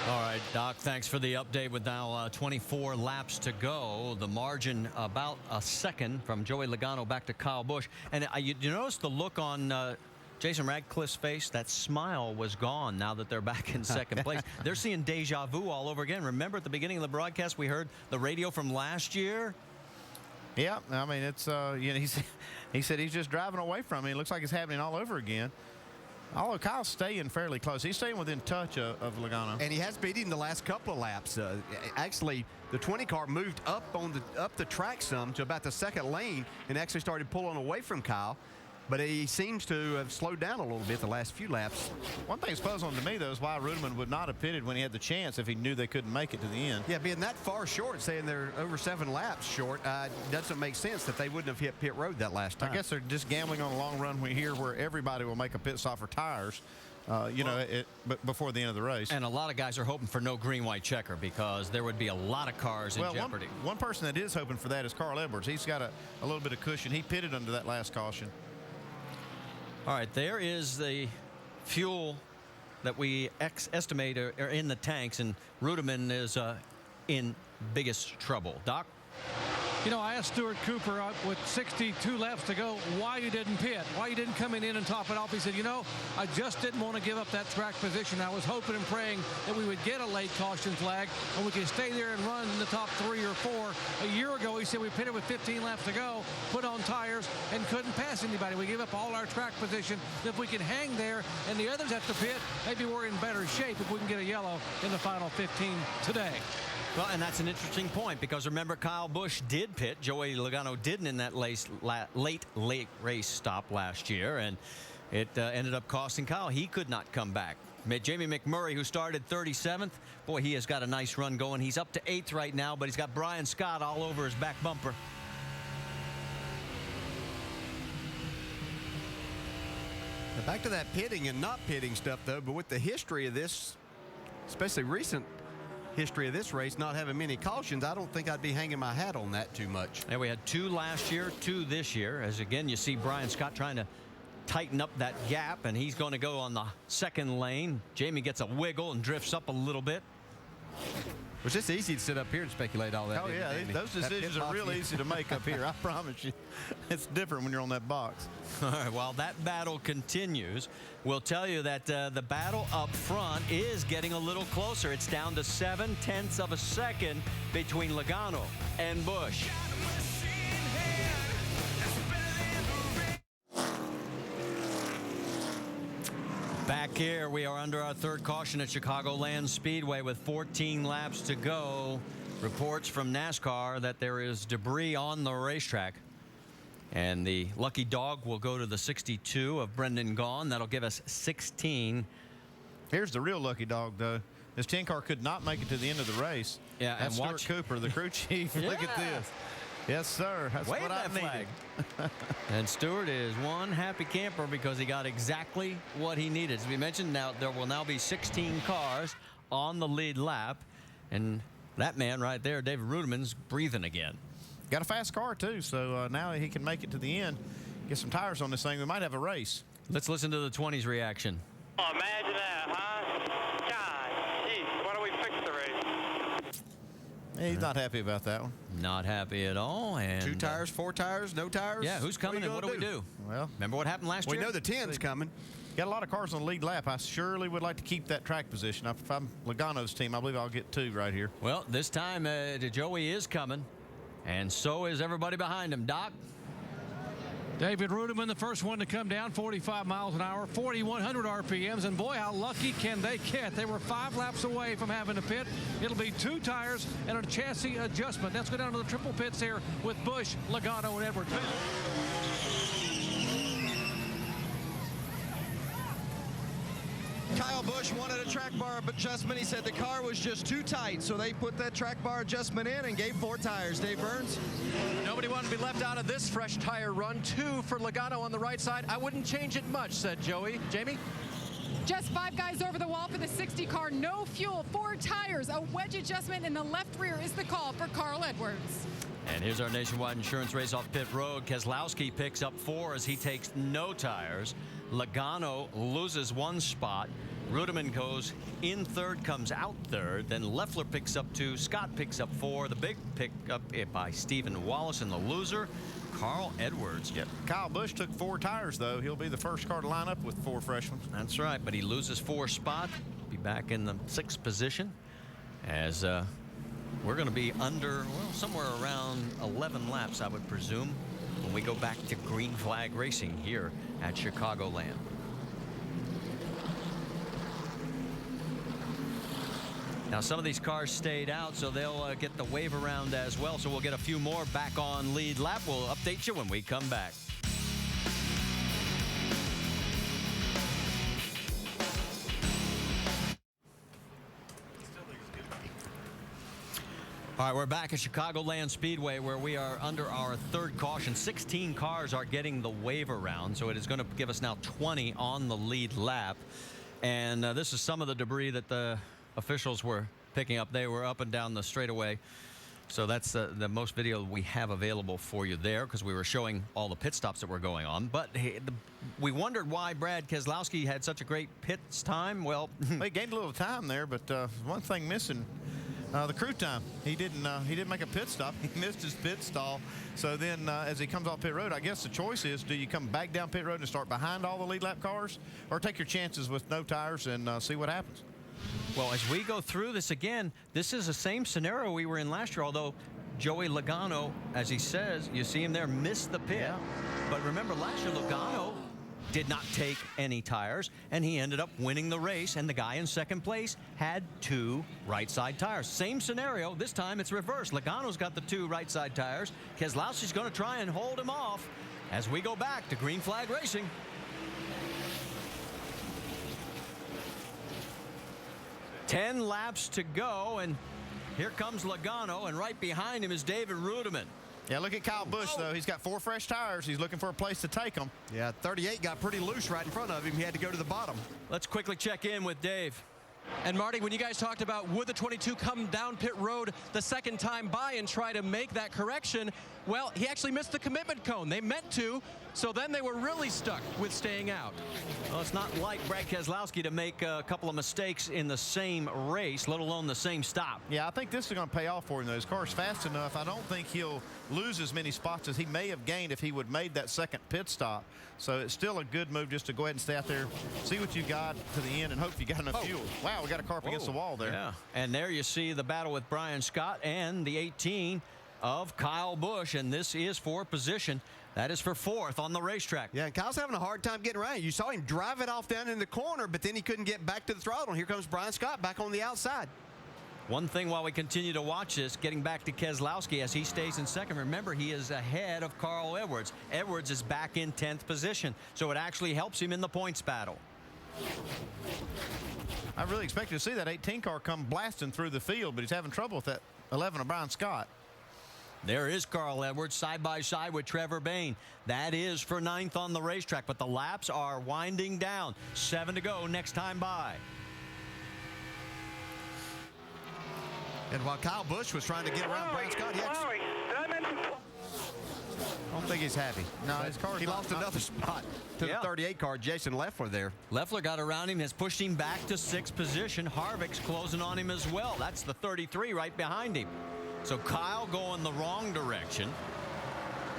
All right, Doc, thanks for the update. With now 24 laps to go, the margin about a second from Joey Logano back to Kyle Busch. And you notice the look on Jason Radcliffe's face? That smile was gone now that they're back in second place. They're seeing deja vu all over again. Remember at the beginning of the broadcast, we heard the radio from last year? Yeah, I mean, it's, you know, he said he's just driving away from me. It looks like it's happening all over again. Although Kyle's staying fairly close. He's staying within touch of Logano. And he has beat him the last couple of laps. Actually, the 20 car moved up the track some to about the second lane and actually started pulling away from Kyle. But he seems to have slowed down a little bit the last few laps. One thing that's puzzling to me, though, is why Ruderman would not have pitted when he had the chance if he knew they couldn't make it to the end. Yeah, being that far short, saying they're over 7 laps short, doesn't make sense that they wouldn't have hit pit road that last time. I guess they're just gambling on a long run here where everybody will make a pit stop for tires. But before the end of the race. And a lot of guys are hoping for no green, white checker because there would be a lot of cars in jeopardy. One person that is hoping for that is Carl Edwards. He's got a little bit of cushion. He pitted under that last caution. All right, there is the fuel that we estimate are in the tanks, and Ruderman is in biggest trouble. Doc? You know, I asked Stuart Cooper with 62 laps to go why you didn't pit, why you didn't come in and top it off. He said, you know, I just didn't want to give up that track position. I was hoping and praying that we would get a late caution flag and we could stay there and run in the top 3 or 4. A year ago, he said we pitted with 15 laps to go, put on tires, and couldn't pass anybody. We gave up all our track position. If we can hang there and the others have to pit, maybe we're in better shape if we can get a yellow in the final 15 today. Well, and that's an interesting point because remember, Kyle Busch did pit. Joey Logano didn't in that late race stop last year, and it ended up costing Kyle. He could not come back. Jamie McMurray, who started 37th, boy, he has got a nice run going. He's up to 8th right now, but he's got Brian Scott all over his back bumper. Now back to that pitting and not pitting stuff, though, but with the history of this, especially recent history of this race, not having many cautions, I don't think I'd be hanging my hat on that too much. And we had 2 last year, 2 this year. As again, you see Brian Scott trying to tighten up that gap, and he's going to go on the second lane. Jamie gets a wiggle and drifts up a little bit. It was just easy to sit up here and speculate all that. Oh, yeah, those decisions are real easy to make up here. I promise you. It's different when you're on that box. All right, while that battle continues, we'll tell you that the battle up front is getting a little closer. It's down to 0.7 of a second between Logano and Busch. Back here, we are under our 3rd caution at Chicagoland Speedway with 14 laps to go. Reports from NASCAR that there is debris on the racetrack. And the lucky dog will go to the 62 of Brendan Gaughan. That'll give us 16. Here's the real lucky dog, though. This 10 car could not make it to the end of the race. Yeah, that's and Stuart Cooper, the crew chief. Yeah. Look at this. Yes, sir. That's Wave what I that needed. flag. And Stewart is one happy camper because he got exactly what he needed. As we mentioned, now there will now be 16 cars on the lead lap, and that man right there, David Ruderman's breathing again. got a fast car, too, so now he can make it to the end, get some tires on this thing. We might have a race. Let's listen to the 20's reaction. Oh, imagine that, huh? God, geez, why don't we fix the race? Yeah, he's not happy about that one. Not happy at all. And 2 tires, 4 tires, no tires? Yeah, who's coming and what do we do? Well, remember what happened last year? We know the 10's coming. Got a lot of cars on the lead lap. I surely would like to keep that track position. If I'm Logano's team, I believe I'll get 2 right here. Well, this time Joey is coming, and so is everybody behind him. Doc? David Rudiman, the first one to come down, 45 miles an hour, 4,100 RPMs, and boy, how lucky can they get? They were 5 laps away from having to pit. It'll be 2 tires and a chassis adjustment. Let's go down to the triple pits here with Busch, Logano, and Edwards. Kyle Busch wanted a track bar adjustment. He said the car was just too tight, so they put that track bar adjustment in and gave 4 tires. Dave Burns? Nobody wanted to be left out of this fresh tire run. 2 for Logano on the right side. I wouldn't change it much, said Joey. Jamie? Just 5 guys over the wall for the 60 car. No fuel, 4 tires. A wedge adjustment in the left rear is the call for Carl Edwards. And here's our nationwide insurance race off pit road. Keselowski picks up 4 as he takes no tires. Logano loses 1 spot. Rudiman goes in 3rd, comes out 3rd. Then Leffler picks up 2. Scott picks up 4. The big pick up by Stephen Wallace, and the loser, Carl Edwards. Yep. Kyle Busch took 4 tires, though. He'll be the first car to line up with 4 fresh ones. That's right, but he loses 4 spots. Be back in the 6th position as we're going to be under, well, somewhere around 11 laps, I would presume, when we go back to green flag racing here at Chicagoland. Now, some of these cars stayed out, so they'll get the wave around as well. So we'll get a few more back on lead lap. We'll update you when we come back. All right, we're back at Chicagoland Speedway, where we are under our 3rd caution. 16 cars are getting the wave around, so it is going to give us now 20 on the lead lap. And this is some of the debris that the officials were picking up. They were up and down the straightaway. So that's the most video we have available for you there, because we were showing all the pit stops that were going on. But we wondered why Brad Keselowski had such a great pits time. Well, he gained a little time there, but one thing missing. The crew time. He didn't make a pit stop. He missed his pit stall. So then as he comes off pit road, I guess the choice is, do you come back down pit road and start behind all the lead lap cars, or take your chances with no tires and see what happens? Well, as we go through this again, this is the same scenario we were in last year, although Joey Logano, as he says, you see him there, missed the pit. Yeah. But remember, last year Logano did not take any tires, and he ended up winning the race, and the guy in 2nd place had 2 right side tires. Same scenario. This time it's reversed. Logano's got the 2 right side tires. Keselowski's going to try and hold him off as we go back to green flag racing. Ten laps to go, and here comes Logano, and right behind him is David Rudiman. Yeah, look at Kyle Busch, though. He's got 4 fresh tires. He's looking for a place to take them. Yeah, 38 got pretty loose right in front of him. He had to go to the bottom. Let's quickly check in with Dave. And Marty, when you guys talked about would the 22 come down pit road the 2nd time by and try to make that correction, well, he actually missed the commitment cone. They meant to, so then they were really stuck with staying out. Well, it's not like Brad Keselowski to make a couple of mistakes in the same race, let alone the same stop. Yeah, I think this is going to pay off for him, though. His car's fast enough. I don't think he'll lose as many spots as he may have gained if he would have made that 2nd pit stop. So it's still a good move just to go ahead and stay out there, see what you got to the end, and hope you got enough fuel. Wow, we got a car up against the wall there. Yeah, and there you see the battle with Brian Scott and the 18 of Kyle Busch, and this is for position. That is for 4th on the racetrack. Yeah, and Kyle's having a hard time getting around. You saw him drive it off down in the corner, but then he couldn't get back to the throttle. And here comes Brian Scott back on the outside. One thing while we continue to watch this, getting back to Keselowski as he stays in 2nd. Remember, he is ahead of Carl Edwards. Edwards is back in 10th position, so it actually helps him in the points battle. I really expected to see that 18 car come blasting through the field, but he's having trouble with that 11 of Brian Scott. There is Carl Edwards side by side with Trevor Bayne. That is for 9th on the racetrack, but the laps are winding down. 7 to go next time by. And while Kyle Busch was trying to get around Brian Scott, he actually... Did I mention don't think he's happy. No, his car. He lost another spot to the 38 car, Jason Leffler there. Leffler got around him, has pushed him back to 6th position. Harvick's closing on him as well. That's the 33 right behind him. So Kyle going the wrong direction.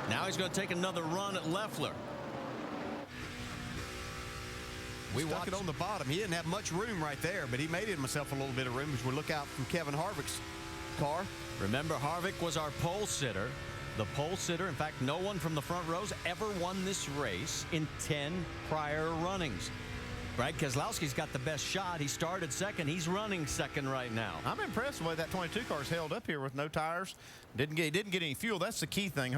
Now he's going to take another run at Leffler. We stuck it on the bottom. He didn't have much room right there, but he made himself a little bit of room as we look out from Kevin Harvick's car. Remember, Harvick was our pole sitter. The pole sitter, in fact, no one from the front rows ever won this race in 10 prior runnings. Brad Keselowski's got the best shot. He started second. He's running second right now. I'm impressed with the way that 22 car's held up here with no tires. Didn't get any fuel. That's the key thing.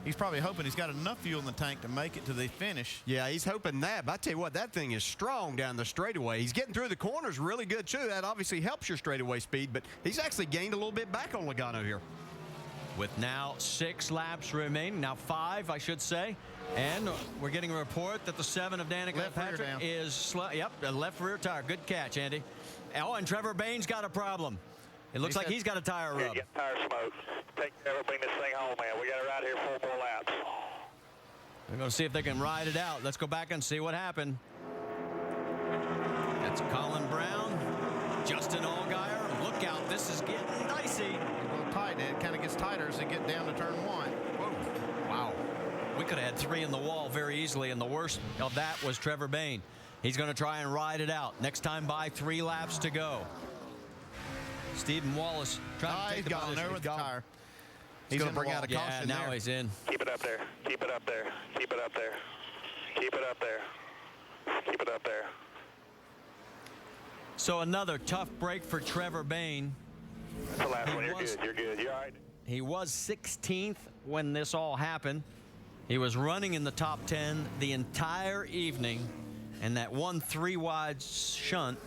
He's probably hoping he's got enough fuel in the tank to make it to the finish. Yeah, he's hoping that. But I tell you what, that thing is strong down the straightaway. He's getting through the corners really good, too. That obviously helps your straightaway speed, but he's actually gained a little bit back on Logano here. With now 6 laps remaining, now 5, I should say. And we're getting a report that the 7 of Danica Patrick is the left rear tire. Good catch, Andy. Oh, and Trevor Bain's got a problem. It looks like he's got a tire rub. Get tire smoke. Bring this thing home, man. We got to ride here 4 more laps. We're going to see if they can ride it out. Let's go back and see what happened. That's Colin Brown, Justin Allgaier. Look out, this is getting dicey. A little tight. It kind of gets tighter as they get down to turn 1. Whoa. Wow. We could have had 3 in the wall very easily, and the worst of that was Trevor Bain. He's going to try and ride it out. Next time by, 3 laps to go. Stephen Wallace trying to take the position. There with the tire. He's going to bring out a caution now he's in. Keep it up there. Keep it up there. Keep it up there. Keep it up there. Keep it up there. So another tough break for Trevor Bain. That's the last one. You're good. You're good. You're all right. He was 16th when this all happened. He was running in the top 10 the entire evening, and that 1 3-wide shunt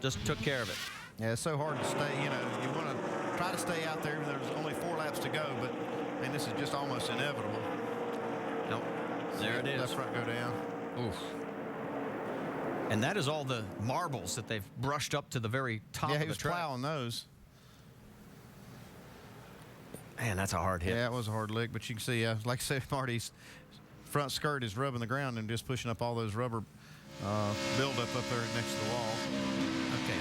just took care of it. Yeah, it's so hard to stay. You know, you want to try to stay out there. There's only 4 laps to go, but I mean, this is just almost inevitable. Nope. There it is. Left front go down. Oof. And that is all the marbles that they've brushed up to the very top of the track. Yeah, he was plowing those. Man, that's a hard hit. Yeah, it was a hard lick, but you can see, like I said, Marty's front skirt is rubbing the ground and just pushing up all those rubber buildup up there next to the wall. Okay.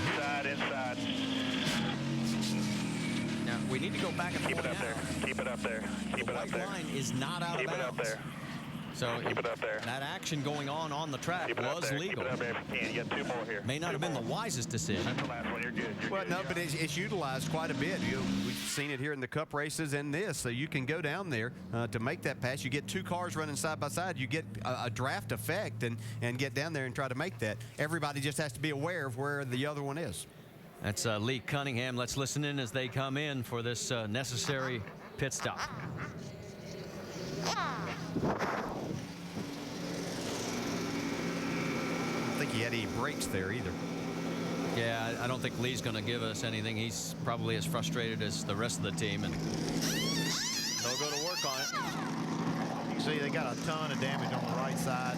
Inside. Now, we need to go back and keep it up there. Keep it up there. Keep it up there. The line is not out of bounds. Keep it up there. So keep it up there. That action going on the track was legal. Keep it up there if you can. You got 2 more here. May not have been the wisest decision. That's the last one. You're good. Well, no, but it's utilized quite a bit. We've seen it here in the Cup races and this. So you can go down there to make that pass. You get 2 cars running side by side. You get a draft effect and get down there and try to make that. Everybody just has to be aware of where the other one is. That's Lee Cunningham. Let's listen in as they come in for this necessary pit stop. I don't think he had any brakes there either. Yeah, I don't think Lee's going to give us anything. He's probably as frustrated as the rest of the team, and they'll go to work on it. You can see they got a ton of damage on the right side.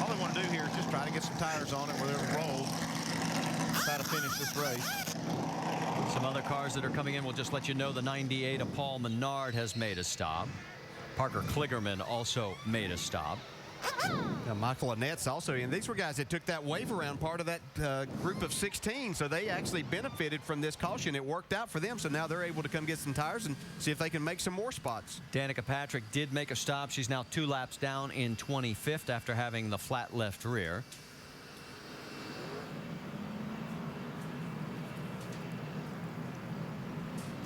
All they want to do here is just try to get some tires on it where they're rolled. Try to finish this race. Some other cars that are coming in will just let you know the 98 of Paul Menard has made a stop. Parker Kligerman also made a stop. Michael Annette's also in. These were guys that took that wave around part of that group of 16, so they actually benefited from this caution. It worked out for them, so now they're able to come get some tires and see if they can make some more spots. Danica Patrick did make a stop. She's now 2 laps down in 25th after having the flat left rear.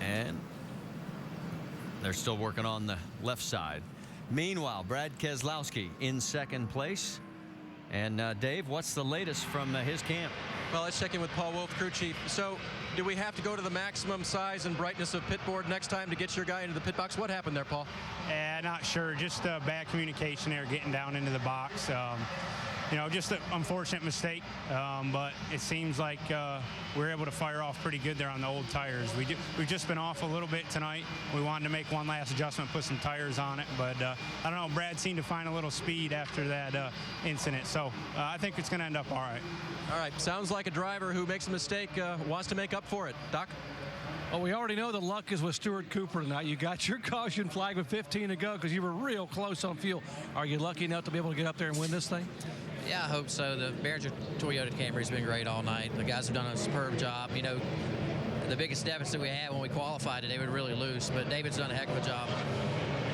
And they're still working on the left side. Meanwhile, Brad Keselowski in 2nd place. And Dave, what's the latest from his camp? Well, let's check in with Paul Wolf, crew chief. So, do we have to go to the maximum size and brightness of pit board next time to get your guy into the pit box? What happened there, Paul? Not sure. Just bad communication there, getting down into the box. You know, just an unfortunate mistake, but it seems like we're able to fire off pretty good there on the old tires. We've just been off a little bit tonight. We wanted to make one last adjustment, put some tires on it, but I don't know, Brad seemed to find a little speed after that incident, so I think it's going to end up all right. All right, sounds like a driver who makes a mistake wants to make up for it. Doc? Well, we already know the luck is with Stuart Cooper tonight. You got your caution flag with 15 to go because you were real close on fuel. Are you lucky enough to be able to get up there and win this thing? Yeah, I hope so. The Behringer Toyota Camry's been great all night. The guys have done a superb job. You know, the biggest deficit we had when we qualified today would really loose, but David's done a heck of a job.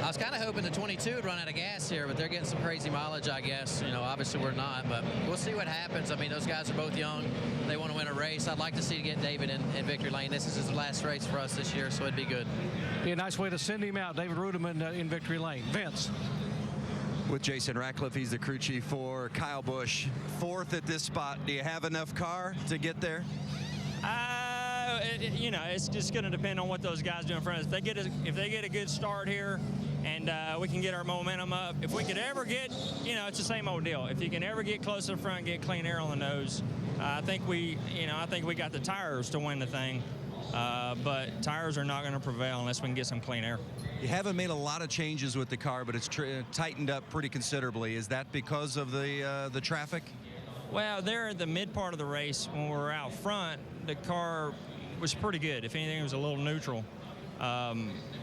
I was kind of hoping the 22 would run out of gas here, but they're getting some crazy mileage, I guess. You know, obviously we're not, but we'll see what happens. I mean, those guys are both young. They want to win a race. I'd like to see get David in victory lane. This is his last race for us this year, so it'd be good. Be a nice way to send him out, David Rudeman in victory lane. Vince. With Jason Ratcliffe, he's the crew chief for Kyle Busch. 4th at this spot. Do you have enough car to get there? You know, it's just going to depend on what those guys do in front of us. If they get a good start here, and we can get our momentum up. If we could ever get, you know, it's the same old deal. If you can ever get close to the front, get clean air on the nose, I think we got the tires to win the thing. But tires are not going to prevail unless we can get some clean air. You haven't made a lot of changes with the car, but it's tightened up pretty considerably. Is that because of the traffic? Well, there at the mid part of the race, when we were out front, the car was pretty good. If anything, it was a little neutral.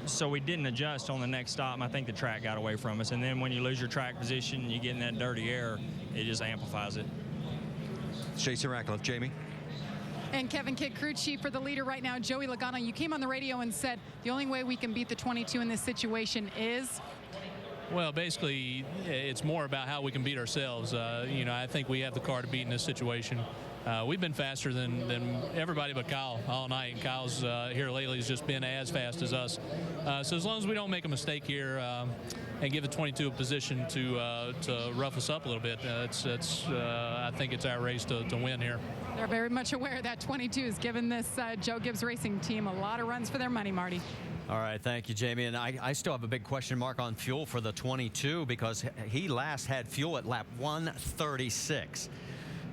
So we didn't adjust on the next stop, and I think the track got away from us. And then when you lose your track position, you get in that dirty air, it just amplifies it. Jason Ratcliffe, Jamie. And Kevin Kidd, crew chief for the leader right now, Joey Logano. You came on the radio and said the only way we can beat the 22 in this situation is? Well, basically, it's more about how we can beat ourselves. You know, I think we have the car to beat in this situation. We've been faster than everybody but Kyle all night, and Kyle's here lately has just been as fast as us. So as long as we don't make a mistake here and give the 22 a position to rough us up a little bit, I think it's our race to win here. They're very much aware that 22 has given this Joe Gibbs Racing team a lot of runs for their money, Marty. All right, thank you, Jamie. And I still have a big question mark on fuel for the 22 because he last had fuel at lap 136.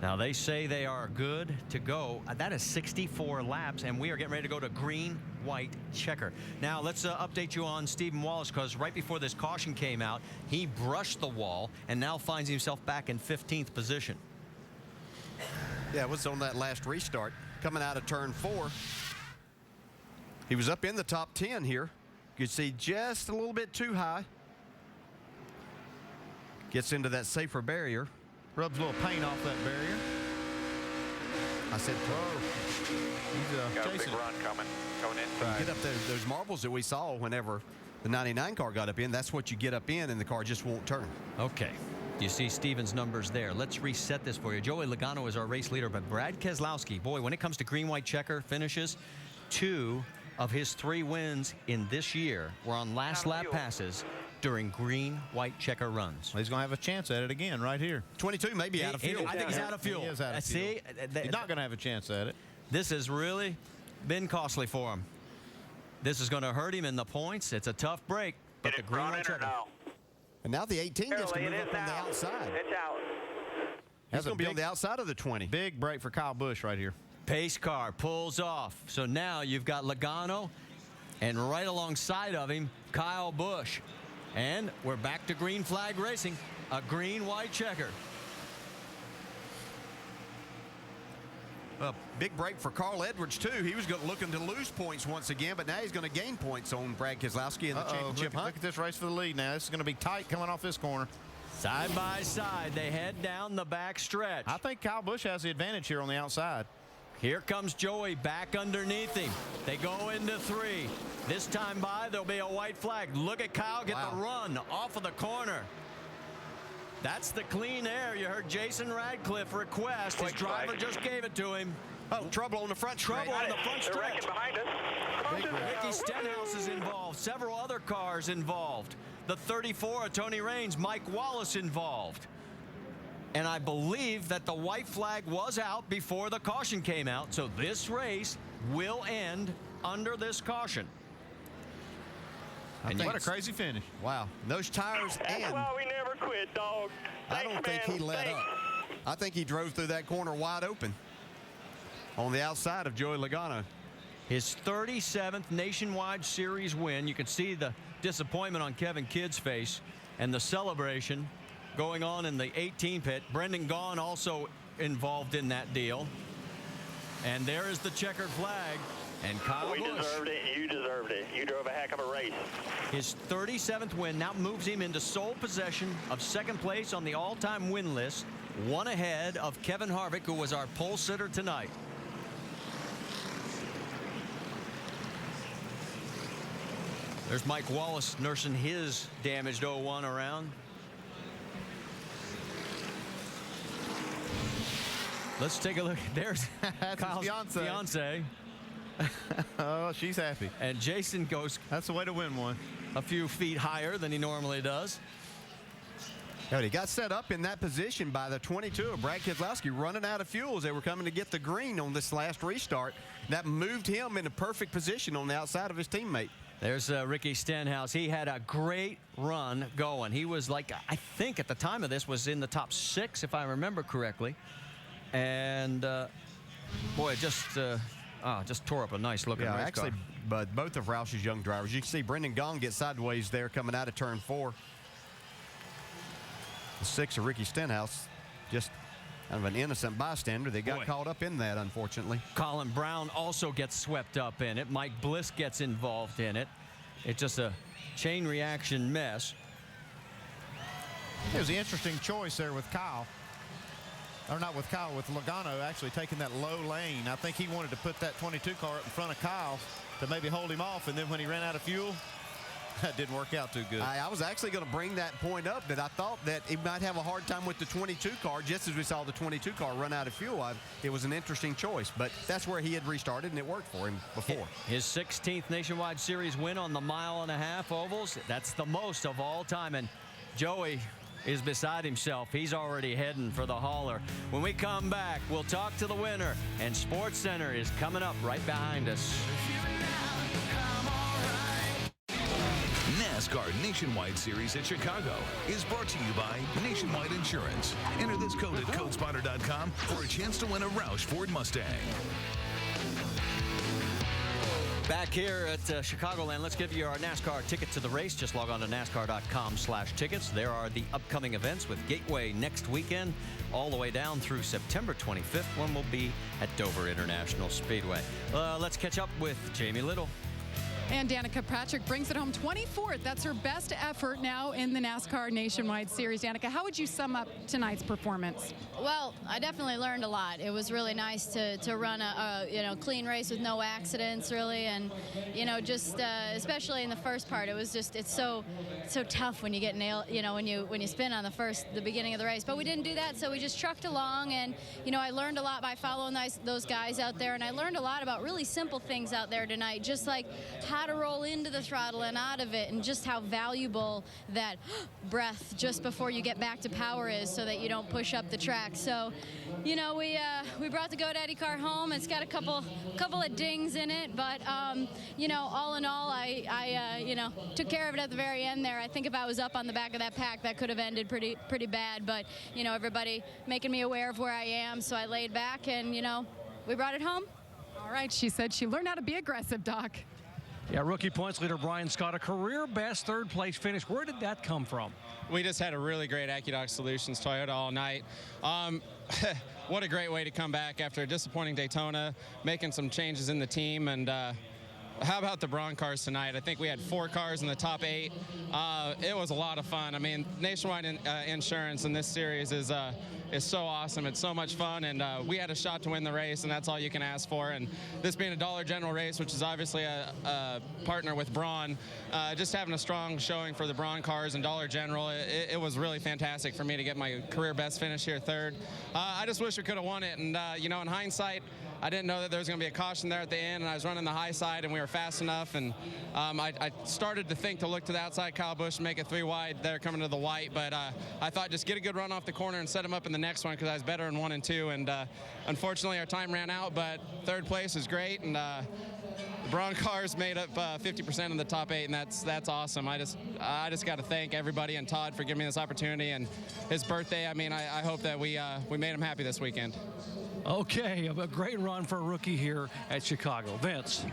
Now, they say they are good to go. That is 64 laps, and we are getting ready to go to green, white, checker. Now, let's update you on Stephen Wallace, because right before this caution came out, he brushed the wall and now finds himself back in 15th position. Yeah, it was on that last restart. Coming out of turn 4. He was up in the top 10 here. You can see just a little bit too high. Gets into that safer barrier. Rubs a little paint off that barrier. I said, Got a big run coming inside. get up there, those marbles that we saw whenever the 99 car got up in, that's what you get up in, and the car just won't turn. Okay. You see Steven's numbers there. Let's reset this for you. Joey Logano is our race leader, but Brad Keselowski, boy, when it comes to green, white, checker finishes, 2 of his 3 wins in this year were on last lap passes during green, white, checker runs. Well, he's going to have a chance at it again right here. 22 may be out of fuel. I think he's out of fuel. He is out of fuel. See, he's not going to have a chance at it. This has really been costly for him. This is going to hurt him in the points. It's a tough break, but the green, white, checker. And now the 18 gets to move up on the outside. It's out. He's going to be on the outside of the 20. Big break for Kyle Busch right here. Pace car pulls off. So now you've got Logano, and right alongside of him, Kyle Busch. And we're back to green flag racing, a green, white checker. A big break for Carl Edwards, too. He was looking to lose points once again, but now he's going to gain points on Brad Keselowski in the championship hunt. Look at this race for the lead now. This is going to be tight coming off this corner. Side by side, they head down the back stretch. I think Kyle Busch has the advantage here on the outside. Here comes Joey back underneath him. They go into 3. This time by, there'll be a white flag. Look at Kyle get the run off of the corner. That's the clean air you heard Jason Ratcliffe request. His driver just gave it to him. Oh, trouble on the front stretch. Trouble on the front They're stretch. wrecking behind us. Ricky Stenhouse is involved. Several other cars involved. The 34 of Tony Raines, Mike Wallace involved. And I believe that the white flag was out before the caution came out. So this race will end under this caution. And what a crazy finish. Wow. Those tires That's why we never quit, dog. I don't think he let up. I think he drove through that corner wide open on the outside of Joey Logano. His 37th Nationwide Series win. You can see the disappointment on Kevin Kidd's face and the celebration going on in the 18 pit. Brendan Gaughan also involved in that deal. And there is the checkered flag. And Kyle We Busch. deserved it. You deserved it. You drove a heck of a race. His 37th win now moves him into sole possession of second place on the all-time win list, one ahead of Kevin Harvick, who was our pole sitter tonight. There's Mike Wallace nursing his damaged 01 around. Let's take a look. There's Kyle's fiance. Oh, she's happy. And Jason goes. That's the way to win one. A few feet higher than he normally does. But he got set up in that position by the 22 of Brad Keselowski running out of fuel as they were coming to get the green on this last restart. That moved him in a perfect position on the outside of his teammate. There's Ricky Stenhouse. He had a great run going. He was like, I think at the time of this, was in the top 6, if I remember correctly. And boy, just tore up a nice looking race actually, car. but both of Roush's young drivers, you can see Brendan Gaughan get sideways there coming out of turn 4. The 6 of Ricky Stenhouse, just kind of an innocent bystander. They got caught up in that, unfortunately. Colin Brown also gets swept up in it. Mike Bliss gets involved in it. It's just a chain reaction mess. It was an interesting choice there with Kyle. Or not with Kyle, with Logano actually taking that low lane. I think he wanted to put that 22 car up in front of Kyle to maybe hold him off, and then when he ran out of fuel, that didn't work out too good. I was actually going to bring that point up, that I thought that he might have a hard time with the 22 car, just as we saw the 22 car run out of fuel. It was an interesting choice, but that's where he had restarted, and it worked for him before. His 16th Nationwide Series win on the 1.5 ovals. That's the most of all time, and Joey is beside himself. He's already heading for the hauler. When we come back, we'll talk to the winner, and Sports Center is coming up right behind us. NASCAR Nationwide Series at Chicago is brought to you by Nationwide Insurance. Enter this code at codespotter.com for a chance to win a Roush Ford Mustang. Back here at Chicagoland, let's give you our NASCAR ticket to the race. Just log on to NASCAR.com/tickets. There are the upcoming events with Gateway next weekend, all the way down through September 25th, when we'll be at Dover International Speedway. Let's catch up with Jamie Little. And Danica Patrick brings it home 24th. That's her best effort now in the NASCAR Nationwide Series. Danica, how would you sum up tonight's performance? Well, I definitely learned a lot. It was really nice to run a clean race with no accidents, really, and just especially in the first part, it was just it's so tough when you get nailed, when you spin on the beginning of the race. But we didn't do that, so we just trucked along, and I learned a lot by following those guys out there, and I learned a lot about really simple things out there tonight, just like how to roll into the throttle and out of it, and just how valuable that breath just before you get back to power is, so that you don't push up the track. So, we brought the GoDaddy car home. It's got a couple of dings in it, but all in all, I took care of it at the very end there. I think if I was up on the back of that pack, that could have ended pretty bad. But everybody making me aware of where I am, so I laid back and we brought it home. All right, she said she learned how to be aggressive, Doc. Yeah, rookie points leader Brian Scott, a career best third-place finish. Where did that come from? We just had a really great AccuDoc Solutions Toyota all night. What a great way to come back after a disappointing Daytona, making some changes in the team. And how about the Braun cars tonight? I think we had 4 cars in the top 8. It was a lot of fun. I mean, Nationwide Insurance in this series is so awesome. It's so much fun, and we had a shot to win the race, and that's all you can ask for. And this being a Dollar General race, which is obviously a partner with Braun, just having a strong showing for the Braun cars and Dollar General, it was really fantastic for me to get my career best finish here, 3rd. I just wish we could have won it, and in hindsight, I didn't know that there was going to be a caution there at the end, and I was running the high side, and we were fast enough, and I started to think to look to the outside Kyle Busch and make it 3 wide there coming to the white, but I thought just get a good run off the corner and set him up in the next one, because I was better in 1 and 2, and unfortunately our time ran out, but 3rd place is great, and the Braun cars made up 50% of the top 8, and that's awesome. I just got to thank everybody and Todd for giving me this opportunity, and his birthday. I mean, I hope that we made him happy this weekend. Okay, a great run for a rookie here at Chicago. Vince.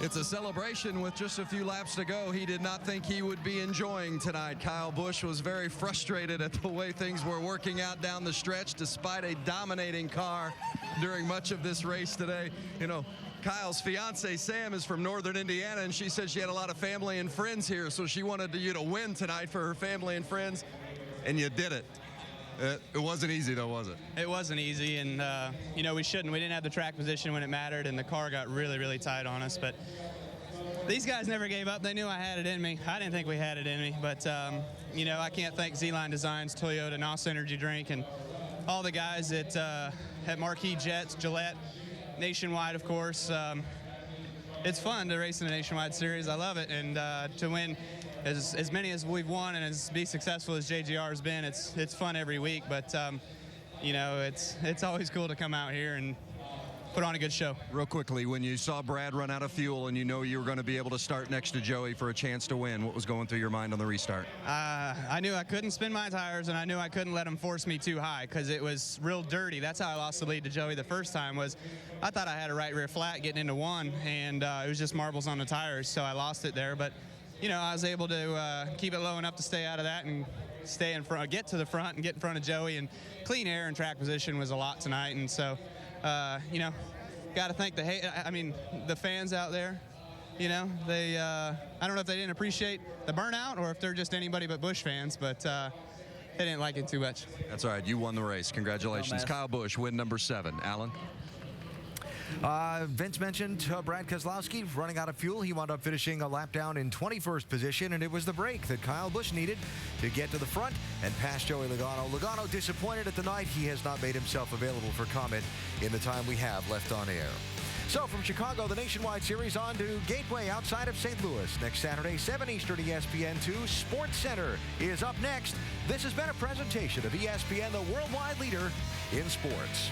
It's a celebration with just a few laps to go. He did not think he would be enjoying tonight. Kyle Busch was very frustrated at the way things were working out down the stretch despite a dominating car during much of this race today. You know, Kyle's fiance Sam is from northern Indiana, and she said she had a lot of family and friends here, so she wanted you to win tonight for her family and friends, and you did it. It wasn't easy, though, was it? It wasn't easy, and, you know, we didn't have the track position when it mattered, and the car got really, really tight on us. But these guys never gave up. They knew I had it in me. I didn't think we had it in me. But, you know, I can't thank Z-Line Designs, Toyota, NOS Energy Drink, and all the guys at Marquis Jets, Gillette, Nationwide, of course. It's fun to race in the Nationwide Series. I love it, and to win as many as we've won and as be successful as JGR has been, it's fun every week. But you know, it's always cool to come out here and put on a good show. Real quickly, when you saw Brad run out of fuel and you know you were going to be able to start next to Joey for a chance to win, what was going through your mind on the restart? I knew I couldn't spin my tires, and I knew I couldn't let him force me too high because it was real dirty. That's how I lost the lead to Joey the first time. Was I thought I had a right rear flat getting into one, and it was just marbles on the tires, so I lost it there. But you know, I was able to keep it low enough to stay out of that and stay in front, get to the front and get in front of Joey. And clean air and track position was a lot tonight. And so, you know, got to thank the fans out there. You know, they, I don't know if they didn't appreciate the burnout or if they're just anybody but Busch fans, but they didn't like it too much. That's all right. You won the race. Congratulations. Kyle Busch, win number 7. Alan? Vince mentioned Brad Keselowski running out of fuel. He wound up finishing a lap down in 21st position, and it was the break that Kyle Busch needed to get to the front and pass Joey Logano. Logano disappointed at the night. He has not made himself available for comment in the time we have left on air. So from Chicago, the Nationwide Series on to Gateway outside of St. Louis. Next Saturday, 7 Eastern, ESPN2. Sports Center is up next. This has been a presentation of ESPN, the worldwide leader in sports.